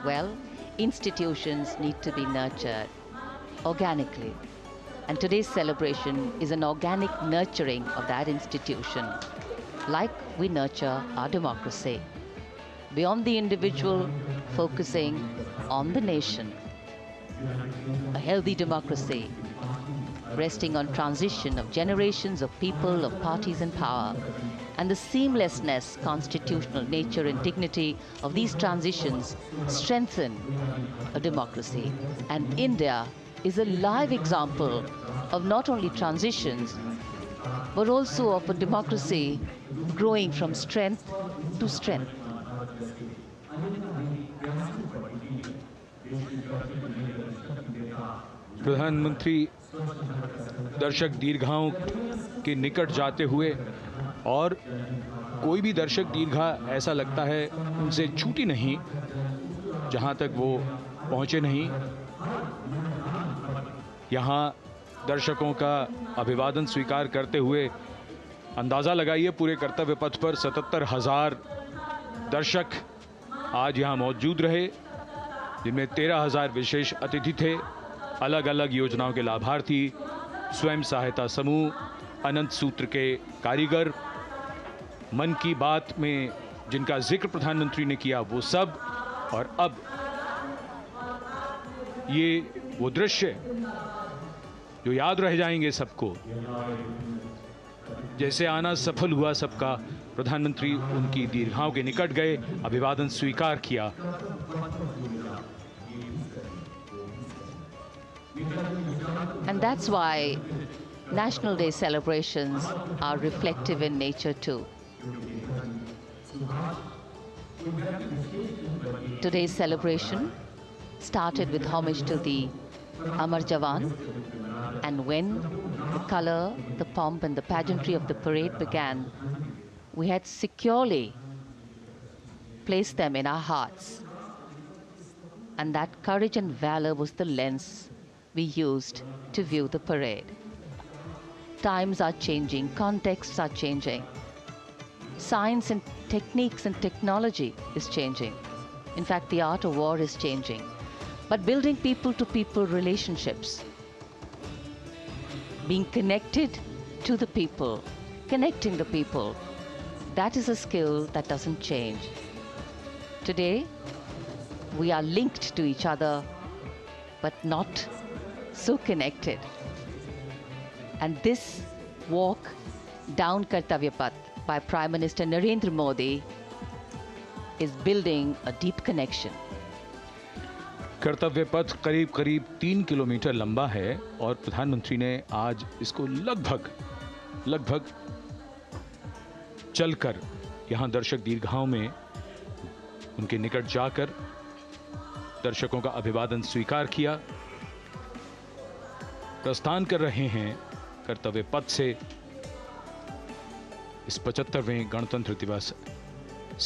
Well, institutions need to be nurtured organically. And today's celebration is an organic nurturing of that institution, like we nurture our democracy. Beyond the individual, focusing on the nation. A healthy democracy, resting on transition of generations of people, of parties in power, and the seamlessness, constitutional nature and dignity of these transitions strengthen a democracy. And India is a live example of not only transitions, but also of a democracy growing from strength to strength. प्रधानमंत्री दर्शक दीर्घाओं के निकट जाते हुए, और कोई भी दर्शक दीर्घा ऐसा लगता है उनसे छूटी नहीं जहां तक वो पहुंचे नहीं। यहाँ दर्शकों का अभिवादन स्वीकार करते हुए अंदाज़ा लगाइए पूरे कर्तव्य पथ पर 77,000 दर्शक आज यहाँ मौजूद रहे, जिनमें 13,000 विशेष अतिथि थे, अलग अलग योजनाओं के लाभार्थी, स्वयं सहायता समूह, अनंत सूत्र के कारीगर, मन की बात में जिनका जिक्र प्रधानमंत्री ने किया वो सब। और अब ये वो दृश्य जो याद रह जाएंगे सबको, जैसे आना सफल हुआ सबका, प्रधानमंत्री उनकी दीर्घाओं के निकट गए, अभिवादन स्वीकार किया। And that's why National Day celebrations are reflective in nature too. Today's celebration started with homage to the Amar Jawan, and when the color, the pomp and the pageantry of the parade began, we had securely placed them in our hearts. And that courage and valor was the lens we used to view the parade. Times are changing, contexts are changing. Science and techniques and technology is changing. In fact, the art of war is changing. But building people-to-people relationships, being connected to the people, connecting the people, that is a skill that doesn't change. Today, we are linked to each other, but not so connected. And this walk down Kartavya Path by Prime Minister Narendra Modi is building a deep connection. कर्तव्य पथ करीब करीब 3 kilometre लंबा है और प्रधानमंत्री ने आज इसको लगभग चलकर यहां दर्शक दीर्घाओं में उनके निकट जाकर दर्शकों का अभिवादन स्वीकार किया। प्रस्थान कर रहे हैं कर्तव्य पथ से इस 75वें गणतंत्र दिवस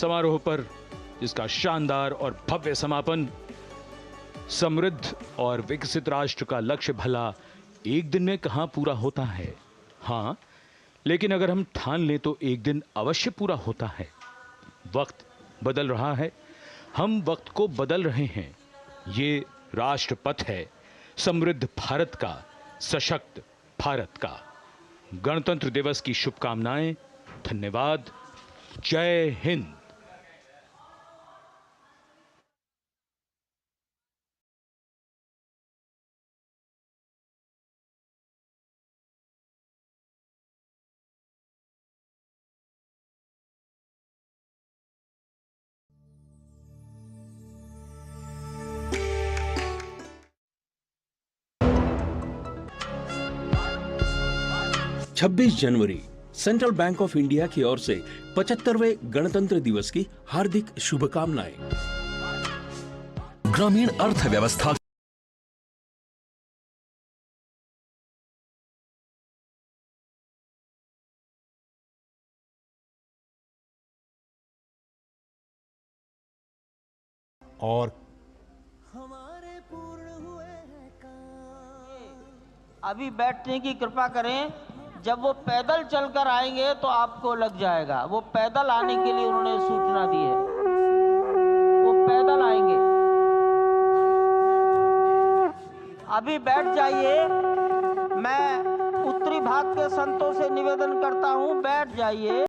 समारोह पर, जिसका शानदार और भव्य समापन समृद्ध और विकसित राष्ट्र का लक्ष्य भला एक दिन में कहां पूरा होता है। हाँ, लेकिन अगर हम ठान लें तो एक दिन अवश्य पूरा होता है। वक्त बदल रहा है, हम वक्त को बदल रहे हैं। ये राष्ट्रपथ है समृद्ध भारत का, सशक्त भारत का। गणतंत्र दिवस की शुभकामनाएं। धन्यवाद। जय हिंद। छब्बीस जनवरी सेंट्रल बैंक ऑफ इंडिया की ओर से 75वें गणतंत्र दिवस की हार्दिक शुभकामनाएं। ग्रामीण अर्थव्यवस्था और अभी बैठने की कृपा करें। जब वो पैदल चलकर आएंगे तो आपको लग जाएगा। वो पैदल आने के लिए उन्होंने सूचना दी है, वो पैदल आएंगे। अभी बैठ जाइए। मैं उत्तरी भाग के संतों से निवेदन करता हूं, बैठ जाइए।